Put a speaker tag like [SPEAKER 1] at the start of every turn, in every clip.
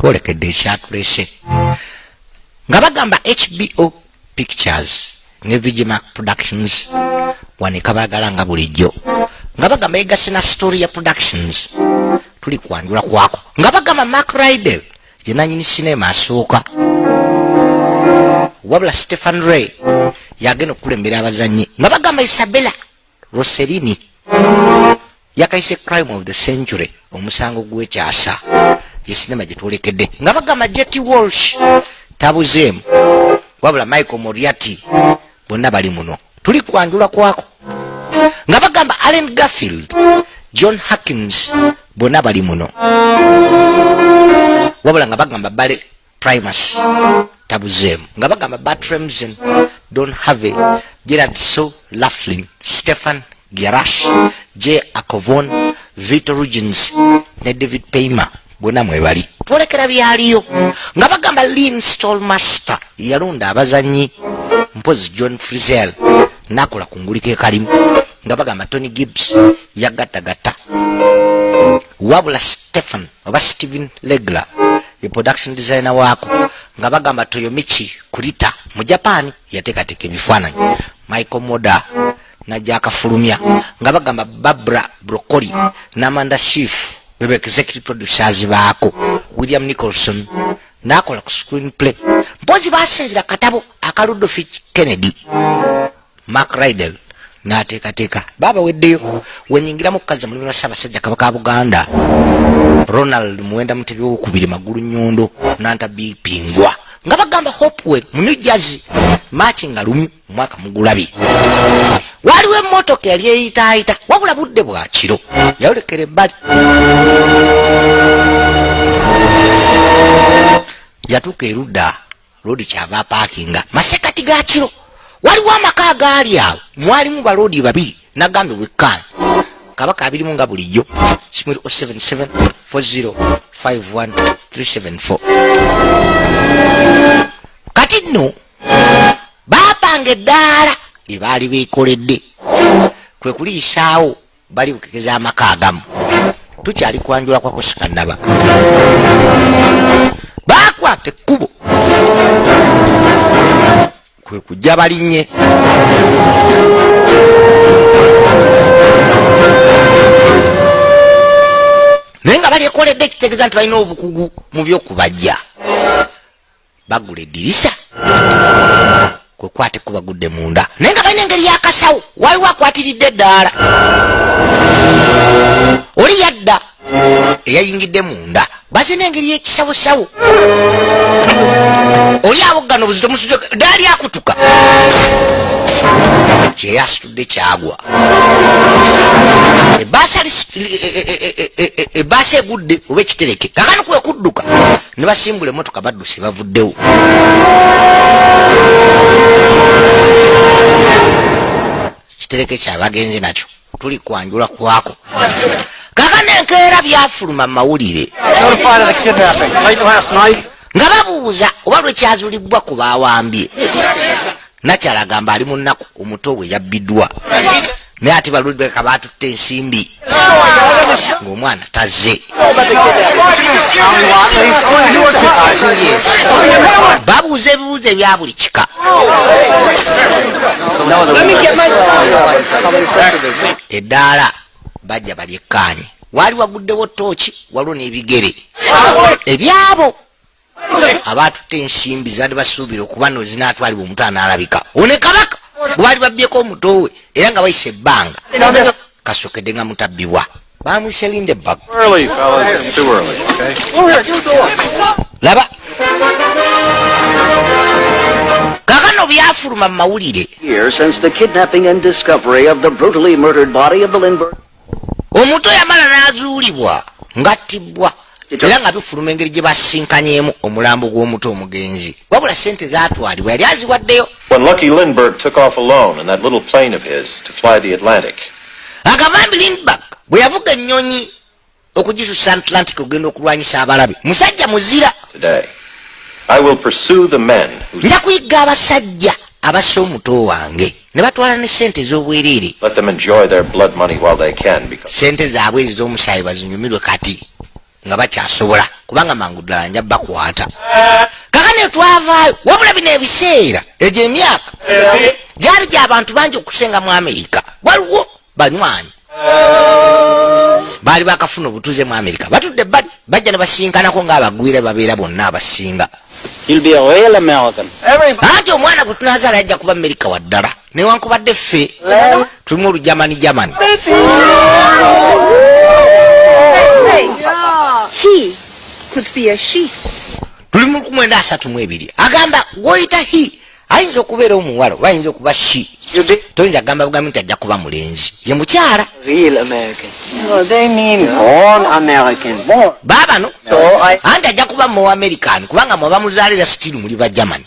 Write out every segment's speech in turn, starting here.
[SPEAKER 1] twolekedde ekyatulese nga bagamba HBO Pictures ne Vigimac Productions wanika bagala nga bulijjo nga bagamba egase na Storia Productions tuli kwanjula kwako nga bagamba Mark Rydell yenanyini sinema asooka wabula Stephen Ray yagenda okulembera abazanyi nga bagamba Isabella Rossellini yakaise Crime of the Century omusango gw'ekyasa ye sinema gye twolekedde nga bagamba Jetty Walsh tabuzeemu wabula Michael Moriarty bonna bali muno tuli kwanjula kwako nga bagamba Allen Garfield John Harkins bonna bali muno wabula nga bagamba Barry Primus tabuzeemu nga bagamba Burt Remsen Don Harvey Gerard So Laughlin Stephen Gerash J. Acovon Vito Ruggens ne David Paymer bonna mwebali twolekera byaliyo nga bagamba Lynn Stallmaster yalonda abazanyi mpozi John Frizzell nakola kungulika ekalimu nga bagamba Tony Gibbs yagattagatta wabula Steven Legler ye production designer waako nga bagamba Toyomichi Kurita mu Japan yatekateka ebifaananyi Michael Moda najja akafulumya nga bagamba Barbara Broccoli n'Amanda Schiff bebe executive producers baako William Nicholson nakola ku screenplay mpozi basinzira katabo aka Rudolph Kennedy Mark Rydell n'ateekateeka baba weddeyo wenyingira mu kukaza mulimu Ssaabasajja Kabaka Buganda Ronald Muwenda Mutebi w'okubiri Magulu Nyondo Nanta Bipingwa nga bagamba Hopewell mu New Jersey Machi nga lumu mwaka mugulabi waliwo emmotoka yali eyitaayita wabula budde bwa kiro yawulekera ebbali yatuuka erudda loodi kyava paakinga masekati ga kiro waliwo amaka agaali awo mwalimu baloodi babiri nagambe wekkaanyi Kabaka abirimu nga bulijjo 0774051 kati nno baapanga eddaala lye baali beekoledde kwe kuliisaawo bali kukekeza amaka agamu tukyali kwanjula kwa kusikannaba baakwata ekkubo kwe kujja balinnye naye nga balyekoledde ekitegeeza nti balina obukugu mu byokubajja bagula eddirisa kwe kwate kubagudde munda naye nga balina engeri yakasawo waliwo akwatiridde eddaala oli yadda eyayingidde munda bazina engeri yekisawosawo oli awoggana obuzito musujja daali akutuka kyeyasitudde kyagwa ebaasa egudde oba ekitereke kakano kwe kudduka ne basimbula emmotoka badduse bavuddewo kitereke kyabagenzi nakyo tuli kwanjula kwako kakano enkeera byafuluma mu mawulire nga babuuza oba lwekyazulibwa ku baawambye nakyala agamba ali mu nnaku omuto bwe yabbiddwa naye ate baludi baleka baatutte ensimbi ng'omwana tazze babuuza ebibuuzo ebya buli kika eddaala bajja balyekkaanye waali waguddewo tooki waliwo n'ebigere ebyabo abaatutte ensimbi zibadde basuubira okuba no zinaatwalibwa omuntu anaalabika one Kabaka bwe baali babbyeko omuto we era nga bayise ebbanga kasookedde nga mutabbibwa bamwise Lindbergh laba kakano byafuluma mu mawulire omuto yamala n'azuulibwa ng'attibwa era nga bifuluma engeri gye basinkanyeemu omulambo gw'omuto omugenzi wabula sente zaatwalibwa yali aziwaddeyo
[SPEAKER 2] When Lucky Lindbergh took off alone in that little plane of his to fly the Atlantic.
[SPEAKER 1] Agavambi Lindbergh bwe yavuga ennyonyi okugisusa Atlantic okugenda okulwanyisa abalabe musajja muzira
[SPEAKER 2] Today, I will pursue the men who
[SPEAKER 1] nja kuyiga abasajja abassa omuto wange ne batwala ne sente z'obwereere
[SPEAKER 2] let them enjoy their blood money while they can because
[SPEAKER 1] sente zaabwe ezo z'omusaayi bazinyumirwe kati nga bakyasobola kubanga mangu ddala nja bakwata kakane twavaayo wabula bino ebiseera egyo emyaka gyali gy'abantu bangi okusenga mu Amerika waliwo banywanyi baali bakafuna obutuuze mu Amerika batudde bali bajja ne basinkanako ng'abagwire babeera bonna abasinga anti omwana gwe tunazaala yajja kuba Amerika waddala newankubadde ffe tulimu olujamani jamani tuli mu 1932 agamba gwoyita hi ayinza okubeera omuwala oba ayinza okuba shi toyinza kugamba bugambi nti ajja kuba mulenzi ye mukyala baabano anti ajja kuba mu American kubanga mwe bamuzaalira sitiru muli ba Germany.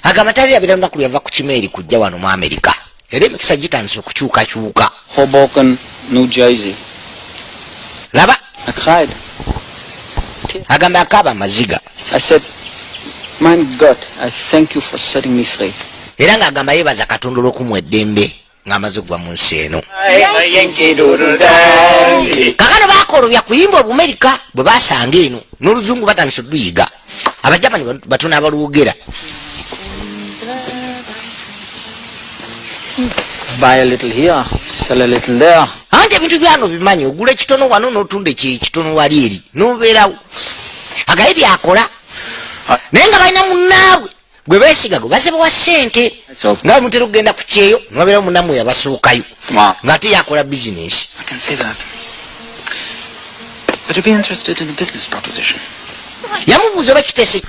[SPEAKER 1] agamba talirabira lunaku lwe yava ku kimeeri kujja wano mu Amerika era emikisa gitandise okukyukakyuka.
[SPEAKER 3] Hoboken, New Jersey.
[SPEAKER 1] Laba
[SPEAKER 3] I cried.
[SPEAKER 1] agamba akaba amaziga.
[SPEAKER 3] I said, my God, I thank you for setting me free.
[SPEAKER 1] Era ng'agamba yeebaza Katonda olw'okumuwa eddembe ng'amaze okuva mu nsi eno. Kakano baakolobya kuyimba Obumerika bwe baasanga eno n'Oluzungu batandise oluyiga Abajamani batono abalwogera.
[SPEAKER 3] Buy a little here, sell a little there.
[SPEAKER 1] Ante ebintu byano bimanyi ogula ekitono wano n'otunda ekitono wali eri n'obeerawo agaye byakola naye nga balina munnaabwe gwe beesiga gwe basebawa ssente nga bamutera okugenda ku kyeyo nobabeerawo munnamu yabasookayo ng'ate yakola bizinesi. Yamubuuza oba kiteesi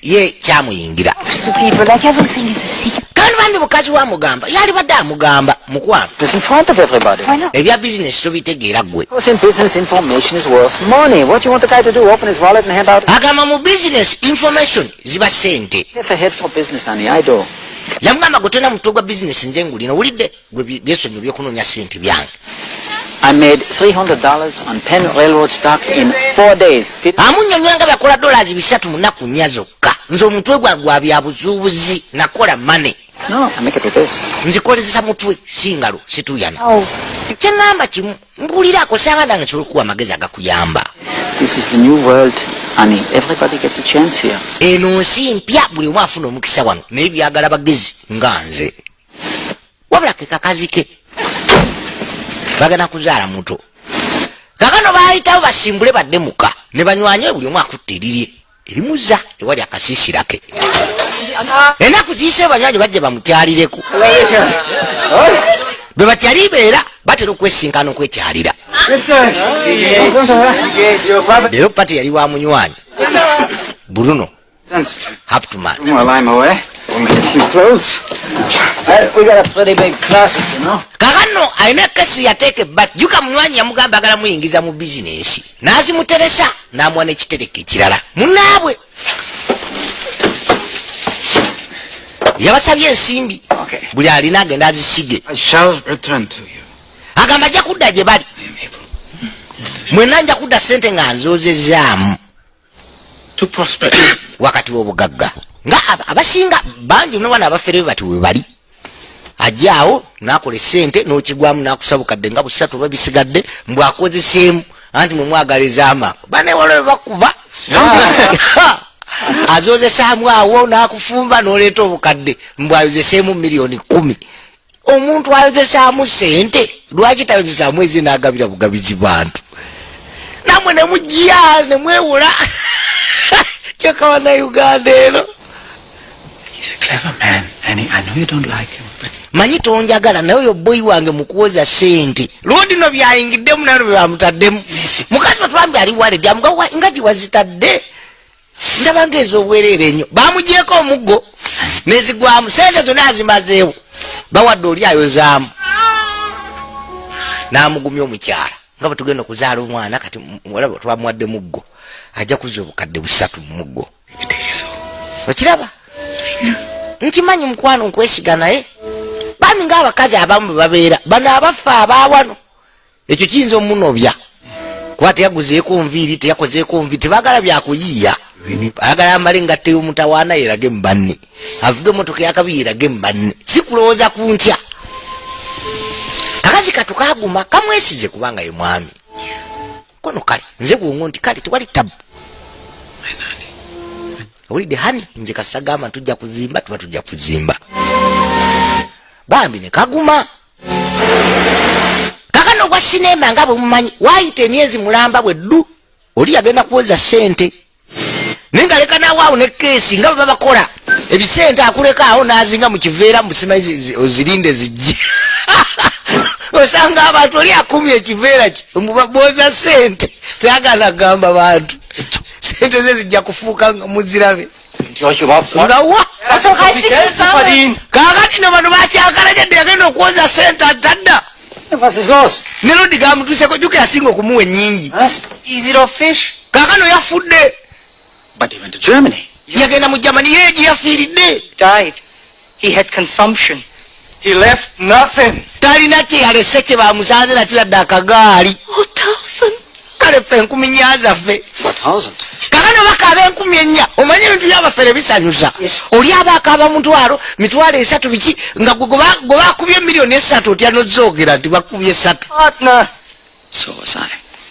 [SPEAKER 1] ye kyamuyingira kandi bambi mukazi wamugamba yali badde amugamba mukwano ebya bizinesi tobitegeera gwe agamba mu bizinesi information ziba ssente. Yamugamba gwe tolina mutwe gwa bizinesi nze ngulina owulidde gwe byesonyo byokunoonya ssente byange.
[SPEAKER 3] I made $300 on Penn Railroad stock in 4 days.
[SPEAKER 1] Amunnyonnyola nga byakola $300 mu nnaku nnya zokka. Nze omutwe gwa bya buzuubuzi nakola money.
[SPEAKER 3] No, I make it with this.
[SPEAKER 1] Nzikozesa mutwe si ngalo situyana. Kyangamba kimu mbulirako sanga nange nsobola okuwa amagezi agakuyamba.
[SPEAKER 3] This is the new world, honey. Everybody gets a chance here.
[SPEAKER 1] Eno nsi mpya buli omu afuna omukisa wano naye byagala bagezi nga nze. Wabula ke kakazi ke bagana kuzaala muto. Kakano baayitawo basimbule baddemuka ne banywanye buli omu akutte erirye erimuza ewali akasiisirake. Ennaku ziyise banywanyi bajje bamukyalireko. Bwe bakyalibeera batera okwesinkana okwekyalira. Leero pati yali wa munywanyi Bruno Haptman.
[SPEAKER 3] While I'm away, we'll make a few clothes. We got a pretty big closet, you know.
[SPEAKER 1] Kakano ayina kesi yateeke bat juka munywanyi yamugamba agala muyingiza mu bizinesi n'azimuteresa n'amuwa n'ekitereke ekirala munnaabwe yabasabye ensimbi buli alina agenda azisige.
[SPEAKER 3] I shall return to you.
[SPEAKER 1] Agamba ajja kudda gye bali mwenna nja kudda ssente nga nzoozezaamu
[SPEAKER 3] To prosper.
[SPEAKER 1] wakati w'obugagga nga abasinga bangi n'abaana abafere bati we bali ajjaawo n'akola essente n'okigwamu n'akusabukadde nga busatu oba bisigadde mbw akozeseemu anti mwe mwagaliza amaako banewala we bakuba azoozesaamu awo n'akufumba n'oleeta obukadde mbw ayozeseemu $1,000,000. Omuntu ayozesaamu ssente lwaki tayozesaamu ezi n'agabira bugabizi bantu namwe ne mujja ne mwewula kyokka wana Uganda eno.
[SPEAKER 3] He's a clever man, and I know you don't like him, but
[SPEAKER 1] Manyi tonjagala naye oyo boyi wange mukuwoza ssente lwodi no byayingiddemu nano bye bamutaddemu mukazi batwambi ali waledi amugawa nga giwazitadde ndaba ng'ez'obwereere ennyo baamugyeko omuggo nezigwamu ssente zonna azimazeewo bawadde oli ayozaamu n'amugumya omukyala nga bwe tugenda okuzaala omwana kati olaba twamuwadde muggo ajja kuzza obukadde 3 mu muggo. Okiraba nkimanyi mukwano nkwesiga naye bami ng'abakazi abamu babeera bano abafa abaawano ekyo kiyinza omunobya kuba teyaguzeeko nviiri teyakozeeko nviiri tebaagala byakuyiiya ayagala ambale ngatteyo omutawaana yerage mu banne avuge emotoka yakabi yerage mu banne si kulowooza ku ntya kakati akazi katukaguma kamwesize kubanga ye mwami kono kali nze bwongo nti kali tewali tabu olide hani nze kasagama tujja kuzimba tuba tujja kuzimba bambi ne kaguma kakano kwa sinema nga bwemumanyi waayita emyezi mulamba bweddu oli yagenda kuwoza sente nenga leka nawaawo ne keesi nga bwe babakola ebisente akuleka awo nazinga mu kiveera musima ozirinde zijje osanga abantu oli akumye ekiveera mubaboza sente tyagala gamba bantu sente ze zijja kufuuka muzirabe nga wa kakati ne bano bakyakalajadde yagenda okuwoza sente atadda ne lodi gamutuuseko juka yasinga okumuwa ennyingi kakano yafudde yagenda mu Germany yeegi yafiiridde talina kye yalese kye bamusanze nakyo yadde akagaali kale ffe 1000 zaffe kakano bakaba 1000 omanye ebintu byabafere bisanyusa oli abakaaba mitwalo 3 biki nga gwe bakubye 3 otya nozoogera nti bakubye 3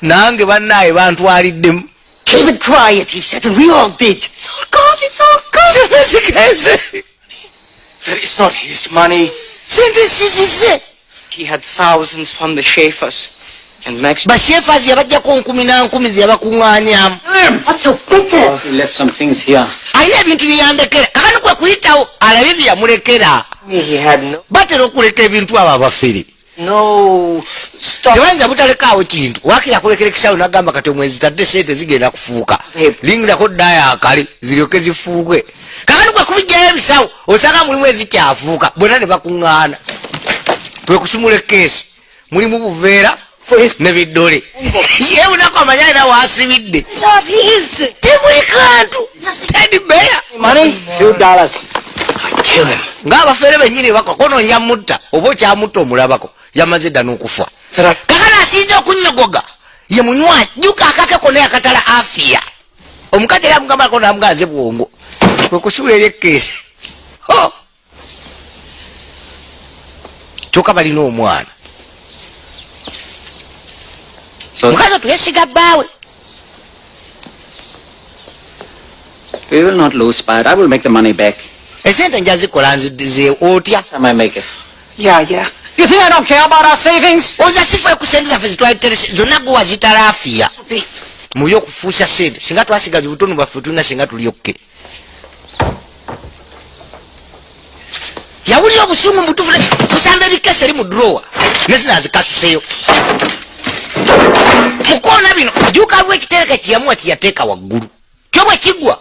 [SPEAKER 1] nange bannaye bantwaliddemu.
[SPEAKER 3] Keep it quiet, he said, and we all did.
[SPEAKER 1] It's all gone, it's all gone.
[SPEAKER 3] That is not his money. He had thousands from the Schaefers. And Max...
[SPEAKER 1] But Schaefers, what's
[SPEAKER 3] so bitter? He left some things here.
[SPEAKER 1] I never into the undercare. I don't quit out.
[SPEAKER 3] He had no...
[SPEAKER 1] But
[SPEAKER 3] no stop.
[SPEAKER 1] Tewenza butalekawo kintu wakira kulekerekisa unagamba kati omwezi tadde sente zigenda kufuuka lingira ko daya akali ziryoke zifuukwe kakano kwa kubijjayo ebisawo osanga mulimu ezikyafuuka bonna ne bakuŋŋaana kwe kusumula keesi mulimu buveera ne biddole yewe nako amanyani nawe asibidde temuli kantu Teddy Bear
[SPEAKER 3] money $2 I kill him
[SPEAKER 1] ng'abafeere bennyini bako konoonya mutta oba okyamutta omulabako yamaze dda n'okufa kakana asinza okunnyogoga ye munywa juka akakeko naye akatala afiya omukazi era amugambako namuganze bwongo kwe kusula eri ekkeesi kyokka balina omwana mukazi otuyesiga bbaawe.
[SPEAKER 3] We will not lose, but I will make the money back.
[SPEAKER 1] Esente njazikola nzize otya?
[SPEAKER 3] I might make it. Yeah. You think I don't care about our savings?
[SPEAKER 1] Oza sifa kusente zaffe zitwaliterese zonna gwe wazitala afiya muyo okufuusa sente singa twasigaza obutono bwaffe tulina singa tulyokke. Yawulira obusungu mutufu kusamba ebikese eri mu durowa nezinazikasuseyo mukoona bino ajuuka lw'ekitereke kiyamuwa kiyateeka waggulu kyo bwe kigwa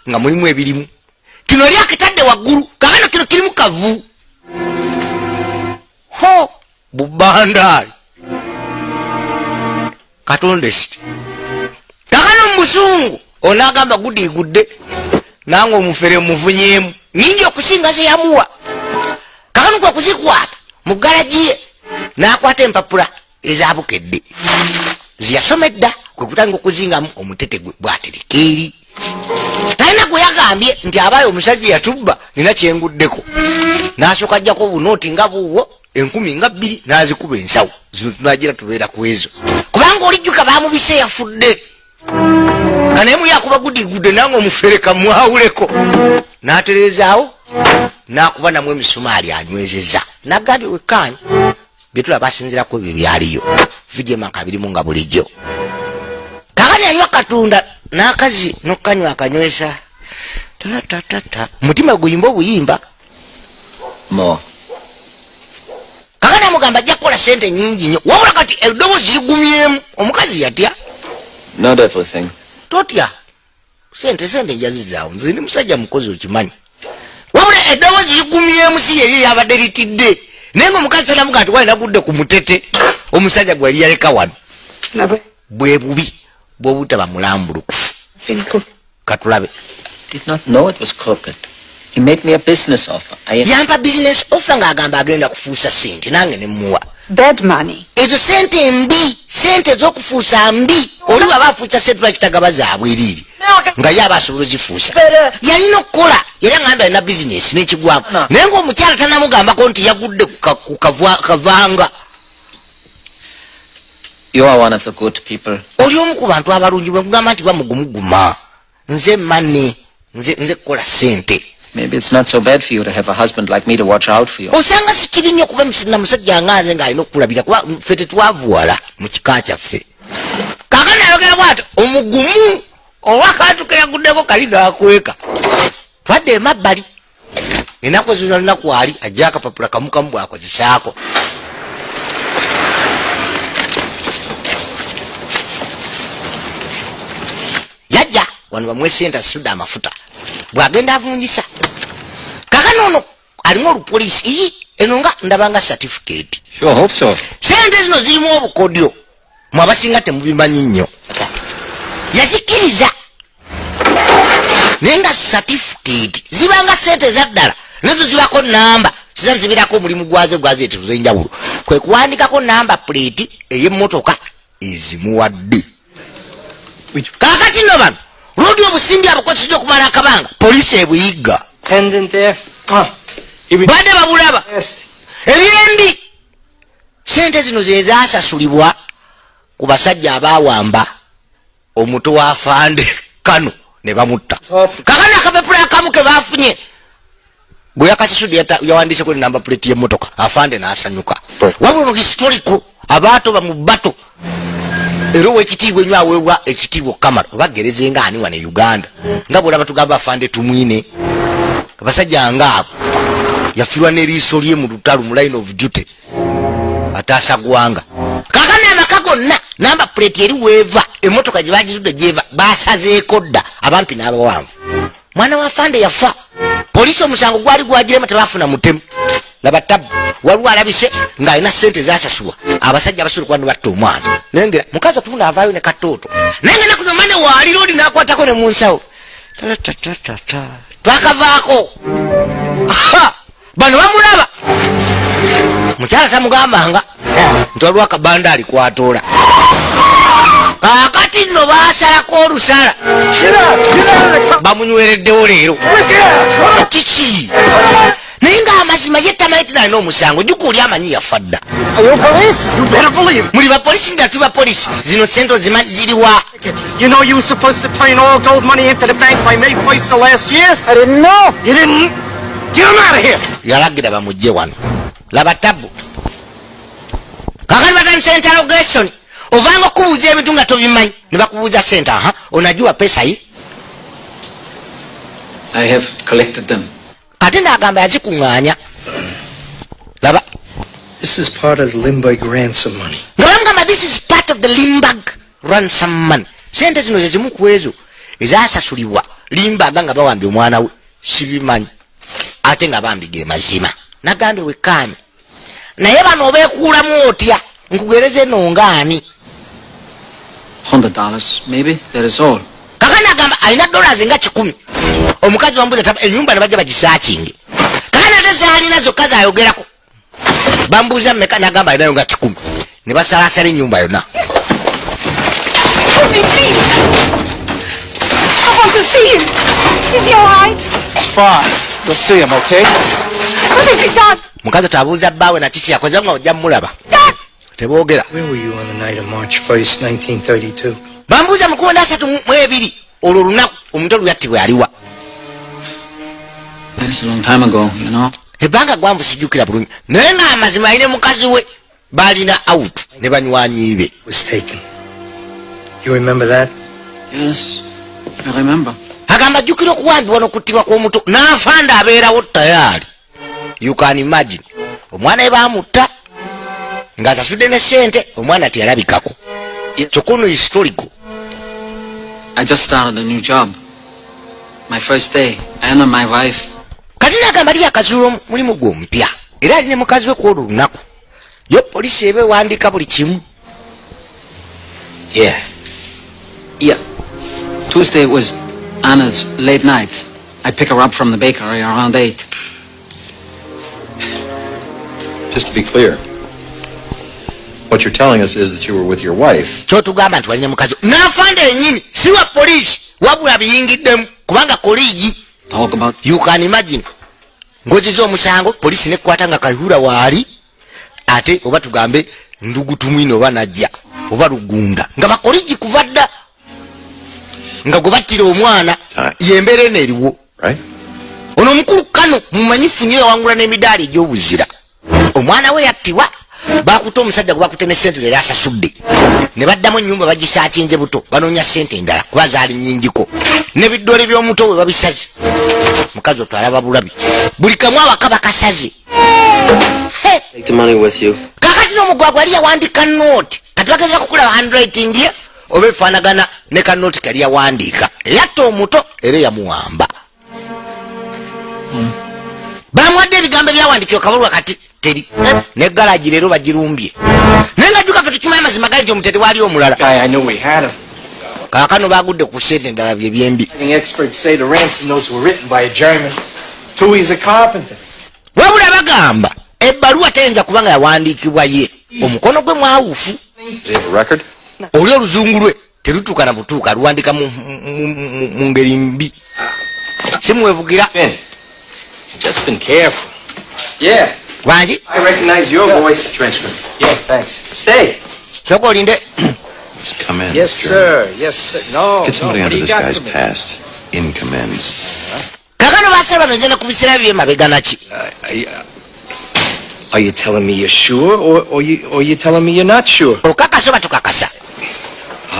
[SPEAKER 1] nga mulimu ebirimu kino lyakitadde waggulu kakano kino kirimu kavu bubandaali katonda esiti kakano mubusungu onaagamba gudiigudde nange omufere muvunyeemu nyingi okusinga ze yamuwa kakano kwa kuzikwata mu galaji ye n'akwata empapula ezabukedde ziyasomedda kwe kutanga okuzingamu omutete gwe bwatereka eri talina gwe yagambye nti abaayo omusajja yatubba nina kyenguddeko n'asooka ajjako obunooti nga buuwo 10,000 n'azikuba ensawo zino tunagira tubeera ku ezo kubanga olijjuka baamubise yafudde nga naye muyakuba gudigudde nange omufere kamwawuleko n'aterezaawo n'akuba namwe emisumaali anywezeza nagambye wekkaanyi byetula basinzirako ebyo byaliyo vijemaka birimu nga bulijjo kakani anywa katunda n'akazi n'okukanywa akanywesa tatatata mutima guyimba obuyimba
[SPEAKER 3] more
[SPEAKER 1] kakani amugamba ajja kukola sente nyingi nnyo wabula kati eddoboozi ligumyemu omukazi yatya
[SPEAKER 3] not everything
[SPEAKER 1] totya sente njazizaawo nze ni musajja mukozi okimanyi wabula eddoboozi ligumyemu si yeri lyabadde litidde naye nga omukazi sanamuga nti walina gudde ku mutete omusajja gwe yali yaleka wano bwe bubi bw'obutaba mulambulukufu katulabe.
[SPEAKER 3] Did not know it was crooked. He made me a business offer.
[SPEAKER 1] Yampa business offer ng'agamba agenda kufuusa sente nange ne muwa.
[SPEAKER 4] Bad money.
[SPEAKER 1] Ezo sente mbi, sente z'okufuusa mbi. Oli bw'aba afuusa sente lwaki tagaba zaabwe eriri. nga ye aba asobola ozifuusa yalina okukola yali aŋamba alina bizinesi n'ekigwamu naye ngaomukyala tanamugambako nti yagudde ku kavanga.
[SPEAKER 3] You are one of the good people.
[SPEAKER 1] Oli omu ku bantu abalungi bwe nkugamba nti bamugumuguma nze mane nze kukola ssente.
[SPEAKER 3] Maybe it's not so bad for you to have a husband like me to watch out for you.
[SPEAKER 1] Osanga si kibi nnyo kuba na musajja nga nze ng'alina okulabira kuba ffe tetwavuwala mu kika kyaffe. Kaakano ayogera bw'ati omugumu oba kantu keyaguddeko kali n'akweka twadde emabbali ennaku ezina lunaku ali ajja akapapula kamukamu bw'akozesaako. Yajja wano bamwesenta asitudde amafuta bw'agenda avungisa. Kaakano ono alimu olupoliisi eno nga ndabanga certificate.
[SPEAKER 3] Sure hope so.
[SPEAKER 1] Sente zino zirimu obukodyo mwe abasinga temubimanyi nnyo. Yazikiriza naye nga certificate zibanga sente zaddala nazo zibako namba zizanzibirako omulimu gwaze ez'enjawulo kwe kuwandikako namba plate ey'emmotoka ezimuwadde. Kaakati nno bano lodi obusimbi abukozesa okumala akabanga poliisi ebuyigga badde babulaba ebyembi. Sente zino ze zaasasulibwa ku basajja abaawamba omuto wa Afande Kano ne bamutta. Kaakano akapapula akamu ke baafunye gwe yakasasudde yawandiiseko namba plate y'emmotoka Afande n'asanyuka. Wabula historiko abaato bamu bato era ow'ekitiibwa ennyo aweebwa ekitiibwa Kamala oba gereze nga ani wane Uganda nga bw'olaba tugamba Afande Tumwine abasajja ngaabo yafiirwa n'eriiso lye mu lutalo mu line of duty ataasa gwanga. Kaakano amaka gonna namba plate eri weeva emmotoka gye bagizudde gyeva baasazeeko dda abampi n'abawanvu. Mwana wa Afande yafa poliisi omusango gwali gwagirema tebaafuna mutemu. Laba tabu waliwo alabise ng'alina ssente zasasulwa abasajja abasobola kuba batta omwana. Lengera mukazi otunda avaayo ne katooto naye nga nakuno mane waali loodi n'akwatako ne mu nsawo twakavaako. Bano bamulaba mukyala tamugambanga nti waliwo akabanda alikwatoola. Kaakati nno baasalako olusala bamunywereddewo leero kiki naye ng'amazima ye tamanyi tinalina omusango jjukuuli amanyi yafa dda. Muli bapoliisi nga tuli bapoliisi zino sente ozimanyi ziriwa?
[SPEAKER 4] You know you were supposed to turn all gold money into the bank by May 1st of last year? I didn't know. You didn't? Get him out of here!
[SPEAKER 1] Yalagira bamugye wano. Laba tabu. Kakati batandise interrogation. Ovanga okubuuza ebintu nga tobimanyi ne bakubuuza sente onajua pesa hii?
[SPEAKER 3] I have collected them.
[SPEAKER 1] Ate n'agamba yazikuŋŋaanya. Laba.
[SPEAKER 5] This is part of the Limburg ransom money.
[SPEAKER 1] Nga bamugamba this is part of the Limburg ransom money. Sente zino ze zimu ku ezo ezasasulibwa Limburg nga bawambye omwana we sibimanyi ate nga bambi ge mazima. Nagambye wekkaanya naye bano obeekuulamu otya nkugereze eno ngaani?
[SPEAKER 3] $100 maybe, that is all.
[SPEAKER 1] Kakana agamba alina dollars nga 100. Omukazi bambuuza ennyumba ne bajja bagisaakinge. Kakana ate zaalina zokka zaayogerako bambuuza mmeka n'agamba alinayo nga 10 ne basalaasala ennyumba yonna.
[SPEAKER 6] I want to see him. Is he all right?
[SPEAKER 4] It's fine. You'll see him, okay?
[SPEAKER 6] What has he done?
[SPEAKER 1] Mukazi twaabuuza bbaawe na kiki yakoze nga ojja mmulaba teboogera.
[SPEAKER 5] Where were you on the night of March 1st, 1932?
[SPEAKER 1] Bambuuza 1932 olwo olunaku omuntu oluyattibwa aliwa?
[SPEAKER 3] That is a long time ago, you know.
[SPEAKER 1] Ebbanga gwanvu sijjukira bulungi naye ng'amazima alina mukazi we baalina out ne banywanyi be.
[SPEAKER 5] Was taken. You remember that?
[SPEAKER 3] Yes, I remember.
[SPEAKER 1] Agamba jjukira okuwambibwa n'okuttibwa kw'omuto n'afande abeerawo tayali. You can imagine. Omwana we baamutta ng'asasudde ne ssente omwana teyalabikako. Kyokono historical.
[SPEAKER 3] I just started a new job. My first day. Anna, my wife.
[SPEAKER 1] Kati n'agamba ali akazuula mulimu gwe omupya era ali ne mukazi we kw'olwo olunaku. Yo poliisi eba ewandiika buli kimu.
[SPEAKER 3] Yeah. Tuesday was Anna's late night. I pick her up from the bakery around 8.
[SPEAKER 2] Just to be clear, what you're telling us is that you were with your wife.
[SPEAKER 1] Kyotugamba nti wali ne mukazi n'afande yennyini si wa poliisi wabula biyingiddemu kubanga koligi.
[SPEAKER 3] Talk about
[SPEAKER 1] You can imagine ngoziza omusango polisi nekwata nga Kayihura waali ate oba tugambe Ndugutumwino oba najja oba Lugunda nga bakoligi kuva dda nga gwe battira omwana yembeera neeriwo. Ono omukulu Kano mumanyifu nnyo yawangula n'emidaali egy'obuzira. Omwana we yattibwa bakuta omusajja gwe bakutte ne ssente ze asasudde ne baddamu ennyumba bagisaakinze buto banoonya ssente endala kuba zaali nnyingiko n'ebiddole by'omuto we babisaze. Mukazi otwalaba bulabi buli kamu awaka bakasaze.
[SPEAKER 7] Take the money with you.
[SPEAKER 1] Kakati n'omugwagwa yali yawandiika nooti kati bageza kukulaba handwriting ye oba efaanagana ne kanooti kali yawandiika eyatta omuto era yamuwamba. Bamuwadde ebigambo ebyawandikibwa kabalwa kati teri ne galaji leero bagirumbye naye nga jjuka ffe tukimanyi amazima gali nti omutete waali omulala.
[SPEAKER 4] I knew we had him.
[SPEAKER 1] Kaakano bagudde ku ssente endala bye byembi.
[SPEAKER 4] Experts say the ransom notes were written by a German. Tui's a carpenter.
[SPEAKER 1] Wabula bagamba ebbaluwa teyinza kubanga yawandiikibwa ye omukono gwe mwawufu.
[SPEAKER 2] Record?
[SPEAKER 1] Oli oluzungu lwe terutuuka na butuuka luwandika mu ngeri mbi. Simwevugira.
[SPEAKER 4] He's just been careful. Yeah.
[SPEAKER 1] Wangi?
[SPEAKER 4] I recognize your voice. Transcript. Yeah, thanks. Stay.
[SPEAKER 1] Sooka olinde.
[SPEAKER 2] Just come in.
[SPEAKER 4] Yes, sir. Yes, sir. No,
[SPEAKER 2] Get somebody
[SPEAKER 4] no.
[SPEAKER 2] under
[SPEAKER 4] What do
[SPEAKER 2] this
[SPEAKER 4] you got
[SPEAKER 2] guy's
[SPEAKER 4] for me?
[SPEAKER 2] past. In commends.
[SPEAKER 1] Kakano basaba nze ne ku biseera by'emabega naki.
[SPEAKER 4] Are you telling me you're sure, or you telling me you're not sure?
[SPEAKER 1] Okakasa oba tukakasa?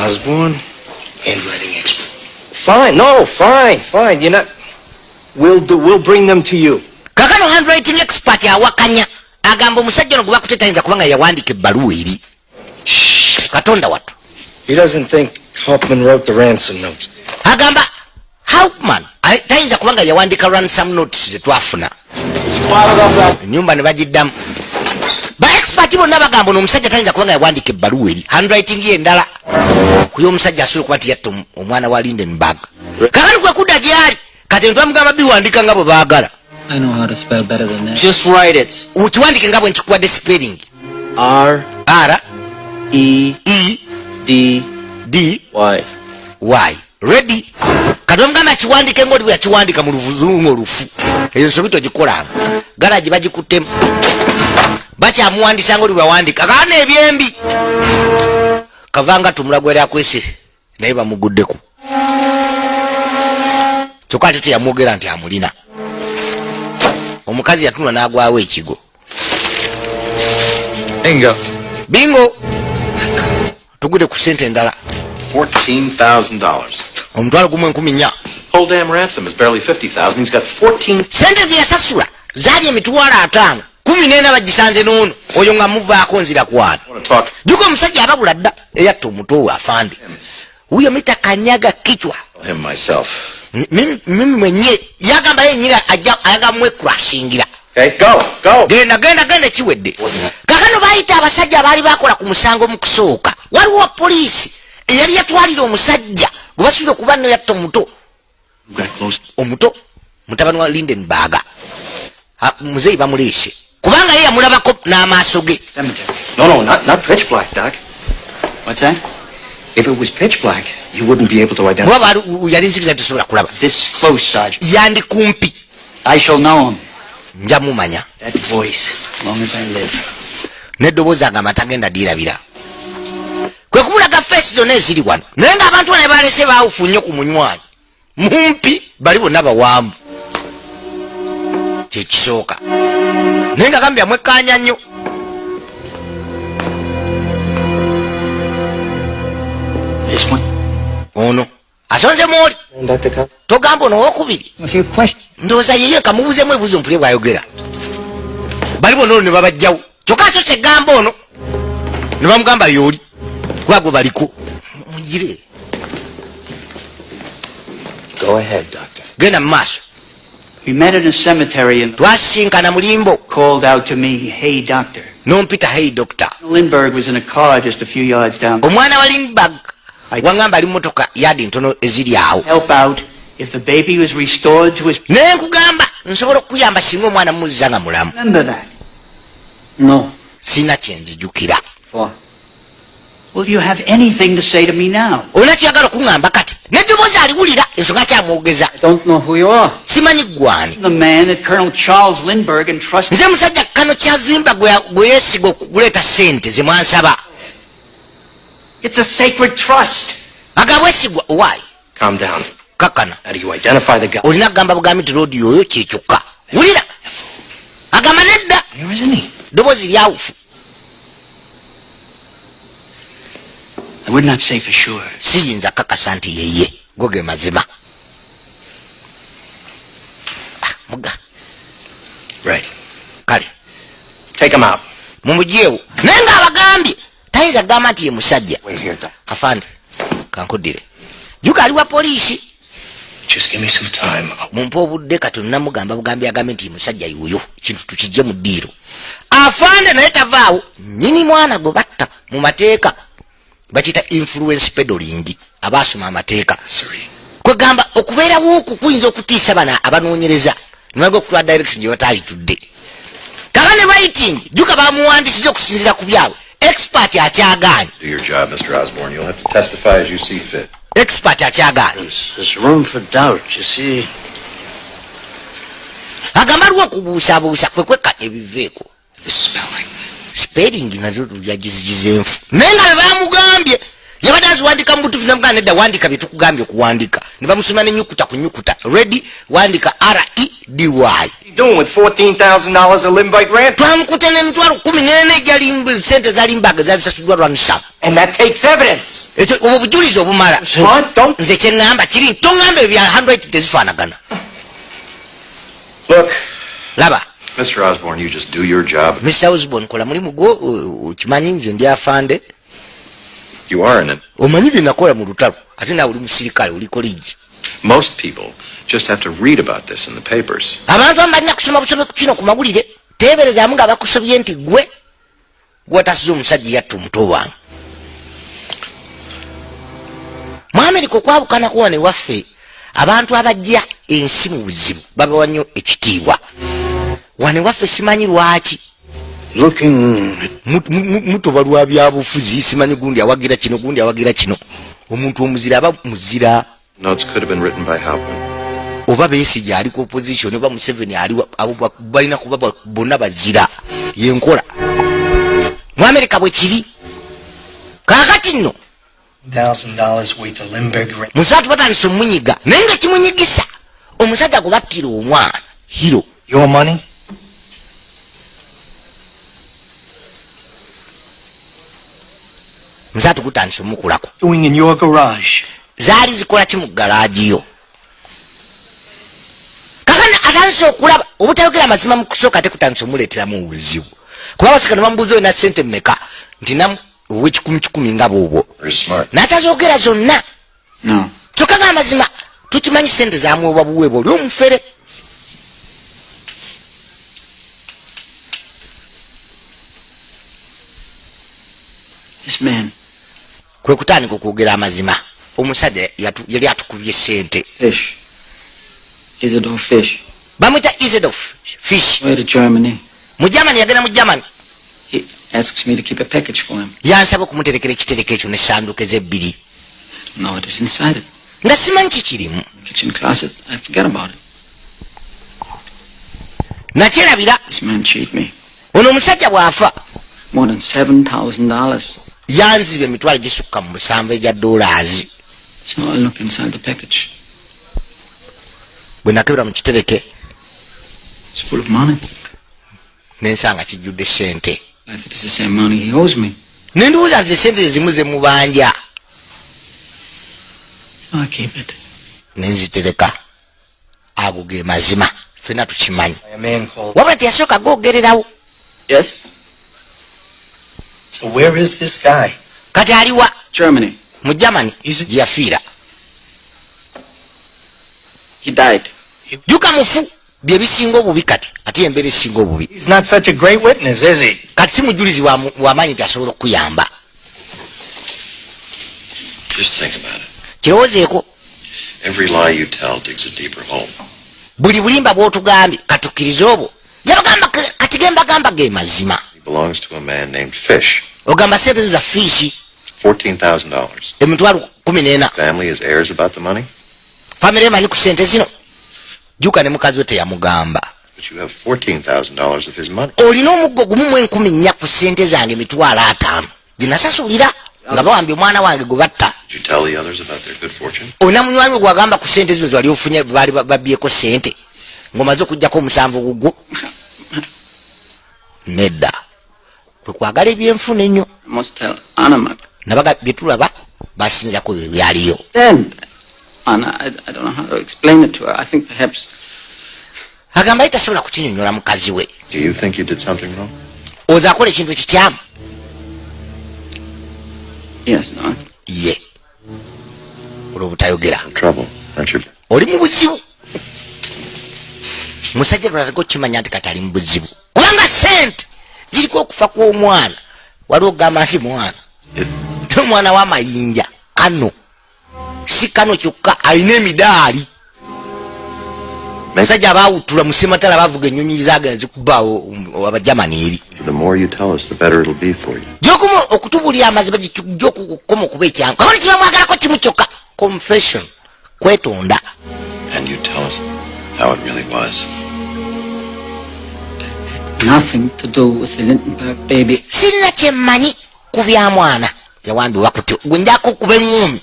[SPEAKER 4] Osborne, handwriting expert. Fine. No, fine. You're not. We'll bring them to you.
[SPEAKER 1] Kakano handwriting expert awakanya agamba omusajja ono gwe bakutte tayinza kubanga yawandiika ebbaluwa eri. Katonda wattu.
[SPEAKER 5] He doesn't think Hauptmann wrote the ransom notes.
[SPEAKER 1] Agamba Hauptmann tayinza kubanga yawandiika ransom notes ze twafuna. Ennyumba ne bagiddamu. Ba expert bonna bagamba ono omusajja tayinza kubanga yawandiika ebbaluwa eri. Handwriting ye endala kuyo omusajja asobola okuba nti yatta omwana wa Lindenberg. Kakano kwe kudda gyali kati ntwamugamba biwandika nga bwe baagala.
[SPEAKER 3] I know how to spell better than that.
[SPEAKER 7] Just write it.
[SPEAKER 1] Ukiwandike nga bwe nkikuwadde spelling.
[SPEAKER 7] R
[SPEAKER 1] R
[SPEAKER 7] E
[SPEAKER 1] E
[SPEAKER 7] D
[SPEAKER 1] D
[SPEAKER 7] Y.
[SPEAKER 1] Y. Ready? Kati bamugamba kiwandike ng'oli bwe yakiwandika mu luzungu olufu. Eyo nsobi togikolanga. Galaji bagikuttemu. Bakyamuwandisa ng'oli bwe yawandika. Kaana ebyembi. Kavanga tumulagwa yali akwese naye bamuguddeku. Kyokka ate teyamwogera nti amulina. Omukazi yatunula n'agwawo ekigo. Bingo. Tugudde ku ssente endala.
[SPEAKER 2] $14,000.
[SPEAKER 1] Omutwalo gumu 10,000.
[SPEAKER 2] Whole damn ransom is barely 50,000. He's got 14.
[SPEAKER 1] Sente ze yasasula zaali emitwalo 5. 14 bagisanze n'ono oyo nga muvaako nzira kwana.
[SPEAKER 2] I want to talk
[SPEAKER 1] Juko omusajja ababula dda eyatta omuto we afande. Huyo mita kanyaga kichwa.
[SPEAKER 2] to him myself.
[SPEAKER 1] Mimi mwenye yagamba yenyira ayagamwe crashingira.
[SPEAKER 2] Okay, go.
[SPEAKER 1] Genda kiwedde. Kakano bayita abasajja abaali bakola ku musango mu kusooka. Waliwo poliisi eyali yatwalira omusajja gwe basuubira okuba nno yatta omuto. Omuto mutabani wa Lindenberg. Muzeeyi bamuleese kubanga ye yamulabako n'amaaso ge.
[SPEAKER 3] Cemetery. No, not pitch black, Doc. What's that? If it was pitch black, you wouldn't be able to identify.
[SPEAKER 1] Bwaba yali nzikiza tusobola kulaba.
[SPEAKER 3] This close, Sergeant.
[SPEAKER 1] Yandi kumpi.
[SPEAKER 3] I shall know him.
[SPEAKER 1] Nja mumanya.
[SPEAKER 3] That voice, long as I live.
[SPEAKER 1] N'eddoboozi agamba tagenda dirabira. Kwe kumulaga face zonna eziri wano. Naye ng'abantu bano balese baawufu nnyo ku munywanyi. Mumpi bali bonna bawanvu. Kyekisooka. Naye nga gambye amwekkaanya nnyo.
[SPEAKER 3] This one?
[SPEAKER 1] Ono asonze mwoli.
[SPEAKER 3] Dr. Cup?
[SPEAKER 1] Togamba ono owokubiri.
[SPEAKER 3] A few questions.
[SPEAKER 1] Ndowooza yeye kamubuuzemu ebuuzo mpule bw'ayogera. Bali bonna ono ne babajjawo. Kyokka so kyegamba ono ne bamugamba y'oli. Kuba gwe baliko. Mugire.
[SPEAKER 3] Go ahead, Doctor.
[SPEAKER 1] Genda mu maaso.
[SPEAKER 3] We met in a cemetery and
[SPEAKER 1] Twasinkana mulimbo.
[SPEAKER 3] called out to me, "Hey, Doctor."
[SPEAKER 1] N'ompita hey doctor.
[SPEAKER 3] Lindbergh was in a car just a few yards down.
[SPEAKER 1] Omwana wa Lindbergh wangamba ali mmotoka yadi ntono eziri awo.
[SPEAKER 3] Help out if the baby was restored to his...
[SPEAKER 1] Naye nkugamba nsobola okuyamba singa omwana muzza nga mulamu.
[SPEAKER 3] Remember that? No.
[SPEAKER 1] Sina kyenzijukira.
[SPEAKER 3] For? Will you have anything to say to me now?
[SPEAKER 1] Olina kyagala okuŋŋamba kati? nedoboozi aliwulira ensonga kyamwogeza.
[SPEAKER 3] I don't know who you are.
[SPEAKER 1] Simanyi gwani.
[SPEAKER 3] The man that Colonel Charles Lindbergh entrusted.
[SPEAKER 1] Nze musajja kano kyazimba gwe yeesiga okuleeta ssente ze mwansaba.
[SPEAKER 3] It's a sacred trust.
[SPEAKER 1] Agabwesigwa why?
[SPEAKER 4] Calm down.
[SPEAKER 1] Kakana.
[SPEAKER 4] How do you identify the guy?
[SPEAKER 1] Olina kugamba bugambi nti loodi oyo kyekyokka. Wulira. Agamba nedda.
[SPEAKER 4] Where isn't he?
[SPEAKER 1] Ddoboozi lyawufu.
[SPEAKER 3] I would not say for sure.
[SPEAKER 1] Siyinza kakasa nti yeye. Go ge mazima. Muga.
[SPEAKER 4] Right.
[SPEAKER 1] Kale.
[SPEAKER 4] Take him out.
[SPEAKER 1] Mumujeewo. Naye ng'abagambye. Tayinza kugamba nti ye musajja.
[SPEAKER 4] Wait here, Doc.
[SPEAKER 1] Afande. Kankuddire. Juka ali wa poliisi.
[SPEAKER 4] Just give me some time.
[SPEAKER 1] Mumpa obudde katono namugamba bugambi agambe nti musajja yuyo kintu tukijje mu ddiiro. Afande naye tavaawo nyini mwana gwe batta mu mateeka bakiyita influence peddling abaasoma amateeka. Kwegamba okubeerawo oku kuyinza okutiisa bana abanoonyereza nibaga okutwala direction gye bataayitudde. Kala ne writing juka bamuwandisizza okusinziira ku byabwe. Expert akyagaanye.
[SPEAKER 2] Do your job, Mr. Osborne. You'll have to testify as you see fit.
[SPEAKER 1] Expert akyagaanye.
[SPEAKER 7] There's room for doubt, you see.
[SPEAKER 1] Agamba lwo okubuusabuusa kwe kwekka ebiveeko.
[SPEAKER 4] The spelling.
[SPEAKER 1] Spelling nazo yagizigiza enfu. Naye nga bwe bamugambye yabadde aziwandika mu butuufu namugamba nedda wandika bye tukugambye okuwandika. Ne bamusoma n'ennyukuta ku nnyukuta. Ready wandika REDY.
[SPEAKER 4] Doing with $14,000 of Lindbergh rent?
[SPEAKER 1] Twamukute n'emitwalo 14 gyali ssente za Lindbergh zalisasuddwa lwansaba.
[SPEAKER 4] And that takes evidence.
[SPEAKER 1] Ekyo obwo bujulizi obumala.
[SPEAKER 4] Don't.
[SPEAKER 1] Nze kye ŋŋamba kiri toŋŋamba ebya handwriting tezifaanagana.
[SPEAKER 2] Look,
[SPEAKER 1] Laba.
[SPEAKER 2] Mr. Osborne, you just do your job.
[SPEAKER 1] Mr. Osborne kola mulimu gwo kimanyi nze ndi afande.
[SPEAKER 2] You are in it.
[SPEAKER 1] Omanyi bye nakola mu lutalo ate nawe oli musirikale oli kolegi.
[SPEAKER 2] Most people just have to read about this in the papers.
[SPEAKER 1] Abantu abalina kusoma busobe kino ku mawulire teeberezaamu nga bakusobye nti gwe gwatasiza omusajja yatta omuto wange. Mu Amerika okwabukana kuwa ne waffe abantu abajja ensi mu buzibu babawa nnyo ekitiibwa. Wane waffe simanyi lwaki.
[SPEAKER 7] Looking
[SPEAKER 1] Mutoba lwa byabufuzi simanyi gundi awagira kino gundi awagira kino. Omuntu omuzira aba muzira.
[SPEAKER 2] Notes could have been written by Halpin.
[SPEAKER 1] Oba Besigye ali ku opposition oba Museveni ali abo balina kuba bonna bazira yenkola. Mu Amerika bwe kiri. Kakati nno
[SPEAKER 4] $1,000 worth of Lindbergh rent.
[SPEAKER 1] musatu batandise omunyiga naye nga kimunyigisa omusajja gwe battira omwana hiro.
[SPEAKER 4] Your money?
[SPEAKER 1] Musatu gutandise omukulako.
[SPEAKER 4] Doing in your garage.
[SPEAKER 1] Zaali zikola ki mu garaaji yo. Kakana atandise okulaba obutayogera amazima mu kusooka ate kutandise omuleeteramu obuzibu. Kuba basika ne bamubuuza olina ssente mmeka nti namu ow'ekikumi nga boobwo.
[SPEAKER 2] Very smart.
[SPEAKER 1] N'atazoogera zonna.
[SPEAKER 3] No.
[SPEAKER 1] Kyokka nga amazima tukimanyi ssente zaamuweebwa buweebwa oli omufere.
[SPEAKER 3] This man.
[SPEAKER 1] Kwe kutandika okwogera amazima. Omusajja yali atukubye ssente.
[SPEAKER 3] Fish. Isidore Fish.
[SPEAKER 1] Bamwita Isidore Fish.
[SPEAKER 3] Way to Germany.
[SPEAKER 1] Mu Germany yagenda mu Germany.
[SPEAKER 3] He asks me to keep a package for him.
[SPEAKER 1] Yansaba okumuterekera ekitereko ekyo n'essanduuke ebbiri.
[SPEAKER 3] No, it is inside it.
[SPEAKER 1] Nga simanyi kikirimu.
[SPEAKER 3] Kitchen closet. I forget about it.
[SPEAKER 1] Nakyerabira.
[SPEAKER 3] This man cheated me.
[SPEAKER 1] Ono omusajja bw'afa.
[SPEAKER 3] More than $7,000.
[SPEAKER 1] Yanziba emitwalo gisukka mu 7 egya dollars.
[SPEAKER 3] So I look inside the package.
[SPEAKER 1] Bwe nakebera mu kitereke
[SPEAKER 3] It's full of money.
[SPEAKER 1] n'ensanga kijjudde ssente.
[SPEAKER 3] Like it is the same money he owes me.
[SPEAKER 1] Ne ndowooza nti ssente ezimu ze mubanja.
[SPEAKER 3] So I keep it.
[SPEAKER 1] Ne nzitereka. Ago ge mazima. Ffenna tukimanyi.
[SPEAKER 4] A man called.
[SPEAKER 1] Wabula teyasooka googererawo.
[SPEAKER 3] Yes?
[SPEAKER 4] So where is this guy?
[SPEAKER 1] Kati aliwa
[SPEAKER 3] Germany.
[SPEAKER 1] mu Germany gye yafiira.
[SPEAKER 3] He died.
[SPEAKER 1] Juka mufu bye bisinga obubi kati ate embeera esinga obubi.
[SPEAKER 4] He's not such a great witness, is he?
[SPEAKER 1] Kati si mujulizi w'amaanyi nti asobola okuyamba.
[SPEAKER 2] Just think about it.
[SPEAKER 1] Kirowoozeeko.
[SPEAKER 2] Every lie you tell digs a deeper hole.
[SPEAKER 1] Buli bulimba bw'otugambye katukkirize obwo. Yabagamba kati ge mbagamba ge mazima.
[SPEAKER 2] He belongs to a man named Fish.
[SPEAKER 1] Ogamba ssente za Fish
[SPEAKER 2] $14,000.
[SPEAKER 1] emitwalo 14.
[SPEAKER 2] Family is heirs about the money?
[SPEAKER 1] Family emanyi ku sente zino. Juka ne mukazi we teyamugamba.
[SPEAKER 2] But you have $14,000 of his money.
[SPEAKER 1] Olina omuggo gumu mu 14 ku sente zange emitwalo 5 ginasasulira nga bawambye omwana wange gwe batta.
[SPEAKER 2] Did you tell the others about their good fortune?
[SPEAKER 1] Olina munywanyi we gwagamba ku sente zino zwali ofunye baali babyeko sente ng'omaze okugjako omusanvu gugwo. Nedda kwe kwagala ebyenfuna ennyo. Nabaga bye tulaba basinzako bye byaliyo.
[SPEAKER 3] Anna, I don't know how to explain it to her. I think perhaps...
[SPEAKER 1] Agamba ye tasobola kukinyonnyola mukazi we.
[SPEAKER 2] Do you think you did something wrong?
[SPEAKER 1] Oza akola ekintu ekikyamu?
[SPEAKER 3] Yes, no.
[SPEAKER 1] Ye. Olw'obutayogera.
[SPEAKER 2] Trouble, aren't you?
[SPEAKER 1] Oli mu buzibu. Musajja lwalaga okimanya nti kati ali mu buzibu. Kubanga sente ziriko okufa kw'omwana. Waliwo okugamba nti mwana. Omwana w'amayinja. Kano. Si kano kyokka alina emidaali. Musajja abaawutula mu sematala bavuga ennyonyi zaagala zikubaawo abajamani eri.
[SPEAKER 2] The more you tell us, the better it'll be for you.
[SPEAKER 1] Gyokumu okutubulira amazima gyokukoma okuba ekyangu. Kawoni kibamwagalako kimu kyokka. Confession. Kwetonda.
[SPEAKER 2] And you tell us how it really was.
[SPEAKER 3] Nothing to do with the Lindenberg baby.
[SPEAKER 1] Sirina kyemmanyi ku bya mwana. Yawambibwa kutyo. Gwe njako okuba eŋŋumi.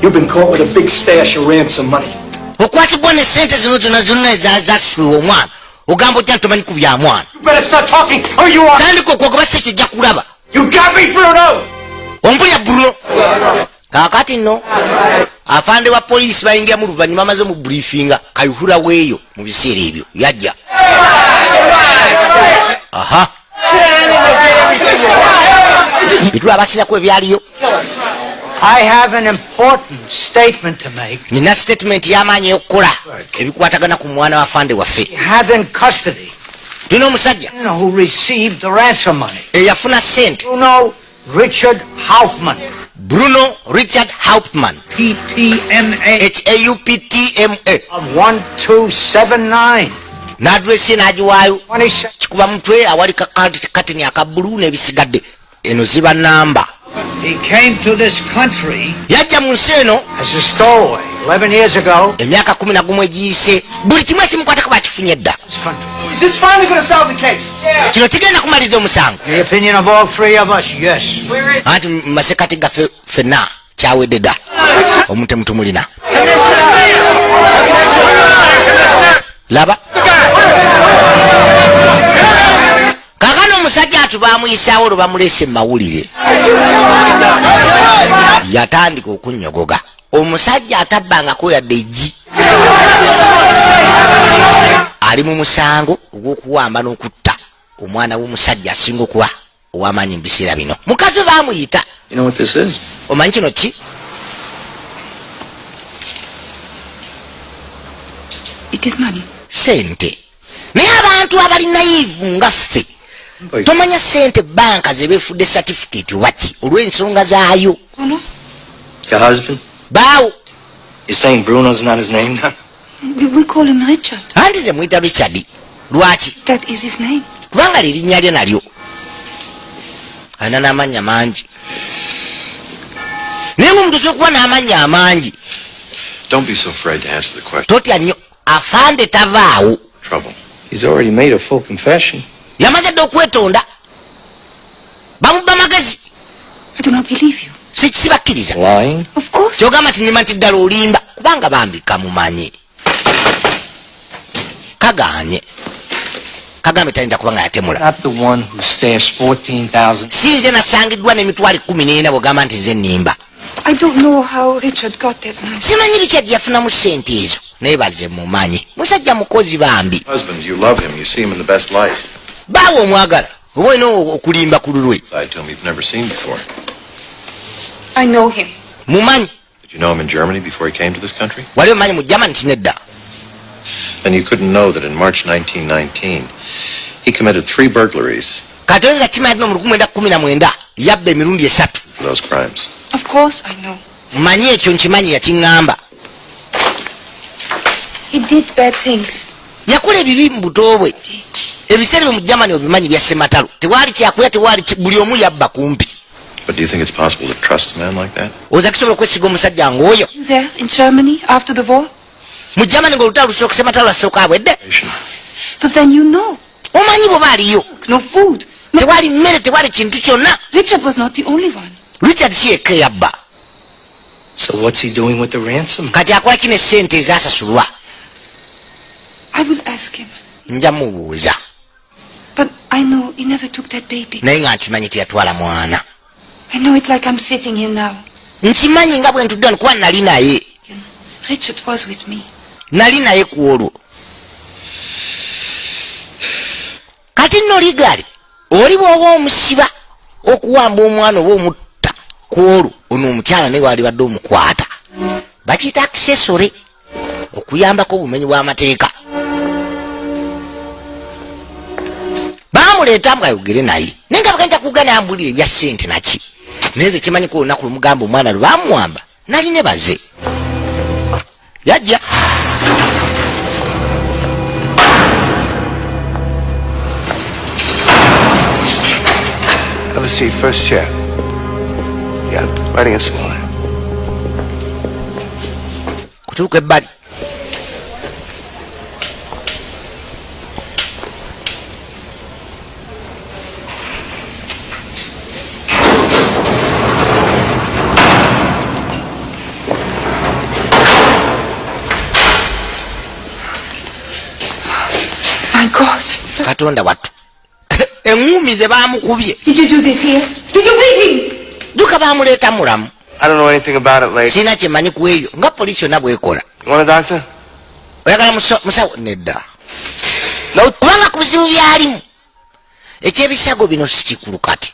[SPEAKER 4] You've been caught with a big stash of ransom money.
[SPEAKER 1] Okwatibwa ne sente zino zonna ezasula omwana. Ogamba otya ntomanyi ku bya mwana.
[SPEAKER 4] You better start talking or you are...
[SPEAKER 1] Tandika okwogoba si ekyo ojja kulaba.
[SPEAKER 4] You got me, Bruno!
[SPEAKER 1] Ompulya Bruno. Kaakati nno afande wa poliisi bayingira mu luvannyuma amaze mu briefinga kayuhura weeyo mu biseera ebyo yajja. Aha. Bitula abasirako ebyaliyo.
[SPEAKER 8] I have an important statement to make.
[SPEAKER 1] Nina statement y'amaanyi ey'okukola ebikwatagana ku mwana wa fande waffe.
[SPEAKER 8] You have in custody
[SPEAKER 1] tulina omusajja
[SPEAKER 8] who received the ransom money.
[SPEAKER 1] eyafuna sente.
[SPEAKER 8] Bruno Richard Hauptmann.
[SPEAKER 1] Bruno Richard Hauptmann.
[SPEAKER 8] PTMA.
[SPEAKER 1] HAUPTMA.
[SPEAKER 8] Of 1279.
[SPEAKER 1] N'adresi ye n'agiwaayo.
[SPEAKER 8] 27.
[SPEAKER 1] Kikuba mutwe awali kateni akabbulu n'ebisigadde. Eno ziba namba.
[SPEAKER 8] He came to this country
[SPEAKER 1] yajja mu nsi eno
[SPEAKER 8] as a stowaway 11 years ago.
[SPEAKER 1] emyaka 11 egiyise buli kimu ekimukwatako bakifunye dda.
[SPEAKER 4] Is this finally going to solve the case?
[SPEAKER 1] Kino kigenda kumaliza omusango.
[SPEAKER 8] The opinion of all three of us, yes.
[SPEAKER 1] Anti masekati gaffe ffenna kyawedde dda. Omute mutumulina. Laba. Kakano omusajja atu baamuyisaawo olwo bamulese mawulire. Yatandika okunnyogoga. Omusajja atabbangako yadde ejji. Ali mu musango ogw'okuwamba n'okutta omwana w'omusajja asinga okuba ow'amaanyi mu biseera bino. Mukazi we baamuyita.
[SPEAKER 4] You know what this is?
[SPEAKER 1] Omanyi kino ki?
[SPEAKER 6] It is money.
[SPEAKER 1] Sente. Naye abantu abali naivu nga ffe tomanya sente banka ze beefudde certificate oba ki olw'ensonga zaayo.
[SPEAKER 6] Bruno?
[SPEAKER 4] Your husband?
[SPEAKER 1] Baawo.
[SPEAKER 4] You're saying Bruno's not his name now?
[SPEAKER 6] We call him Richard.
[SPEAKER 1] Anti ze muyita Richard. Lwaki?
[SPEAKER 6] That is his name.
[SPEAKER 1] Kubanga lirinnya lye nalyo. Alina n'amannya mangi. Naye ng'omuntu osobola okuba n'amannya amangi.
[SPEAKER 2] Don't be so afraid to answer the question.
[SPEAKER 1] Totya nnyo afande tavaawo.
[SPEAKER 2] Trouble.
[SPEAKER 4] He's already made a full confession.
[SPEAKER 1] Yamaze dde okwetonda. Bamubba magezi.
[SPEAKER 6] I do not believe you.
[SPEAKER 1] Sibakkiriza.
[SPEAKER 4] Lying?
[SPEAKER 6] Of course.
[SPEAKER 1] Kyogamba nti nnima nti ddala olimba kubanga bambi kamumanyi. Kaganye. Kagambe tayinza kubanga yatemula.
[SPEAKER 4] Not the one who stashed 14,000.
[SPEAKER 1] Si nze nasangiddwa n'emitwalo 14 bw'ogamba nti nze nnimba.
[SPEAKER 6] I don't know how Richard got that money.
[SPEAKER 1] Simanyi Richard yafunamu sente ezo. Naye baze mumanyi. Musajja mukozi bambi.
[SPEAKER 2] Husband, you love him. You see him in the best light.
[SPEAKER 1] Baawo omwagala. Oba olina okulimba ku lulwe.
[SPEAKER 2] Side to him you've never seen before.
[SPEAKER 6] I know him.
[SPEAKER 1] Mumanyi.
[SPEAKER 2] Did you know him in Germany before he came to this country?
[SPEAKER 1] Wali omanyi mu Germany tinedda.
[SPEAKER 2] Then you couldn't know that in March 1919, he committed 3 burglaries
[SPEAKER 1] Katonza kimanyi mu 1919 yabba emirundi 3.
[SPEAKER 2] for those crimes.
[SPEAKER 6] Of course I know.
[SPEAKER 1] Manyi ekyo nkimanyi yakiŋŋamba.
[SPEAKER 6] He did bad things.
[SPEAKER 1] Yakola ebibi mu buto bwe. Ebiseera mu Germany obimanyi bya sematalo. Tewali kyakulya tewali buli omu yabba kumpi.
[SPEAKER 2] But do you think it's possible to trust a man like that?
[SPEAKER 1] oza kisobola okwesiga omusajja ng'oyo
[SPEAKER 6] You there in Germany after the war?
[SPEAKER 1] mu Germany ng'olutalo lusooka sematalo lasooka abwedde
[SPEAKER 6] But then you know.
[SPEAKER 1] omanyi bwe baaliyo
[SPEAKER 6] No food. No.
[SPEAKER 1] tewali mmere tewali kintu kyonna.
[SPEAKER 6] Richard was not the only one.
[SPEAKER 1] Richard si yekka yabba.
[SPEAKER 4] So what's he doing with the ransom?
[SPEAKER 1] kati akola kino essente ezasasulwa.
[SPEAKER 6] I will ask him.
[SPEAKER 1] nja mubuuza
[SPEAKER 6] But I know he never took that baby.
[SPEAKER 1] naye nga nkimanyi teyatwala mwana.
[SPEAKER 6] I know it like I'm sitting here now.
[SPEAKER 1] nkimanyi nga bwe ntudde wano kuba nali naye.
[SPEAKER 6] Richard was with me.
[SPEAKER 1] nali naye ku olwo. kati nno ligali oli bw'oba omusiba okuwamba omwana oba omutta ku olwo ono omukyala naye walibadde omukwata bakiyita akisesore okuyambako obumenyi bw'amateeka. bamuleeta mbwayogere naye naye nga bagenda kugana yambulira ebya ssente naki naye nze kimanyi ku olunaku lwemugamba omwana lwe bamuwamba nali ne baze yajja.
[SPEAKER 5] Have a seat, first chair. Yeah, writing it slowly.
[SPEAKER 1] kutuuka ebbali.
[SPEAKER 6] My God.
[SPEAKER 1] katonda wattu eŋŋumi ze baamukubye
[SPEAKER 6] Did you do this here? Did you beat him?
[SPEAKER 1] duka bamuleeta mulamu.
[SPEAKER 5] I don't know anything about it, lady.
[SPEAKER 1] sina kyemanyi ku eyo nga polisi yonna bwekola.
[SPEAKER 5] You want a doctor?
[SPEAKER 1] oyagala musawo nedda
[SPEAKER 5] No.
[SPEAKER 1] kubanga ku bizibu byalimu ekyebisago bino si kikulu kati.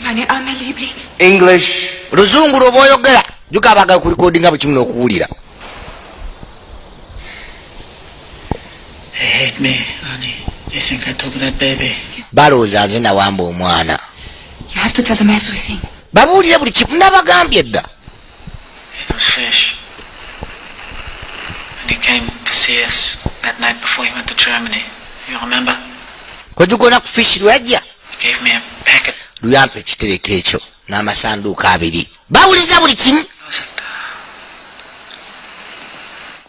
[SPEAKER 6] Meine arme Liebling.
[SPEAKER 5] English.
[SPEAKER 1] luzungu lwoba oyogera juka abagala kulikodinga bwe kimu n'okuwulira.
[SPEAKER 3] They hate me, honey. They think I took that baby.
[SPEAKER 1] balowooza aze nawamba omwana.
[SPEAKER 6] You have to tell them everything.
[SPEAKER 1] babuulire buli kimu nabagambye edda.
[SPEAKER 3] It was Fish. When he came to see us that night before he went to Germany. You remember?
[SPEAKER 1] kwegigona ku fishi lwajja
[SPEAKER 3] He gave me a packet.
[SPEAKER 1] luyampa ekitereko ekyo n'amasanduuko abiri. bawuliza buli kimu.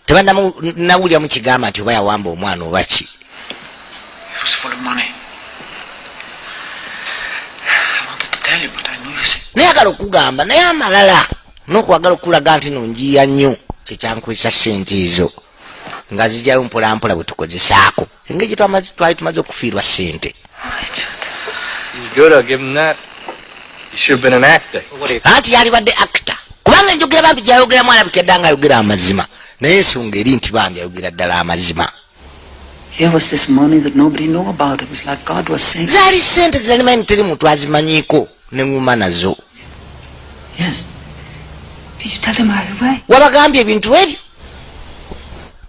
[SPEAKER 1] tebanawuliramu kigamba nti oba yawamba omwana oba ki.
[SPEAKER 3] It was full of money. I wanted to tell you, but I knew you said...
[SPEAKER 1] nayagala okugamba naye amalala n'okwagala okulaga nti nonjiya nnyo kyekyankwesa ssente ezo nga zijjayo mpolampola bwe tukozesaako engeri gye twali tumaze okufiirwa ssente.
[SPEAKER 5] He's good, I'll give him that. He should have been an actor.
[SPEAKER 1] anti yalibadde actor kubanga enjogera bambi gyayogera mwana bikedda nga ayogera amazima naye ensonga eri nti bambi ayogera ddala amazima.
[SPEAKER 3] Here was this money that nobody knew about. It was like God was saying...
[SPEAKER 1] zaali ssente zalimanyi teri muntu azimanyiiko neŋŋuma nazo.
[SPEAKER 3] Yes.
[SPEAKER 6] Did you tell them right away?
[SPEAKER 1] wabagambye ebintu ebyo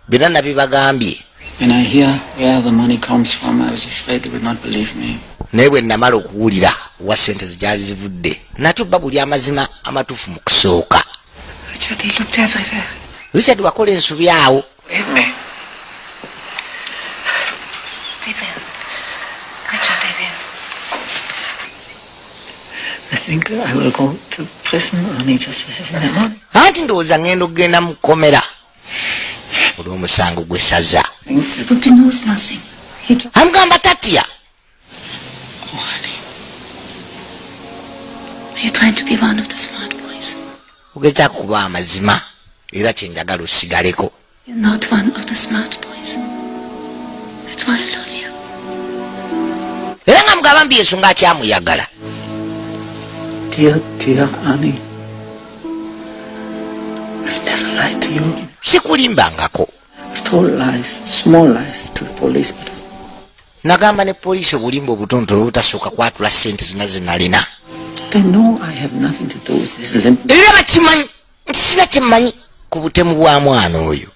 [SPEAKER 1] byonna nabibagambye
[SPEAKER 3] When I hear where the money comes from, I was afraid they would not believe me.
[SPEAKER 1] naye bwe namala okuwulira wa ssente zijali zivudde natyo babuli amazima amatuufu mu kusooka.
[SPEAKER 6] Richard, they looked everywhere.
[SPEAKER 1] Richard wakola ensobi awo.
[SPEAKER 3] Believe me.
[SPEAKER 6] They will. Richard, they will.
[SPEAKER 3] I think I will go to prison only just for having that money.
[SPEAKER 1] anti ndowooza ngenda okugenda mu kkomera olw'omusango gw'essaza.
[SPEAKER 6] But he knows nothing. He told...
[SPEAKER 1] amugamba tatya.
[SPEAKER 3] Oh, honey.
[SPEAKER 6] Are you trying to be one of the smart boys?
[SPEAKER 1] ogezaako kuba amazima era kyenjagala osigaleko.
[SPEAKER 6] You're not one of the smart boys. That's why I love you.
[SPEAKER 1] era nga mugamba mbi ensonga akyamuyagala.
[SPEAKER 3] Dear honey. I've never lied to you.
[SPEAKER 1] sikulimbangako.
[SPEAKER 3] I've told lies, small lies to the police, but
[SPEAKER 1] nagamba ne poliisi obulimba obutonotono obutasooka kwatula ssente zonna ze nalina.
[SPEAKER 3] they know I have nothing to do with this limp.
[SPEAKER 1] era bakimanyi nti sina kyemmanyi ku butemu bwa mwana oyo.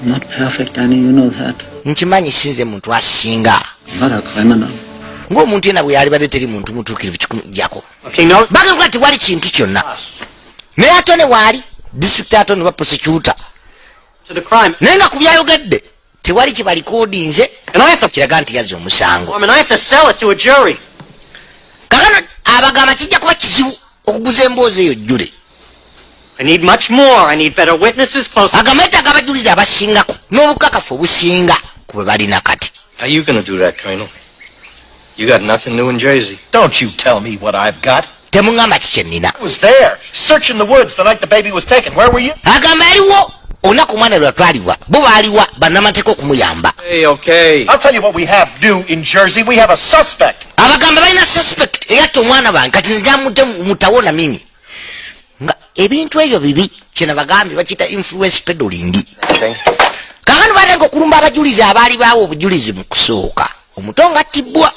[SPEAKER 3] I'm not perfect, honey, you know that.
[SPEAKER 1] nkimanyi sinze muntu asinga
[SPEAKER 3] I'm not a criminal.
[SPEAKER 1] ng'omuntu yena bwe yalibadde teri muntu mutuukirivu kikumujjako.
[SPEAKER 4] Okay, now...
[SPEAKER 1] bagamba nti wali kintu kyonna naye atone waali disitulikiti atone ba prosecutor
[SPEAKER 4] To the crime.
[SPEAKER 1] naye nga ku byayogedde tewali kibalikoodinze
[SPEAKER 4] And I have to...
[SPEAKER 1] kiraga nti yazza omusango.
[SPEAKER 4] I have to sell it to a jury.
[SPEAKER 1] abagamba kijja kuba kizibu okuguza emboozi eyo jjule.
[SPEAKER 8] I need much more. I need better witnesses close.
[SPEAKER 1] Agamba yetaaga abajulizi abasingako n'obukakafu obusinga ku bwe balina kati.
[SPEAKER 4] How you gonna do that, Colonel? You got nothing new in Jersey.
[SPEAKER 7] Don't you tell me what I've got.
[SPEAKER 1] Temuŋŋamba kiki ennina.
[SPEAKER 7] I was there, searching the woods the night the baby was taken. Where were you?
[SPEAKER 1] Agamba yaliwo olunaku omwana lwe yatwalibwa bo baaliwa bannamateeka okumuyamba.
[SPEAKER 5] Hey, okay.
[SPEAKER 7] I'll tell you what we have new in Jersey. We have a suspect.
[SPEAKER 1] Abagamba balina suspect eyatta omwana bange kati nzamudde mutawona mimi nga ebintu ebyo bibi kyena bagambye bakiyita influence peddling. Kakano batenga okulumba abajulizi abaali baawo obujulizi mu kusooka omuto nga attibwa.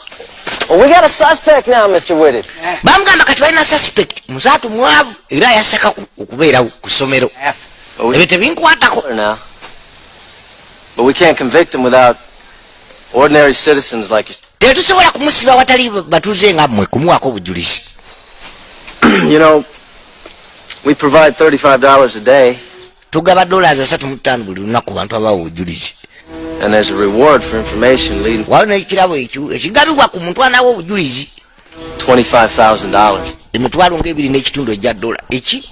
[SPEAKER 8] Well, we got a suspect now, Mr. Whitted.
[SPEAKER 1] Bamugamba kati balina suspect musaatu mwavu era yasekaku okubeerawo ku ssomero ebyo tebinkwatako.
[SPEAKER 9] Now, but we can't convict him without ordinary citizens like you.
[SPEAKER 1] Tetusobola kumusiba watali batuuze nga mmwe kumuwaako obujulizi.
[SPEAKER 9] You know, we provide $35 a day.
[SPEAKER 1] Tugaba $3 buli lunaku bantu abawo obujulizi.
[SPEAKER 9] And there's a reward for information leading.
[SPEAKER 1] Waliwo n'ekirabo ekigabibwa ku muntu anawo obujulizi
[SPEAKER 9] $25,000.
[SPEAKER 1] emitwalo nga$2.5 ejja dola. Eki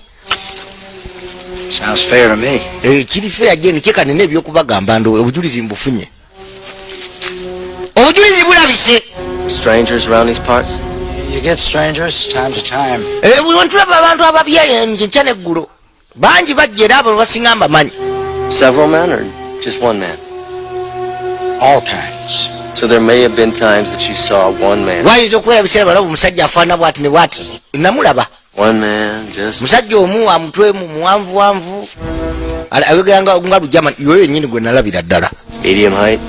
[SPEAKER 3] Sounds fair to me.
[SPEAKER 1] kiri fair je nikyekanene ebyokubagamba ndo obujulizi mbufunye. Obujulizi bulabise.
[SPEAKER 9] Strangers around these parts?
[SPEAKER 3] You get strangers time to time.
[SPEAKER 1] Buli wantulaba abantu ababya nkya n'eggulo bangi bajja era abo basinga mbamanyi.
[SPEAKER 9] Several men or just one man?
[SPEAKER 3] All kinds.
[SPEAKER 9] So there may have been times that you saw one man.
[SPEAKER 1] Wayinza okubeera biseera balaba omusajja afaana bw'ati ne bw'ati. Namulaba.
[SPEAKER 9] One man, just...
[SPEAKER 1] Musajja omu amutwe muwanvuwanvu ayogera nga Lujama yoyo yennyini gwe nalabira ddala.
[SPEAKER 9] Medium height?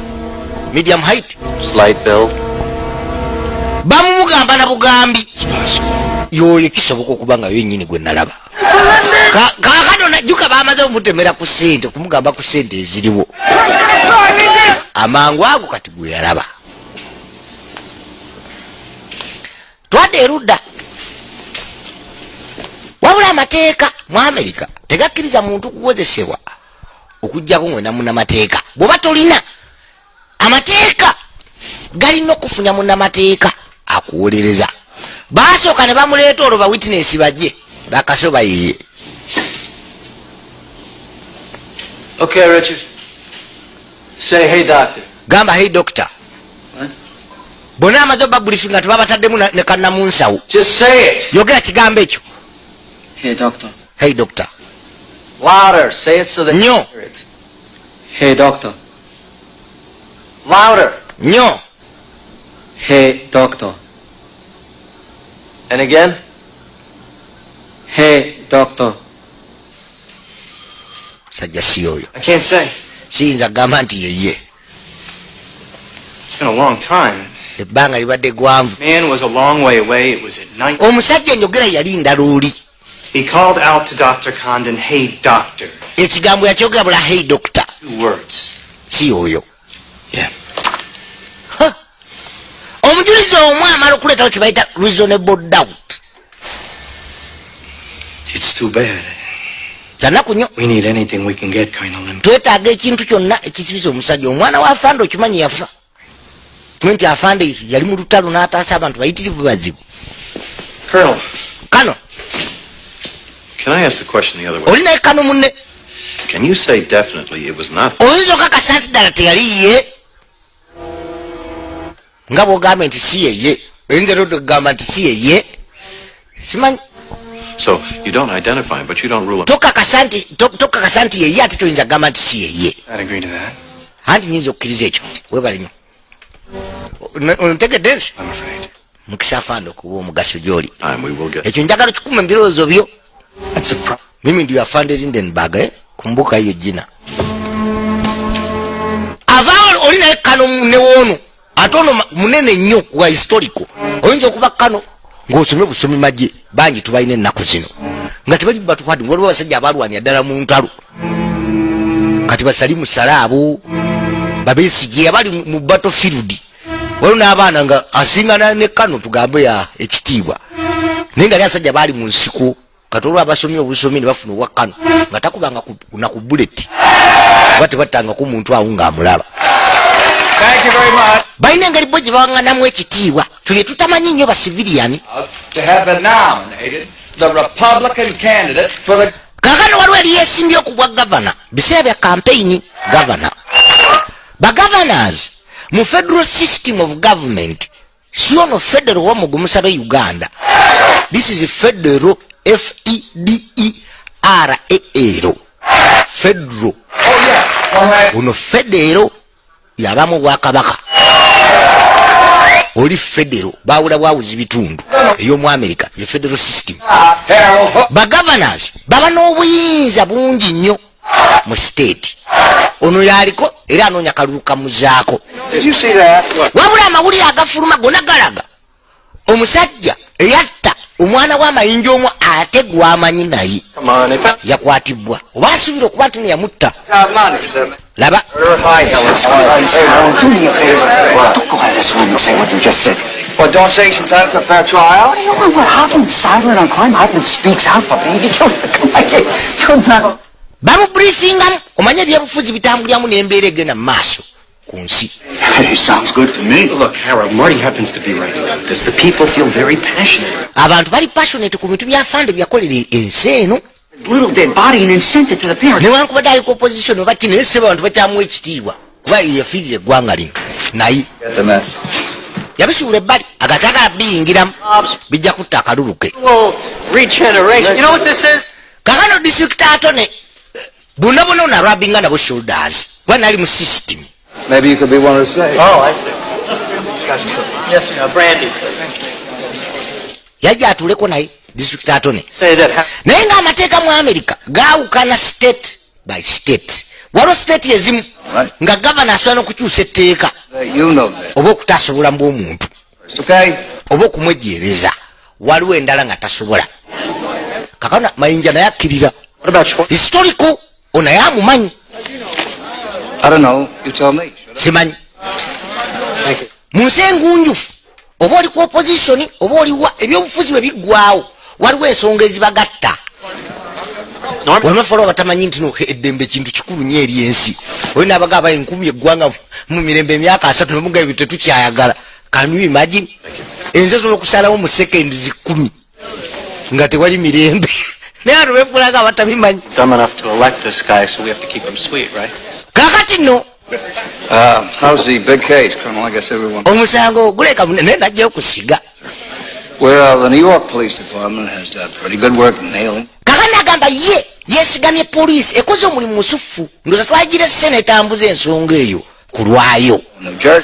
[SPEAKER 1] Medium height.
[SPEAKER 9] Slight build?
[SPEAKER 1] Bamumugamba na bugambi. Yoyo kisoboka okuba nga yoyo yennyini gwe nalaba. Kaakano najjuka baamaze omutemera ku ssente okumugamba ku ssente eziriwo. Amangu ago kati gwe yalaba. Twadde erudda. Wabula amateeka mu Amerika tegakkiriza muntu kuwozesebwa okujjako ng'oyina munnamateeka. Bw'oba tolina amateeka galina okufunya munnamateeka akuwolereza. Baasooka ne bamuleeta olwo ba witness bajje bakasoba yeye.
[SPEAKER 9] Okay, Richard. Say, hey, doctor.
[SPEAKER 1] Gamba hey doctor.
[SPEAKER 9] What?
[SPEAKER 1] Bonna amaze obabulifinga tebabataddemu ne kannamunsawo.
[SPEAKER 9] Just say it.
[SPEAKER 1] Yogera kigambo ekyo.
[SPEAKER 9] Hey, doctor.
[SPEAKER 1] Hey doctor.
[SPEAKER 9] Louder. Say it so that
[SPEAKER 1] Nnyo.
[SPEAKER 9] you hear it. Hey, doctor. Louder.
[SPEAKER 1] Nnyo.
[SPEAKER 9] Hey, doctor. And again? Hey, doctor.
[SPEAKER 1] Sajja si oyo.
[SPEAKER 4] I can't say.
[SPEAKER 1] Siyinza gamba nti yeye.
[SPEAKER 4] It's been a long time.
[SPEAKER 1] Ebbanga libadde gwanvu.
[SPEAKER 4] Man was a long way away. It was at night.
[SPEAKER 1] Omusajja enjogera yali ndaluuli.
[SPEAKER 4] He called out to Dr. Condon, hey, doctor.
[SPEAKER 1] Ekigambo yakyogera bula hey doctor.
[SPEAKER 4] 2 words.
[SPEAKER 1] Si oyo.
[SPEAKER 4] Yeah.
[SPEAKER 1] Omujulizi omwe amala okuleetawo kye bayita reasonable doubt.
[SPEAKER 4] It's too bad.
[SPEAKER 1] Kyanaku nnyo.
[SPEAKER 4] We need anything we can get, Colonel Lim.
[SPEAKER 1] Twetaaga ekintu kyonna ekisibiza omusajja. Omwana wa Afande okimanyi yafa. Tumanyi nti Afande yali mu lutalo n'ataasa abantu bayitirivu bazibu.
[SPEAKER 2] Colonel.
[SPEAKER 1] Kano.
[SPEAKER 2] Can I ask the question the other way?
[SPEAKER 1] Oli naye kano munne.
[SPEAKER 2] Can you say definitely it was not?
[SPEAKER 1] Oyinza okakasa nti ddala teyali ye. Nga bw'ogamba nti si yeye. Oyinza okugamba nti si yeye. Simanyi.
[SPEAKER 2] So you don't identify him, but you don't rule him.
[SPEAKER 1] Tokakasa nti yeye ate toyinza kugamba nti si yeye.
[SPEAKER 4] I'd agree to that.
[SPEAKER 1] Anti nyinza okukkiriza ekyo. Weebale nnyo. Ontegedde nsi?
[SPEAKER 2] I'm afraid.
[SPEAKER 1] Mukisa Afande okuba omugaso gy'oli.
[SPEAKER 2] Time we will get.
[SPEAKER 1] Ekyo njagala kikuuma ebirowoozo byo.
[SPEAKER 4] That's a problem.
[SPEAKER 1] Mimi ndio Afande Lindenberg, kumbuka hiyo jina. Avao oli naye kano ne wono. Atono munene nnyo wa historical. Oyinza okuba kano ng'osomye busomi magye bangi tubalina ennaku zino. Nga tebali batukwadi ng'oliwo abasajja abalwanira ddala mu ntalo. Kati basalimu salaabo Babesigye abali mu battlefield. Waliwo n'abaana nga asingana ne kano tugambe ya ekitiibwa. Naye nga lyasajja baali mu nsiko. Katolo abasomye obusomi ne bafuna obwa kano nga takubanga na ku bullet. Bate batanga ku muntu awo nga amulaba.
[SPEAKER 10] Thank you very much.
[SPEAKER 1] balina engeri bo gye bawaŋŋanamu ekitiibwa ffe bye tutamanyi nnyo basiviliani.
[SPEAKER 10] To have been nominated the Republican candidate for the...
[SPEAKER 1] Kaakano waliwo eri yeesimbye okubwa gavana biseera bya campaign gavana. Bagovernors mu federal system of government si ono federal wamugumusa be Uganda. This is federal, F-E-D-E-R-A-L. Federal. Ono federal yabamu bwakabaka. Oli federal bawula bwawuzi bitundu ey'omu America ye federal system. Bagovernors baba n'obuyinza bungi nnyo mu state. Ono yaliko era anoonya kalulu kamuzaako. Wabula amawulire agafuluma gonna galaga omusajja eyatta omwana w'amayinja omu ate gwamanyi naye yakwatibwa oba asuubira okuba nti yamutta. Laba.
[SPEAKER 8] Do me a favor. Don't go out of this room and say what you just said.
[SPEAKER 3] Well, don't say he's entitled to a fair trial.
[SPEAKER 8] You know what? Hoffman's silent on crime. Hoffman speaks out for baby. You're not...
[SPEAKER 1] Bamubriefingamu omanye ebyobufuzi bitambulyamu n'embeera egenda mu maaso ku nsi.
[SPEAKER 8] It sounds good to me.
[SPEAKER 3] Look, Harold, Marty happens to be right about this. The people feel very passionate.
[SPEAKER 1] Abantu bali passionate ku bintu bya fande byakolera ensi eno.
[SPEAKER 8] His little dead body and then sent it to the parents.
[SPEAKER 1] Newankubadde aliko opposition oba kino naye seba abantu bakyamuwa ekitiibwa kuba yafiirira eggwanga lino naye yabisuula ebbali agatagala biyingiramu bijja kutta akalulu ke.
[SPEAKER 3] Regeneration. You know what this is?
[SPEAKER 1] Kakano district atone bonna bonna onarwabinga nabo shoulders kuba nali mu system.
[SPEAKER 10] Maybe you could be one of the say.
[SPEAKER 5] Oh, I see. Yes, Brandy.
[SPEAKER 1] Yajja atuleko naye district atone.
[SPEAKER 5] Say that.
[SPEAKER 1] Naye ng'amateeka mu America gaawukana state by state. Waliwo state ezimu nga gavana asobola n'okukyusa etteeka oba okutaasa obulamu bw'omuntu oba okumwejeereza. Waliwo endala nga tasobola. Kakana Mayinja naye akkirira. Historical onaye amumanyi.
[SPEAKER 10] I don't know. You tell me.
[SPEAKER 1] Simanyi. Mu nsi engunjufu oba oli ku opposition oba oliwa ebyobufuzi bwe biggwawo waliwo ensonga ezibagatta. Wanafola batamanyi nti no eddembe kintu kikulu nnyo eri ensi. Olina abagaba enkumi eggwanga mu mirembe emyaka 3 n'omuga ebyo tetukyayagala. Can you imagine? Enze zono kusalawo mu seconds 10 nga tewali mirembe. Naye abo beefulaga abatabimanyi.
[SPEAKER 3] Dumb enough to elect this guy, so we have to keep him sweet, right?
[SPEAKER 1] Kakati no.
[SPEAKER 10] How's the big case, Colonel? I guess everyone...
[SPEAKER 1] Omusango guleka munene najja okusiga.
[SPEAKER 10] Well, the New York Police Department has done pretty good work in nailing.
[SPEAKER 1] Kakana agamba ye yeesigamye poliisi ekoze omulimu musufu ndoza twagira seneta ambuza ensonga eyo kulwayo.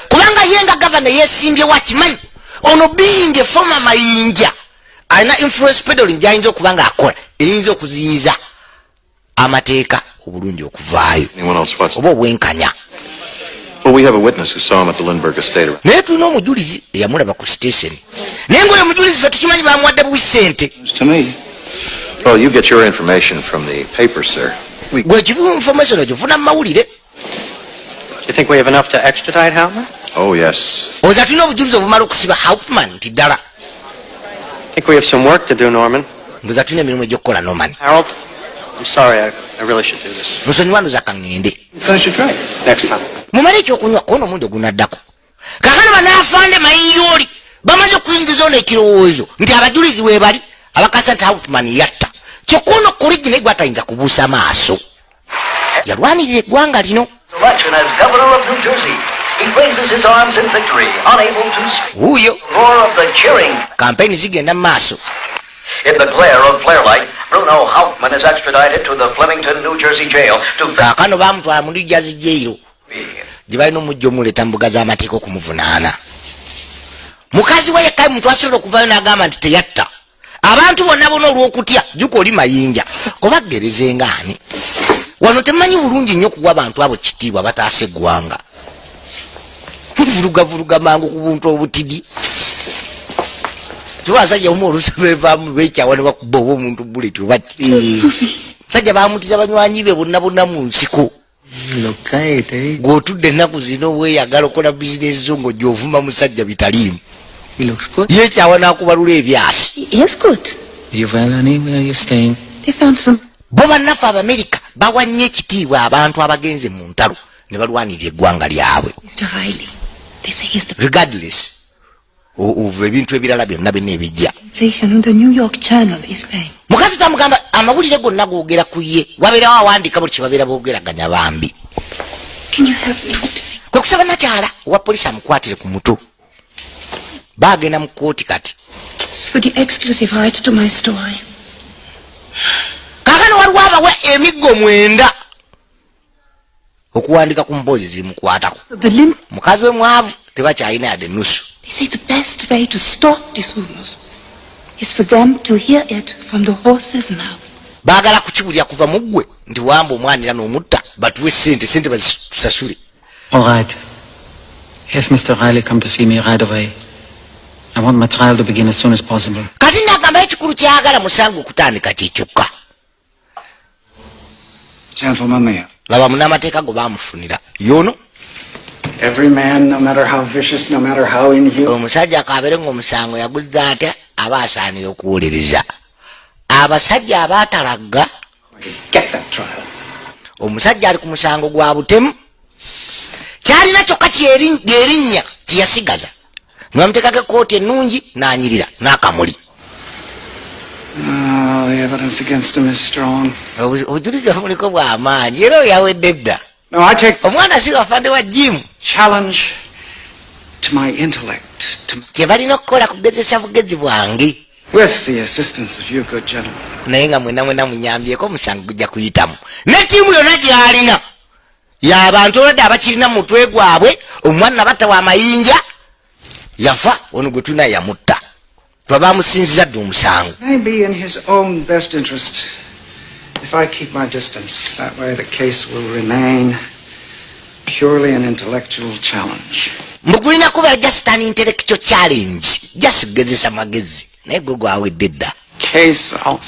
[SPEAKER 1] Kubanga ye nga gavana yeesimbye wakimanyi ono being a former Mayinja alina influence peddling gyayinza okuba nga akola eyinza okuziyiza amateeka obulungi okuvaayo oba obwenkanya.
[SPEAKER 2] Well, we have a witness who saw him at the Lindbergh estate.
[SPEAKER 1] Naye tulina omujulizi eyamulaba ku station. Naye ng'oyo omujulizi ffe tukimanyi bamuwadde buwi ssente.
[SPEAKER 2] To me. Well, you get your information from the paper, sir.
[SPEAKER 1] Gwe kivu information ogifuna mu mawulire.
[SPEAKER 3] You think we have enough to extradite Hauptmann?
[SPEAKER 2] Oh, yes.
[SPEAKER 1] Oza tulina obujulizi obumala okusiba Hauptmann nti ddala.
[SPEAKER 3] I think we have some work to do, Norman.
[SPEAKER 1] Ndoza tulina emirimu egy'okukola Norman.
[SPEAKER 3] Harold, I'm sorry, I really should do this.
[SPEAKER 1] Nsonyiwa ndoza kaŋŋende.
[SPEAKER 3] Finish your drink. Next time.
[SPEAKER 1] Mumale ekyokunywa kuona omundi ogunaddako. Kakano banaafande Mayinja oli bamaze okuyingiza ono ekirowoozo nti abajulizi weebali abakasa nti Hauptmann yatta. Kyokka ono Korigi naye gwatayinza kubuusa maaso. Yalwanirira eggwanga lino.
[SPEAKER 11] Election as governor of New Jersey. He raises his arms in victory, unable to speak.
[SPEAKER 1] Uyo.
[SPEAKER 11] Roar of the cheering.
[SPEAKER 1] Kampeni zigenda mu maaso.
[SPEAKER 11] In the glare of flare light, Bruno Hauptmann is extradited to the Flemington, New Jersey jail to...
[SPEAKER 1] Kaakano baamutwala mu New Jersey jail. Gye balina omujja omuleeta mu mbuga z'amateeka okumuvunaana. Mukazi we yekka muntu asobola okuvaayo n'agamba nti teyatta. Abantu bonna bonna olw'okutya jjuka oli Mayinja oba gereze ng'ani. Wano temanyi bulungi nnyo kuwa abantu abo kitiibwa bataasa eggwanga. Vuluga mangu ku buntu obutidi. Tubasajja omu oluusi beevaamu beekyawa ne bakuba oba omuntu buleti obaki. Sajja baamutiza banywanyi be bonna bonna mu nsiko. Gw'otudde ennaku zino weeyagala okola bizinesi zo ng'ojja musajja bitaliimu. Yeekyawa n'akubalula ebyasi.
[SPEAKER 6] Yes, good. They found some.
[SPEAKER 1] Bo bannaffe Abamerika bawa nnyo ekitiibwa abantu abagenze mu ntalo ne balwanirira eggwanga lyabwe.
[SPEAKER 6] Mr. Riley, they say he's the
[SPEAKER 1] Regardless of ebintu ebirala byonna bina ebijja.
[SPEAKER 6] sensation on the New York Channel is paying.
[SPEAKER 1] Mukazi twamugamba amawulire gonna googera ku ye wabeerawo awandiika buli kibabeera boogeraganya bambi.
[SPEAKER 6] Can you help me?
[SPEAKER 1] Kwe kusaba nakyala owa polisi amukwatire ku mutu. Baagenda mu kooti kati.
[SPEAKER 6] For the exclusive right to my story.
[SPEAKER 1] Kaakano waliwo abawa emiggo 9 okuwandika ku mboozi zimukwatako. Mukazi we mwavu tebakyalina yadde nusu.
[SPEAKER 6] They say the best way to stop these rumors is for them to hear it from the horse's mouth.
[SPEAKER 1] Baagala kukiwulira kuva mu ggwe nti wamba omwanira n'omutta batuwe sente bazitusasule.
[SPEAKER 12] All right. If Mr. Riley come to see me right away, I want my trial to begin as soon as possible.
[SPEAKER 1] Kati nagamba ekikulu kyagala musango okutandika kyekyokka.
[SPEAKER 10] Gentlemen, the
[SPEAKER 1] laba munamateeka go baamufunira yono.
[SPEAKER 10] every man, no matter how vicious, no matter how inhuman.
[SPEAKER 1] Omusajja akabeere ng'omusango yaguzza atya aba asaanira okuwuliriza. Abasajja abaatalagga
[SPEAKER 10] Get that trial.
[SPEAKER 1] omusajja ali ku musango gwa butemu kyalina kyokka lyerinnya kyeyasigaza nibamuteekako ekooti ennungi n'anyirira n'akamuli.
[SPEAKER 10] The evidence against him is strong.
[SPEAKER 1] Obujulizi omuliko bw'amaanyi era oyo yawedde dda.
[SPEAKER 10] No, I take
[SPEAKER 1] omwana si wafande wa jimu.
[SPEAKER 10] challenge to my intellect.
[SPEAKER 1] Kye balina okukola kugezesa bugezi bwange.
[SPEAKER 10] With the assistance of you good gentlemen.
[SPEAKER 1] Naye nga mwena munyambyeko omusango gujja kuyitamu. Ne ttiimu yonna gy'alina y'abantu olwadde abakirina mu mutwe gwabwe omwana batta w'amayinja yafa ono gwe tulina yamutta. Bwe baamusinziza dde omusango.
[SPEAKER 10] Maybe in his own best interest, if I keep my distance, that way the case will remain purely an intellectual challenge.
[SPEAKER 1] Mbugulina kuba just an intellectual challenge. Just kugezesa magezi. Naye gwe gwawedde dda.
[SPEAKER 10] Case, I'll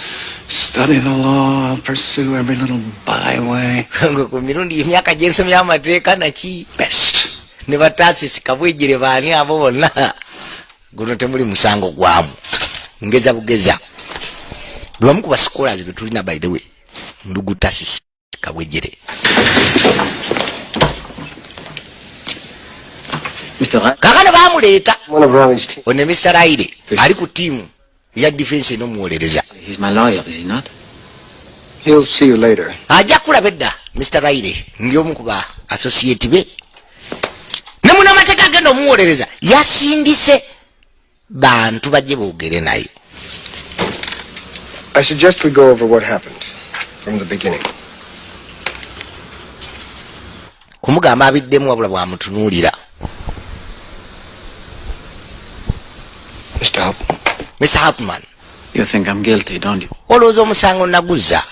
[SPEAKER 10] study the law, I'll pursue every little byway.
[SPEAKER 1] Ku mirundi emyaka gye nsomya amateeka naki
[SPEAKER 10] Best.
[SPEAKER 1] ne bataasisi kabwejjere baani abo bonna guno temuli musango gwamu ngeza bugeza. Lwamu ku bascholars be tulina by the way ndugu taasisi kabwejjere. Kakano baamuleeta one Mr. Riley ali ku ttiimu ya defense n'omuwolereza.
[SPEAKER 12] He's my lawyer, is he not?
[SPEAKER 4] He'll see you later.
[SPEAKER 1] Ajja kulaba edda Mr. Riley ndi omu ku ba associate be. Ne munamateeka agenda omuwolereza yasindise bantu bajje boogere naye.
[SPEAKER 4] I suggest we go over what happened from the beginning.
[SPEAKER 1] Kumugamba abiddemu wabula bwamutunuulira. Mr. Hauptman.
[SPEAKER 12] You think I'm guilty, don't you?
[SPEAKER 1] Olowooza omusango naguzza?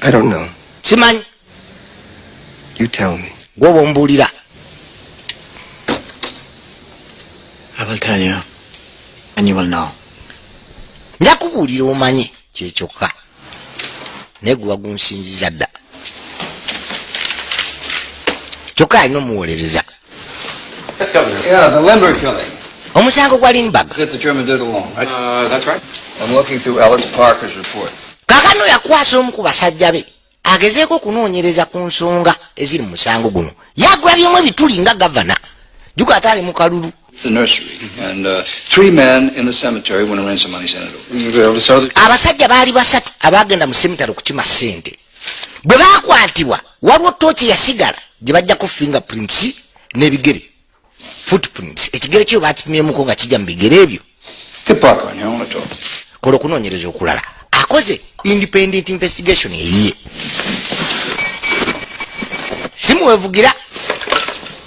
[SPEAKER 4] I don't know.
[SPEAKER 1] Simanyi.
[SPEAKER 4] You tell me.
[SPEAKER 1] Gwoba ombuulira.
[SPEAKER 12] I will tell you, and you will know.
[SPEAKER 1] Nja kubuulira omanye kyekyokka. Naye gwe wagunsinziza dda. Kyokka alina omuwolereza.
[SPEAKER 10] Yes, Governor. Yeah, the Limber killing.
[SPEAKER 1] Omusango gwa Lindbergh.
[SPEAKER 10] Is it the German did alone, right? That's right. I'm looking through Ellis Parker's report.
[SPEAKER 1] Kaakano yakwasa omu ku basajja be agezeeko okunoonyereza ku nsonga eziri mu musango guno. Yagulabyemu ebituli nga gavana. Juka ate ali mu kalulu.
[SPEAKER 10] The nursery and 3 men in the cemetery when a ransom money senator.
[SPEAKER 1] Abasajja baali 3 abaagenda mu semitale okukima ssente. Bwe baakwatibwa waliwo tooki yasigala gye bajjako fingerprints n'ebigere. Footprints. Ekigere kyo baakipimyemuko nga kijja mu bigere ebyo. Kola okunoonyereza okulala. Akoze independent investigation eyiye. Simuwevugira.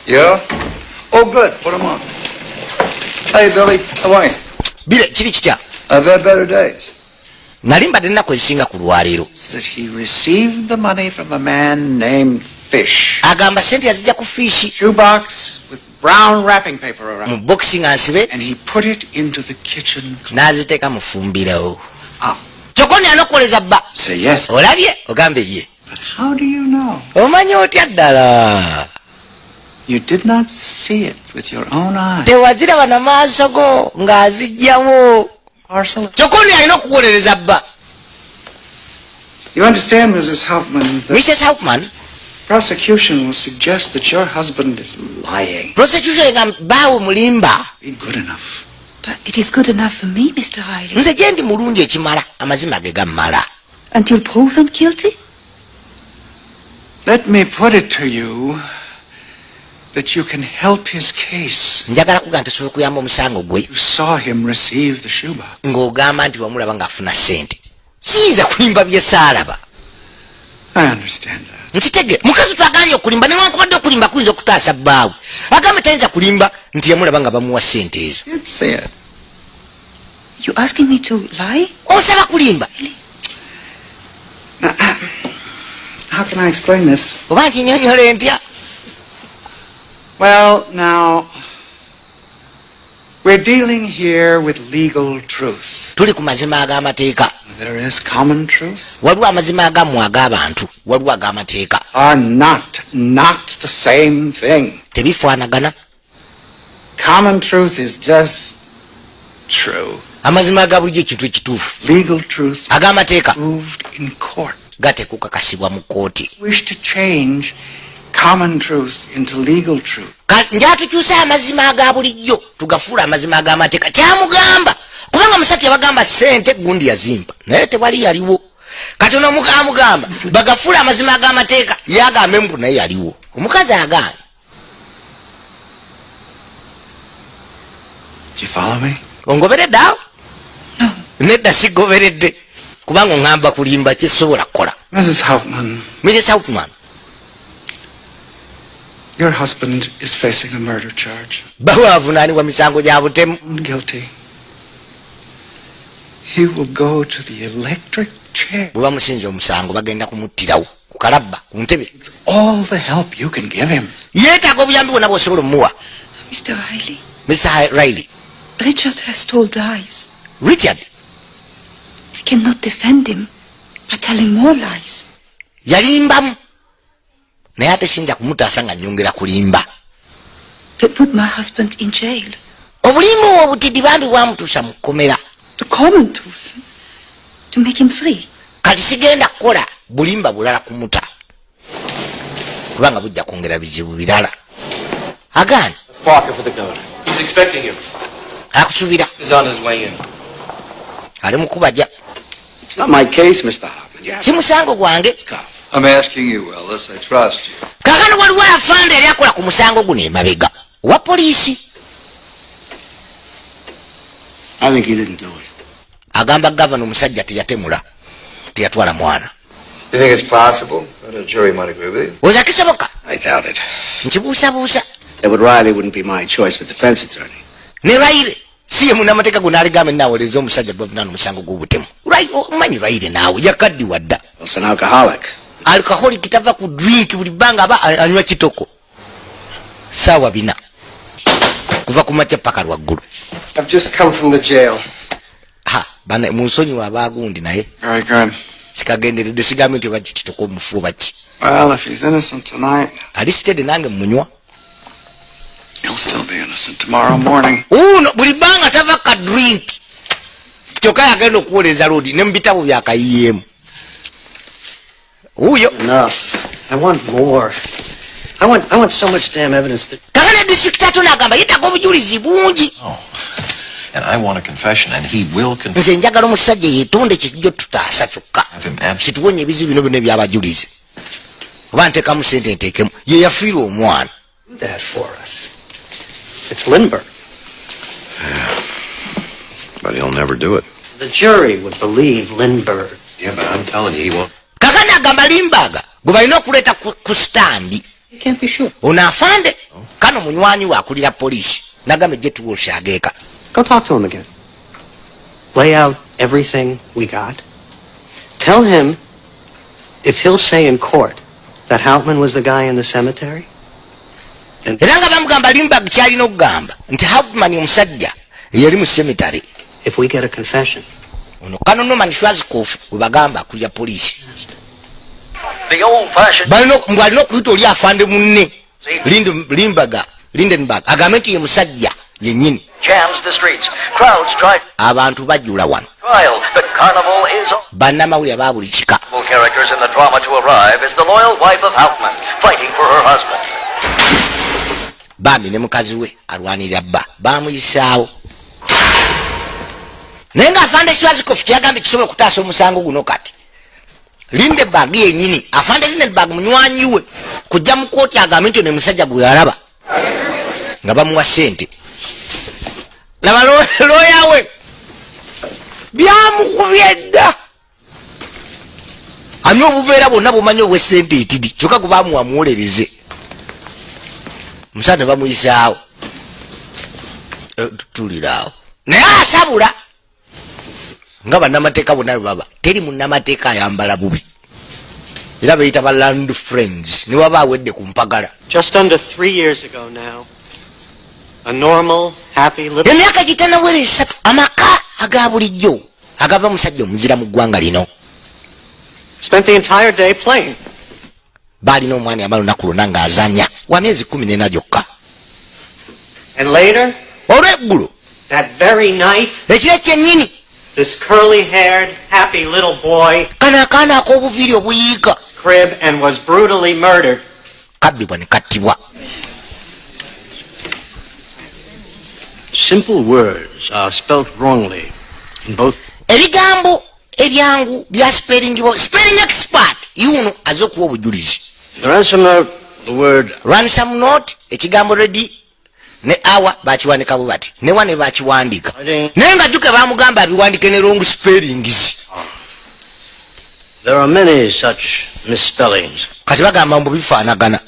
[SPEAKER 10] Yeah? Oh, good. Put him on. Hey, Billy. How are you?
[SPEAKER 1] Bile, kiri kitya?
[SPEAKER 10] I've had better days.
[SPEAKER 1] Nali mbadde nnaku ezisinga ku lwaleero.
[SPEAKER 10] That he received the money from a man named Fish.
[SPEAKER 1] Agamba sente yazijja ku Fish.
[SPEAKER 10] Shoebox with brown wrapping paper around.
[SPEAKER 1] Mu boxing ansibe.
[SPEAKER 10] And he put it into the kitchen.
[SPEAKER 1] N'aziteeka mu fumbiro.
[SPEAKER 10] Ah.
[SPEAKER 1] Kyokoni anokoleza bba.
[SPEAKER 10] Say yes.
[SPEAKER 1] Olabye? Ogambe ye.
[SPEAKER 10] But how do you know?
[SPEAKER 1] Omanyi otya ddala?
[SPEAKER 10] You did not see it with your own eyes.
[SPEAKER 1] Tewaziraba na maaso go ng'azijjawo.
[SPEAKER 10] Parcel.
[SPEAKER 1] Kyokoni alina okuwolereza bba.
[SPEAKER 10] You understand, Mrs. Hauptmann, that
[SPEAKER 1] Mrs. Hauptmann,
[SPEAKER 10] prosecution will suggest that your husband is lying.
[SPEAKER 1] prosecution egamba mulimba.
[SPEAKER 10] Be good enough.
[SPEAKER 6] But it is good enough for me, Mr. Riley.
[SPEAKER 1] Nze gye ndi mulungi ekimala amazima ge gammala.
[SPEAKER 6] Until proven guilty?
[SPEAKER 10] Let me put it to you that you can help his case.
[SPEAKER 1] Njagala kuga nti osobola okuyamba omusango gwe
[SPEAKER 10] You saw him receive the shuba.
[SPEAKER 1] ng'ogamba nti wamulaba ng'afuna ssente. Siyinza kulimba bye saalaba.
[SPEAKER 10] I understand that.
[SPEAKER 1] Nkitege mukazi twaganye okulimba newankubadde okulimba kuyinza okutaasa bbaawe. Agamba tayinza kulimba nti yamulaba nga bamuwa ssente ezo.
[SPEAKER 10] You'd say it.
[SPEAKER 6] You asking me to lie?
[SPEAKER 1] Osaba kulimba.
[SPEAKER 10] Now, how can I explain this?
[SPEAKER 1] Oba nkinyonyole ntya?
[SPEAKER 10] Well, now, we're dealing here with legal truth.
[SPEAKER 1] Tuli ku mazima ag'amateeka.
[SPEAKER 10] There is common truth.
[SPEAKER 1] Waliwo amazima agammwe ag'abantu, waliwo ag'amateeka.
[SPEAKER 10] Are not the same thing.
[SPEAKER 1] Tebifaanagana.
[SPEAKER 10] Common truth is just true.
[SPEAKER 1] Amazima aga bulijjo ekintu ekituufu.
[SPEAKER 10] Legal truth
[SPEAKER 1] Ag'amateeka
[SPEAKER 10] proved in court.
[SPEAKER 1] gatekukakasibwa mu kkooti.
[SPEAKER 10] Wish to change common truth into legal truth.
[SPEAKER 1] Njatukyusa amazima aga bulijjo tugafuula amazima ag'amateeka. Kyamugamba kubanga musajja yabagamba ssente gundi yazimpa naye tewali yaliwo. Katono mukamugamba bagafuula amazima ag'amateeka yagambe mbu naye yaliwo. Omukazi agaana.
[SPEAKER 10] Do you follow me?
[SPEAKER 1] Ongoberedde awo? Nedda sigoberedde kubanga oŋŋamba kulimba kisobola kukola.
[SPEAKER 10] Mrs. Hauptmann,
[SPEAKER 1] Mrs. Hauptmann,
[SPEAKER 10] your husband is facing a murder charge.
[SPEAKER 1] bawe avunaanibwa misango gya butemu.
[SPEAKER 10] Guilty. He will go to the electric chair.
[SPEAKER 1] Bwe bamusinza omusango bagenda kumuttirawo ku kalabba ku ntebe.
[SPEAKER 10] It's all the help you can give him.
[SPEAKER 1] Yeetaaga obuyambi bwonna bw'osobola omuwa.
[SPEAKER 6] Mr. Riley,
[SPEAKER 1] Mr. Riley,
[SPEAKER 6] Richard has told lies.
[SPEAKER 1] Richard
[SPEAKER 6] I cannot defend him by telling more lies.
[SPEAKER 1] yalimbamu naye ate siyinza kumutaasa nga nnyongera kulimba.
[SPEAKER 6] That put my husband in jail.
[SPEAKER 1] Obulimba obwo butiddi bambi bwamutuusa mu kkomera.
[SPEAKER 6] The common truth. To make him free.
[SPEAKER 1] Kati sigenda kukola bulimba bulala kumuta kubanga bujja kwongera bizibu birala. Agaana.
[SPEAKER 9] Parker for the governor.
[SPEAKER 5] He's expecting you.
[SPEAKER 1] Akusuubira.
[SPEAKER 5] He's on his way in.
[SPEAKER 1] Ali mu kubaja.
[SPEAKER 3] It's not my case, Mr. Hoffman.
[SPEAKER 1] Si musango gwange.
[SPEAKER 13] I'm asking you, Willis. I trust you.
[SPEAKER 1] Kaakano waliwo afande yali akola ku musango guno emabega owa poliisi.
[SPEAKER 3] I think he didn't do it.
[SPEAKER 1] Agamba gavana omusajja teyatemula teyatwala mwana.
[SPEAKER 13] You think it's possible that a jury might agree with you?
[SPEAKER 1] Oza kisoboka?
[SPEAKER 3] I doubt it.
[SPEAKER 1] Nkibuusabuusa.
[SPEAKER 3] Edward Riley wouldn't be my choice for defense attorney.
[SPEAKER 1] Ne Riley si ye munnamateeka guno aligamba nnaawoleza omusajja gwavunaana omusango gw'obutemu. Omanyi Riley naawe yakaddiwa dda.
[SPEAKER 3] He's an alcoholic.
[SPEAKER 1] Alcoholic tava ku drink buli bbanga aba anywa kitoko. Saawa 4 kuva ku makya paka lwaggulu.
[SPEAKER 9] I've just come from the jail.
[SPEAKER 1] Bana munsonyiwa abaagundi naye.
[SPEAKER 10] Very good.
[SPEAKER 1] Sikagenderedde sigambe nti oba kitoko omufu oba ki.
[SPEAKER 10] Well, if he's innocent tonight,
[SPEAKER 1] Alisitedde nange munywa.
[SPEAKER 10] he'll still be innocent tomorrow morning.
[SPEAKER 1] Uno buli bbanga tava ka drink. Kyokka yagenda okuwoleza loodi ne mu bitabo byakayiyeemu. Uyo.
[SPEAKER 3] Enough. I want more. I want so much damn evidence that...
[SPEAKER 1] Kakana district attorney agamba yeetaaga obujulizi bungi.
[SPEAKER 2] And I want a confession, and he will confess.
[SPEAKER 1] Nze njagala omusajja yeetonde kijjo tutaasa kyokka. Kituwonya ebizibu bino byonna ebyabajulizi. Oba nteekamu ssente nteekemu. Ye yafiirwa omwana.
[SPEAKER 3] Do that for us. It's Lindbergh.
[SPEAKER 2] But he'll never do it.
[SPEAKER 3] The jury would believe Lindbergh.
[SPEAKER 2] Yeah, but I'm telling you, he won't.
[SPEAKER 1] Kakana agamba Limbaga gwe balina okuleeta ku standi.
[SPEAKER 3] You can't be sure.
[SPEAKER 1] Ono afande kano munywanyi we akulira poliisi nagamba Jet Walsh ageeka.
[SPEAKER 3] Go talk to him again. Lay out everything we got. Tell him if he'll say in court that Hauptmann was the guy in the cemetery.
[SPEAKER 1] Era nga bamugamba Limbaga kyalina okugamba nti Hauptmann omusajja yali mu cemetery.
[SPEAKER 3] If we get a confession.
[SPEAKER 1] Ono kano Norman Schwarzkopf we bagamba akulira poliisi.
[SPEAKER 11] The old-fashioned...
[SPEAKER 1] Alina okuyita oli afande munne Lindenberg agambe nti ye musajja yennyini
[SPEAKER 11] jams the streets. Crowds try
[SPEAKER 1] abantu bajula wano
[SPEAKER 11] trial, but Carnival is all.
[SPEAKER 1] bannamawulire aba buli kika
[SPEAKER 11] Characters in the drama to arrive is the loyal wife of Hauptmann, fighting for her husband.
[SPEAKER 1] bambi ne mukazi we alwanirira bba bamuyisaawo naye nga afande Schwarzkopf kyagambye kisobola okutaasa omusango guno kati Lindeberg yennyini afande Lindeberg munywanyi we kujja mu kooti agambe nti ne musajja gwe yalaba nga bamuwa ssente laba looya we byamukubye dda ani obuveera bwonna bumanyi obw'essente etidi kyokka gwe bamuwa muwolereze musajja ne bamuyisaawo tuliraawo naye asabula nga bannamateeka bonna bwe baba teri munnamateeka ayambala bubi era beeyita ba land friends ne waba awedde ku mpagala.
[SPEAKER 3] Just under 3 years ago now, a normal, happy little...
[SPEAKER 1] emyaka gitanawera esatu amaka aga bulijjo agava musajja omuzira mu ggwanga lino
[SPEAKER 3] spent the entire day playing.
[SPEAKER 1] baalina omwana yamala olunaku lwonna ng'azanya wa myezi 14 gyokka.
[SPEAKER 3] And later,
[SPEAKER 1] olw'eggulo
[SPEAKER 3] that very night,
[SPEAKER 1] ekiro kyennyini
[SPEAKER 3] this curly-haired, happy little boy
[SPEAKER 1] kano akaana ak'obuviiri obuyiika
[SPEAKER 3] crib and was brutally murdered.
[SPEAKER 1] kabbibwa ne kattibwa.
[SPEAKER 4] Simple words are spelt wrongly in both.
[SPEAKER 1] ebigambo ebyangu bya spelling expert yuno azze okuwa obujulizi.
[SPEAKER 4] The ransom note, the word
[SPEAKER 1] ransom note ekigambo ready ne awa bakiwandika bwe bati ne wane bakiwandika naye nga jjuke baamugamba abiwandike ne wrong spellings.
[SPEAKER 4] There are many such misspellings.
[SPEAKER 1] kati bagamba mbu bifaanagana.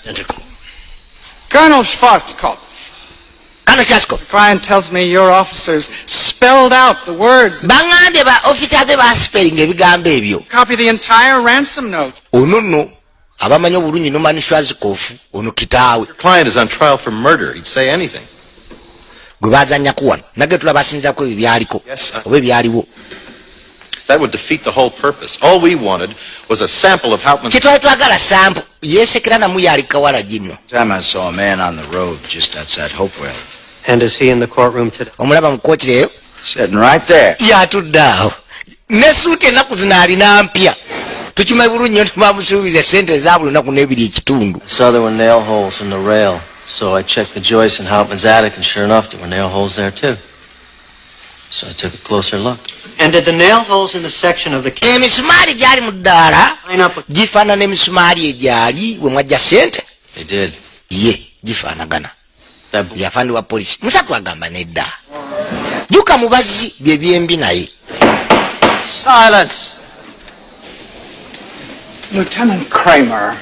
[SPEAKER 10] Colonel Schwarzkopf.
[SPEAKER 1] Colonel Schwarzkopf.
[SPEAKER 10] The client tells me your officers spelled out the words.
[SPEAKER 1] Bangambye ba officers ba spelling ebigambo ebyo.
[SPEAKER 10] Copy the entire ransom note.
[SPEAKER 1] Ono no abamanyi obulungi Norman Schwarzkopf ono kitaawe.
[SPEAKER 2] Your client is on trial for murder. He'd say anything.
[SPEAKER 1] Gwe bazanya kuwano nage tulabasinza ko ebyaliko oba ebyaliwo.
[SPEAKER 2] That would defeat the whole purpose. All we wanted was a sample of Hauptmann's...
[SPEAKER 1] Kitwali twagala sample yesekera namu yali kawala gino.
[SPEAKER 13] Time I saw a man on the road just outside Hopewell.
[SPEAKER 3] And is he in the courtroom today?
[SPEAKER 1] Omulaba mu kkooti leero.
[SPEAKER 13] Sitting right there.
[SPEAKER 1] Yatudde awo ne suuti ennaku zino alina mpya tukimanyi bulungi nyo tebamusuubiza sente eza buli lunaku n'ebiri ekitundu.
[SPEAKER 9] I saw there were nail holes in the rail, so I checked the joists in Hauptmann's attic, and sure enough, there were nail holes there too. So I took a closer look.
[SPEAKER 3] And did the nail holes in the section of the case
[SPEAKER 1] emisumaali gyali mu ddaala gifaanana emisumaali egyali we mwajja sente?
[SPEAKER 9] They did.
[SPEAKER 1] Ye gifaanagana yafaanibwa polisi musatu agamba nedda juka mubazzi bye byembi naye.
[SPEAKER 13] Silence.
[SPEAKER 10] Lieutenant Kramer.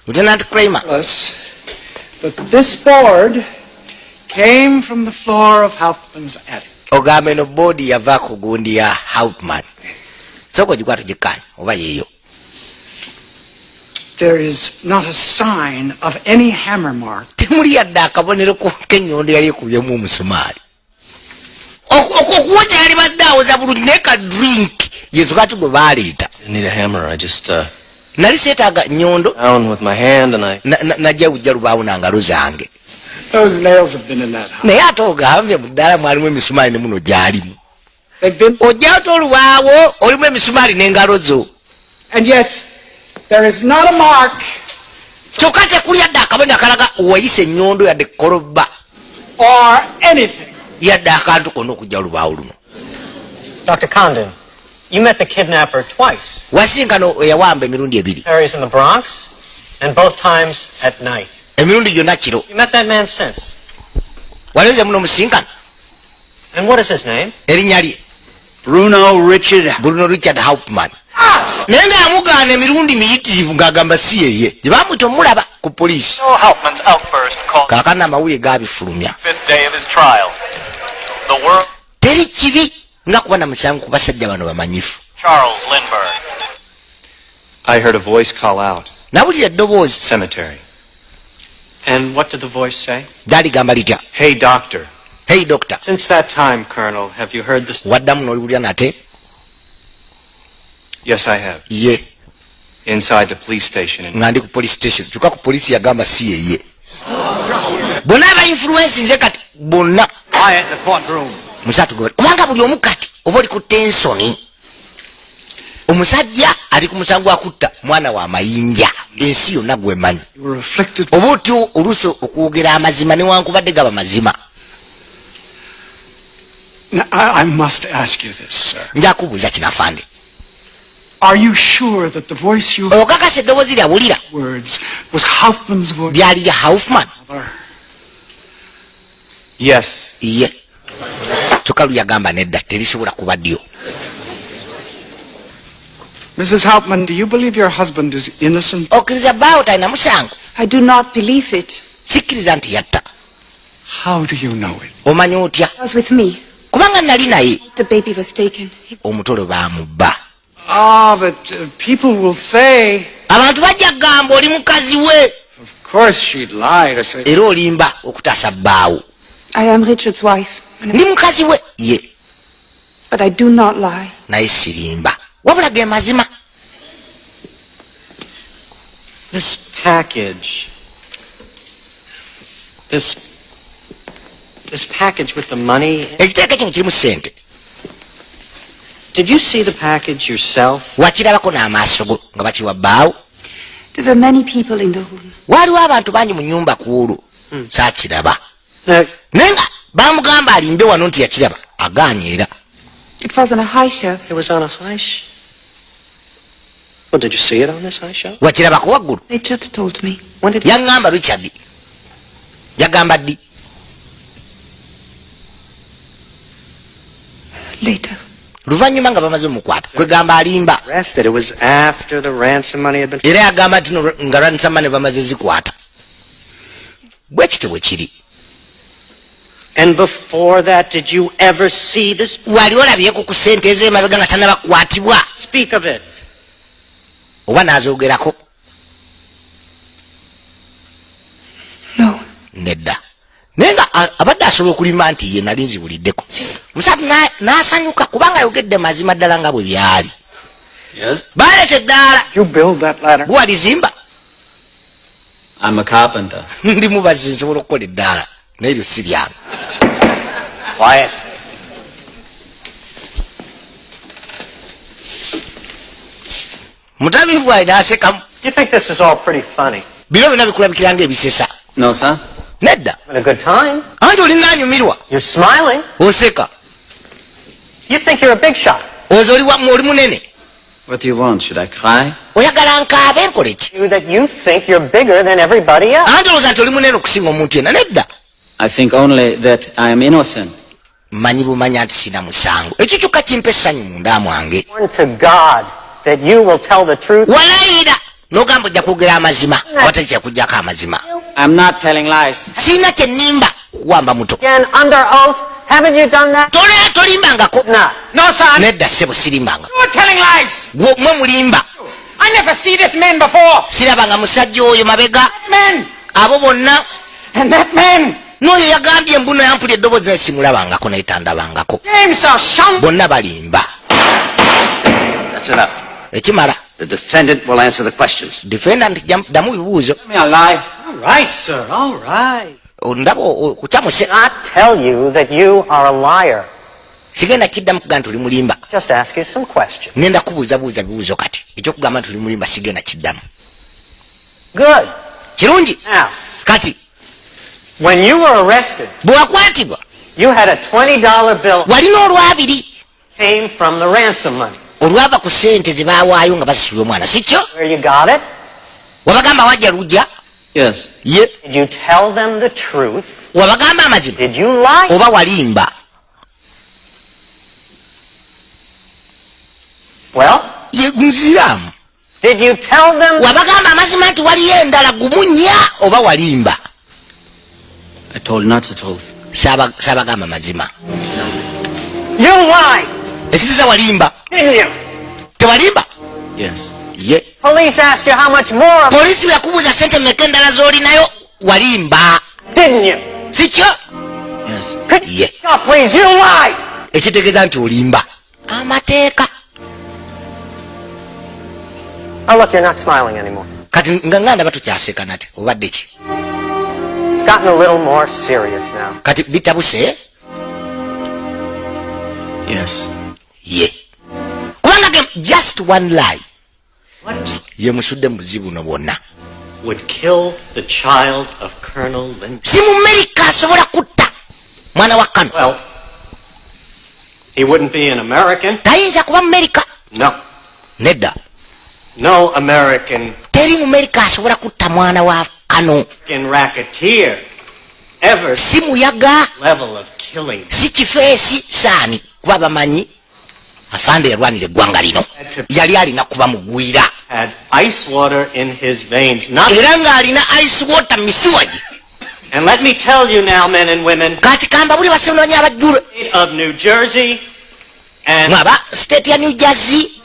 [SPEAKER 1] Lieutenant Kramer.
[SPEAKER 10] But this board came from the floor of Hauptmann's attic.
[SPEAKER 1] Ogambe no bodi yava ku gundi ya Hauptmann. Soko jikwatu jikanya oba yeyo.
[SPEAKER 10] There is not a sign of any hammer mark.
[SPEAKER 1] Temuli yadda akabonero ko kenyondo yali kubyemu omusumaali. Okuwoza yali bazdawo za bulungi neka drink yezukati gwe baleeta.
[SPEAKER 9] I need a hammer. I just
[SPEAKER 1] nali seetaaga nyondo
[SPEAKER 9] down with my hand and I
[SPEAKER 1] najja bujja lubaawo nangalo zange.
[SPEAKER 10] Those nails have been in that house.
[SPEAKER 1] naye ate ogambye mu ddala mwalimu emisumaali ne muno gyalimu. ojja ate olubaawo olimu emisumaali n'engalo zo.
[SPEAKER 10] And yet there is not a mark.
[SPEAKER 1] kyokka tekuli yadde akabonero akalaga wayise ennyondo yadde koloba
[SPEAKER 10] or anything.
[SPEAKER 1] yadde akantu konna okujja olubaawo luno.
[SPEAKER 3] Dr. Condon, you met the kidnapper twice.
[SPEAKER 1] wasinkano eyawamba emirundi ebiri.
[SPEAKER 3] Areas in the Bronx, and both times at night.
[SPEAKER 1] emirundi gyonna kiro.
[SPEAKER 3] You met that man since.
[SPEAKER 1] waleze muno musinkano.
[SPEAKER 3] And what is his name?
[SPEAKER 1] erinnya lye
[SPEAKER 13] Bruno
[SPEAKER 1] Richard Hauptmann. naye nga yamugaana emirundi miyitirivu ng'agamba si yeye gye bamwita omulaba ku poliisi.
[SPEAKER 7] Hauptmann's outburst caused
[SPEAKER 1] kaakano amawulire gaabifulumya.
[SPEAKER 7] the 5th day of his trial. The world.
[SPEAKER 1] teri kibi nga kuba na musango ku basajja bano bamanyifu.
[SPEAKER 7] Charles Lindbergh.
[SPEAKER 5] I heard a voice call out.
[SPEAKER 1] nawulira eddoboozi.
[SPEAKER 5] Cemetery. And what did the voice say?
[SPEAKER 1] lyagamba litya?
[SPEAKER 5] Hey, doctor.
[SPEAKER 1] Hey, doctor.
[SPEAKER 5] Since that time, Colonel, have you heard this?
[SPEAKER 1] waddamu n'oliwulira nate?
[SPEAKER 5] Yes, I have.
[SPEAKER 1] Ye.
[SPEAKER 5] Inside the police station.
[SPEAKER 1] nga ndi ku police station kyokka ku poliisi yagamba si yeye. bonna aba influence nze kati bonna
[SPEAKER 8] Quiet in the courtroom.
[SPEAKER 1] Musatu go. Kubanga buli omu kati oba oli ku tensoni. Omusajja ali ku musango akutta mwana wa mayinja. Ensi yonna gwemanyi. Oba otyo oluuso okwogera amazima newankubadde gaba mazima.
[SPEAKER 10] Now, I must ask you this, sir.
[SPEAKER 1] Njakubuuza kinafande.
[SPEAKER 10] Are you sure that the voice you
[SPEAKER 1] okakasa eddoboozi lyawulira
[SPEAKER 10] words was Hoffman's voice?
[SPEAKER 1] lyali lya Hoffman?
[SPEAKER 5] Yes.
[SPEAKER 1] Ye. Tukalu yagamba nedda terisobola kuba ddyo.
[SPEAKER 10] Mrs. Hauptmann, do you believe your husband is innocent?
[SPEAKER 1] Okkiriza bbaawo talina musango?
[SPEAKER 6] I do not believe it.
[SPEAKER 1] Sikkiriza nti yatta.
[SPEAKER 10] How do you know it?
[SPEAKER 1] Omanyi otya?
[SPEAKER 6] He was with me.
[SPEAKER 1] Kubanga nali naye.
[SPEAKER 6] The baby was taken.
[SPEAKER 1] Omutole baamubba.
[SPEAKER 10] Ah, but people will say.
[SPEAKER 1] Abantu bajja gamba oli mukazi we.
[SPEAKER 10] Of course she'd lie to say.
[SPEAKER 1] Era olimba okutaasa bbaawo.
[SPEAKER 6] I am Richard's wife.
[SPEAKER 1] Ndi mukazi we ye.
[SPEAKER 6] But I do not lie.
[SPEAKER 1] Naye sirimba. Wabula ge mazima.
[SPEAKER 3] This package. This package with the money.
[SPEAKER 1] Ekiteeka kino kirimu ssente.
[SPEAKER 3] Did you see the package yourself?
[SPEAKER 1] Wakirabako n'amaaso go nga bakiwa bbaawo.
[SPEAKER 6] There were many people in the room.
[SPEAKER 1] Waliwo abantu bangi mu nnyumba ku olwo. Saakiraba. Naye nga baamugamba alimbe wano nti yakiraba. Agaanye era.
[SPEAKER 6] It was on a high shelf.
[SPEAKER 3] It was on a high shelf. Well, did you see it on this high shelf?
[SPEAKER 1] Wakirabako waggulu.
[SPEAKER 6] Richard told me.
[SPEAKER 3] When did
[SPEAKER 1] Yaŋŋamba Richard. Yagamba ddi?
[SPEAKER 6] Later.
[SPEAKER 1] Luvannyuma nga bamaze omukwata. Kwegamba alimba.
[SPEAKER 3] Arrested. It was after the ransom money had been.
[SPEAKER 1] Era yagamba nti nga ransom money bamaze zikwata. Bwe kityo bwe kiri.
[SPEAKER 3] And before that, did you ever see this?
[SPEAKER 1] Wali olabyeko ku ssente ez'emabega nga tannabakwatibwa.
[SPEAKER 3] Speak of it.
[SPEAKER 1] Oba n'azoogerako?
[SPEAKER 6] No.
[SPEAKER 1] Nedda. Naye nga abadde asobola okulimba nti ye nali nzibuliddeko. Musatu n'asanyuka kubanga ayogedde mazima ddala nga bwe byali.
[SPEAKER 12] Yes?
[SPEAKER 1] Baleeta eddaala.
[SPEAKER 10] You build that ladder?
[SPEAKER 1] Bwe walizimba?
[SPEAKER 12] I'm a carpenter.
[SPEAKER 1] Ndi mubazi nsobola okukola eddaala. Naye eryo si lyange.
[SPEAKER 3] Quiet.
[SPEAKER 1] Mutabivu alina asekamu.
[SPEAKER 3] You think this is all pretty funny?
[SPEAKER 1] Bino byonna bikulabikira ng'ebisesa.
[SPEAKER 12] No, sir.
[SPEAKER 1] Nedda.
[SPEAKER 3] Having a good time.
[SPEAKER 1] Anti olinga anyumirwa.
[SPEAKER 3] You're smiling.
[SPEAKER 1] Oseka.
[SPEAKER 3] You think you're a big shot.
[SPEAKER 1] Ozo oli munene.
[SPEAKER 12] What do you want? Should I cry?
[SPEAKER 1] Oyagala nkaabe nkole ki?
[SPEAKER 3] That you think you're bigger than everybody else.
[SPEAKER 1] Anti olowooza nti oli munene okusinga omuntu yenna. Nedda.
[SPEAKER 12] I think only that I am innocent.
[SPEAKER 1] Manyi bumanya nti sina musango. Ekyo kyokka kimpa essanyu munda mwange.
[SPEAKER 3] To God that you will tell the truth.
[SPEAKER 1] Walayira n'ogamba ojja kwogera amazima watali kyakuggyako amazima.
[SPEAKER 12] I'm not telling lies.
[SPEAKER 1] Sina kye nnimba kuwamba muto.
[SPEAKER 3] Again, under oath, haven't you done that?
[SPEAKER 1] Tolimbangako.
[SPEAKER 8] No, son.
[SPEAKER 1] Nedda ssebo sirimbanga.
[SPEAKER 8] You're telling lies.
[SPEAKER 1] Mwe mulimba.
[SPEAKER 8] I never see this man before.
[SPEAKER 1] Sirabanga musajja oyo mabega.
[SPEAKER 8] Man.
[SPEAKER 1] Abo bonna.
[SPEAKER 8] And that man.
[SPEAKER 1] N'oyo yagambye embuno yampulya eddoboozi simulabangako naye tandabangako.
[SPEAKER 8] Names are shun.
[SPEAKER 1] Bonna balimba.
[SPEAKER 13] That's enough.
[SPEAKER 1] Ekimala.
[SPEAKER 13] The defendant will answer the questions.
[SPEAKER 1] Defendant damu bibuuzo.
[SPEAKER 3] Me a lie. All right, sir. All right.
[SPEAKER 1] Ndaba kukyamuse.
[SPEAKER 3] Not tell you that you are a liar.
[SPEAKER 1] Sigenda kiddamu kugamba nti oli mulimba.
[SPEAKER 3] Just ask you some questions.
[SPEAKER 1] Nenda kubuuzabuuza bibuuzo kati. Ekyokugamba nti oli mulimba sigenda kiddamu.
[SPEAKER 3] Good.
[SPEAKER 1] Kirungi.
[SPEAKER 3] Now.
[SPEAKER 1] Kati.
[SPEAKER 3] When you were arrested.
[SPEAKER 1] Bwe wakwatibwa.
[SPEAKER 3] You had a $20 bill.
[SPEAKER 1] Walina olwabiri.
[SPEAKER 3] Came from the ransom money.
[SPEAKER 1] Olwava ku ssente ze baawaayo nga basasula omwana sikyo?
[SPEAKER 3] Where you got it?
[SPEAKER 1] Wabagamba wajja lujja?
[SPEAKER 12] Yes.
[SPEAKER 1] Ye.
[SPEAKER 3] Did you tell them the truth?
[SPEAKER 1] Wabagamba amazima?
[SPEAKER 3] Did you lie?
[SPEAKER 1] Oba walimba?
[SPEAKER 3] Well?
[SPEAKER 1] Ye nziramu.
[SPEAKER 3] Did you tell them?
[SPEAKER 1] Wabagamba amazima nti waliyo endala gumu nnya oba walimba?
[SPEAKER 12] I told not the truth.
[SPEAKER 1] Sabagamba mazima.
[SPEAKER 3] You lied.
[SPEAKER 1] Ekitiza walimba.
[SPEAKER 3] Didn't you?
[SPEAKER 1] Tewalimba?
[SPEAKER 12] Yes.
[SPEAKER 1] Ye.
[SPEAKER 3] Police asked you how much more.
[SPEAKER 1] Polisi yakubuuza ssente mmeka endala z'olinayo walimba.
[SPEAKER 3] Didn't you?
[SPEAKER 1] Sikyo?
[SPEAKER 12] Yes.
[SPEAKER 1] Ye.
[SPEAKER 3] Oh, please, you lied.
[SPEAKER 1] Ekitegeeza nti olimba. Amateeka.
[SPEAKER 3] Oh, look, you're not smiling anymore.
[SPEAKER 1] Kati nga ndaba tukyaseka nate obadde ki?
[SPEAKER 3] It's gotten a little more serious now.
[SPEAKER 1] Kati bitabuse?
[SPEAKER 9] Yes.
[SPEAKER 1] Ye. Kubanga just one lie.
[SPEAKER 3] What
[SPEAKER 1] Ye musudde muzibu no bonna.
[SPEAKER 3] would kill the child of Colonel Lind?
[SPEAKER 1] Si mu America asobola kutta mwana wa Kano.
[SPEAKER 3] Well, he wouldn't be an American.
[SPEAKER 1] Tayinza kuba America.
[SPEAKER 3] No.
[SPEAKER 1] Nedda.
[SPEAKER 3] No American
[SPEAKER 1] Teri mu America asobola kutta mwana wa Kano.
[SPEAKER 3] racketeer ever
[SPEAKER 1] Si muyaga.
[SPEAKER 3] level of killing.
[SPEAKER 1] Si kifeesi saani kuba bamanyi afande yalwanira eggwanga lino yali alina kuba mugwira
[SPEAKER 3] Had ice water in his veins. Not.
[SPEAKER 1] era ng'alina ice water misiwagi.
[SPEAKER 3] And let me tell you now, men and women,
[SPEAKER 1] kati kamba buli basenonyi abajjule
[SPEAKER 3] state of New Jersey and
[SPEAKER 1] mwaba state ya New Jersey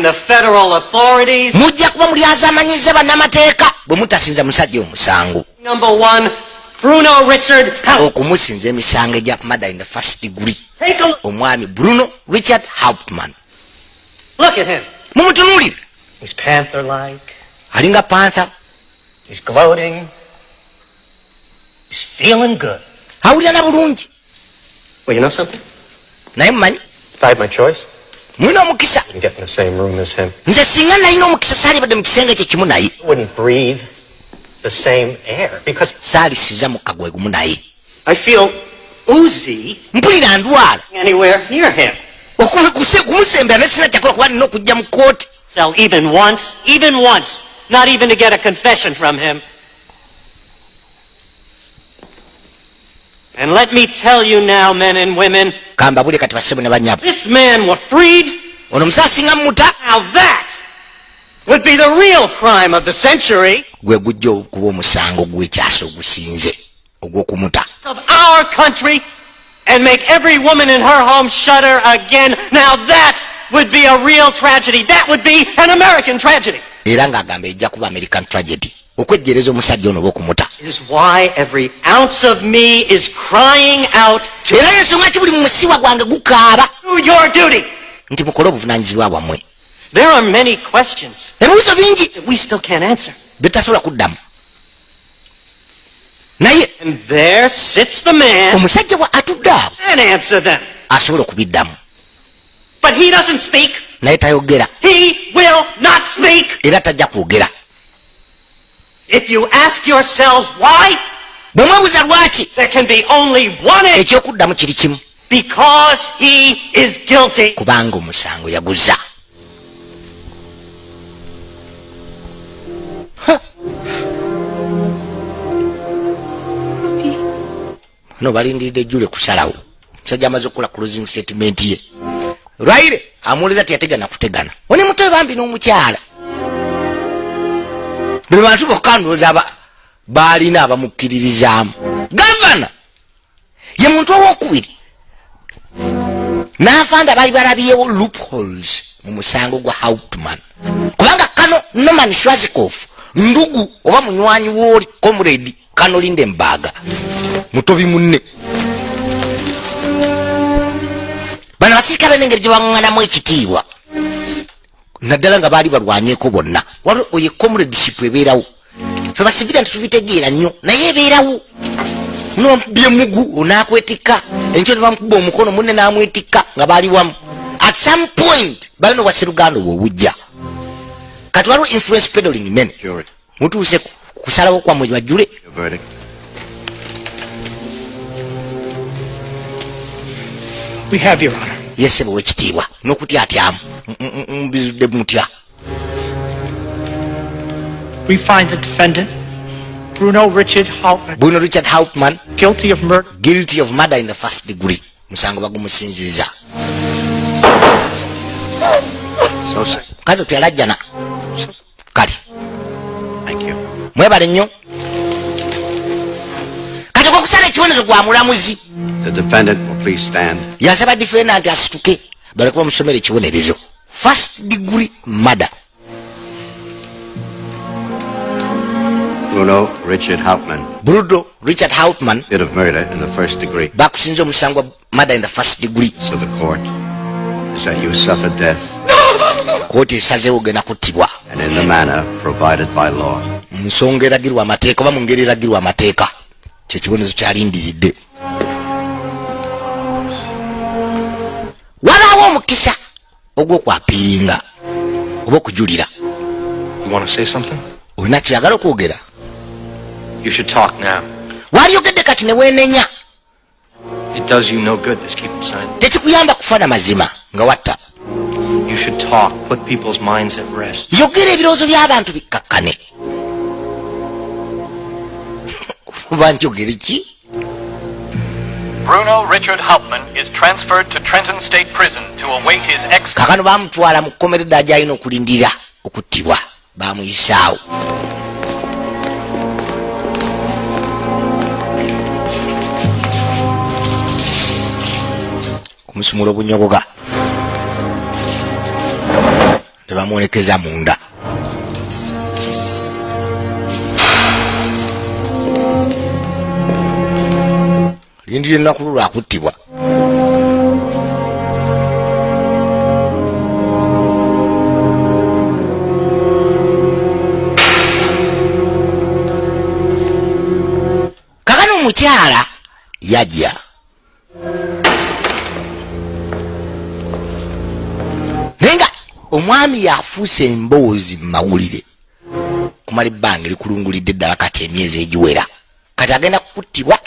[SPEAKER 3] the federal authorities.
[SPEAKER 1] mujja kuba mulyaza amanyize bannamateeka bwe mutasinza musajja omusango.
[SPEAKER 3] Number one, Bruno Richard Hauptmann.
[SPEAKER 1] Okumusinza emisango egya murder in the first degree.
[SPEAKER 3] Take a look.
[SPEAKER 1] Omwami Bruno Richard Hauptmann.
[SPEAKER 3] Look at him.
[SPEAKER 1] Mumutunuulire.
[SPEAKER 3] He's panther-like.
[SPEAKER 1] Alinga panther.
[SPEAKER 3] He's gloating. He's feeling good.
[SPEAKER 1] Awulira na bulungi.
[SPEAKER 3] Well, you know something?
[SPEAKER 1] Naye mumanyi
[SPEAKER 3] If I had my choice,
[SPEAKER 1] mulina omukisa.
[SPEAKER 3] I wouldn't get in the same room as him.
[SPEAKER 1] Nze singa nalina omukisa saalibadde mu kisenge kye kimu naye.
[SPEAKER 3] I wouldn't breathe the same air because
[SPEAKER 1] saalisiza mu kagwe gumu naye.
[SPEAKER 3] I feel oozy
[SPEAKER 1] Mpulira ndwala.
[SPEAKER 3] anywhere near him.
[SPEAKER 1] Okumusembera ne sina kyakola kuba nina okujja mu kooti.
[SPEAKER 3] So even once, not even to get a confession from him. And let me tell you now, men and women,
[SPEAKER 1] Kamba buli kati basebo ne banyabo.
[SPEAKER 3] this man was freed.
[SPEAKER 1] Ono musasinga muta.
[SPEAKER 3] Now that would be the real crime of the century.
[SPEAKER 1] Gwe gujja okuba omusango gw'ekyasa ogusinze ogw'okumuta.
[SPEAKER 3] Of our country and make every woman in her home shudder again. Now that would be a real tragedy. That would be an American tragedy.
[SPEAKER 1] Era ng'agamba ejja kuba American tragedy. Okwejjereza omusajja ono b'okumuta.
[SPEAKER 3] It is why every ounce of me is crying out
[SPEAKER 1] Era y'ensonga ki buli musiwa gwange gukaaba
[SPEAKER 3] to your duty.
[SPEAKER 1] nti mukole obuvunaanyizibwa bwammwe.
[SPEAKER 3] There are many questions
[SPEAKER 1] Ebibuuzo bingi
[SPEAKER 3] that we still can't answer.
[SPEAKER 1] bye tutasobola kuddamu. Naye
[SPEAKER 3] And there sits the man
[SPEAKER 1] omusajja bwe atudde awo
[SPEAKER 3] and answer them.
[SPEAKER 1] asobola okubiddamu.
[SPEAKER 3] But he doesn't speak.
[SPEAKER 1] Naye tayogera
[SPEAKER 3] He will not speak.
[SPEAKER 1] era tajja kwogera.
[SPEAKER 3] If you ask yourselves why,
[SPEAKER 1] Bwe mwebuuza lwaki
[SPEAKER 3] there can be only one answer.
[SPEAKER 1] ekyokuddamu kiri kimu.
[SPEAKER 3] Because he is guilty.
[SPEAKER 1] Kubanga omusango yaguza. No balindiridde Jule kusalawo. Musajja amaze okukola closing statement ye. Lwaire amuwuliriza ati yategana kutegana. Oni mutobe bambi n'omukyala. Bwe bantu bokka ndowooza baalina abamukkiririzaamu. Gavana ye muntu ow'okubiri. N'afanda baali balabyewo loopholes mu musango gwa Hauptmann. Kubanga Kano Norman Schwarzkopf ndugu oba munywanyi w'oli comrade Kano Lindenberg mutobi munne. Bano basirikale n'engeri gye baŋŋanamu ekitiibwa naddala nga baali balwanyeeko bonna. Waliwo oyo comradeship ebeerawo. Ffe basivira titubitegeera nnyo naye ebeerawo. N'omubbye mugu onaakwettika enkyo ne bamukuba omukono munne n'amwetikka nga baali wamu. At some point balina obwasseruganda obwo obujja. Kati waliwo influence peddling nene. Mutuuse kusalawo kwammwe bajjule.
[SPEAKER 10] We have, Your Honor.
[SPEAKER 1] Yesebo w'ekitiibwa n'okutyatyamu mbizudde mutya.
[SPEAKER 10] We find the defendant, Bruno Richard Hauptmann,
[SPEAKER 1] Bruno Richard Hauptmann
[SPEAKER 10] guilty of murder.
[SPEAKER 1] Guilty of murder in the first degree. Musango bagumusinziza. Kazo tyalajjana. Kale.
[SPEAKER 2] Thank you.
[SPEAKER 1] Mwebale nnyo. Kati okukusala ekibonezo gwa mulamuzi.
[SPEAKER 13] The defendant will please stand.
[SPEAKER 1] Yasaba defendant asituke baleka bamusomera ekibonerezo. First degree murder.
[SPEAKER 13] Bruno Richard Hauptmann.
[SPEAKER 1] Bruno Richard Hauptmann.
[SPEAKER 13] Bit of murder in the first degree.
[SPEAKER 1] Bakusinza omusango gwa murder in the first degree.
[SPEAKER 13] So the court is that you suffered death.
[SPEAKER 1] Kooti esazeewo ogenda kuttibwa.
[SPEAKER 13] And in the manner provided by law.
[SPEAKER 1] Nsonga eragirwa amateeka oba mu ngeri eragirwa amateeka. Kyekibonezo kyalindiridde. ogw'okwapiringa oba okujulira.
[SPEAKER 5] You want to say something?
[SPEAKER 1] Olina kyagala okwogera?
[SPEAKER 5] You should talk now.
[SPEAKER 1] Walyogedde kati ne weenenya.
[SPEAKER 5] It does you no good just keeping silent.
[SPEAKER 1] Tekikuyamba kufana mazima nga watta.
[SPEAKER 5] You should talk, put people's minds at rest.
[SPEAKER 1] Yogera ebirowoozo by'abantu bikkakkane. Oba njogere ki?
[SPEAKER 7] Bruno Richard Hauptmann is transferred to Trenton State Prison to await his ex.
[SPEAKER 1] Kakano bamutwala mu kkomera ddala gy'alina okulindira okuttibwa. Bamuyisaawo. Kumusumula obunyogoga. Ne bamwolekeza munda. Lindira ennaku lwakuttibwa. Kakano omukyala yajja. Nenga omwami yafuuse emboozi mu mawulire. Kumala ebbanga erikulungulidde ddala kati emyezi egiwera. Kati agenda kukuttibwa.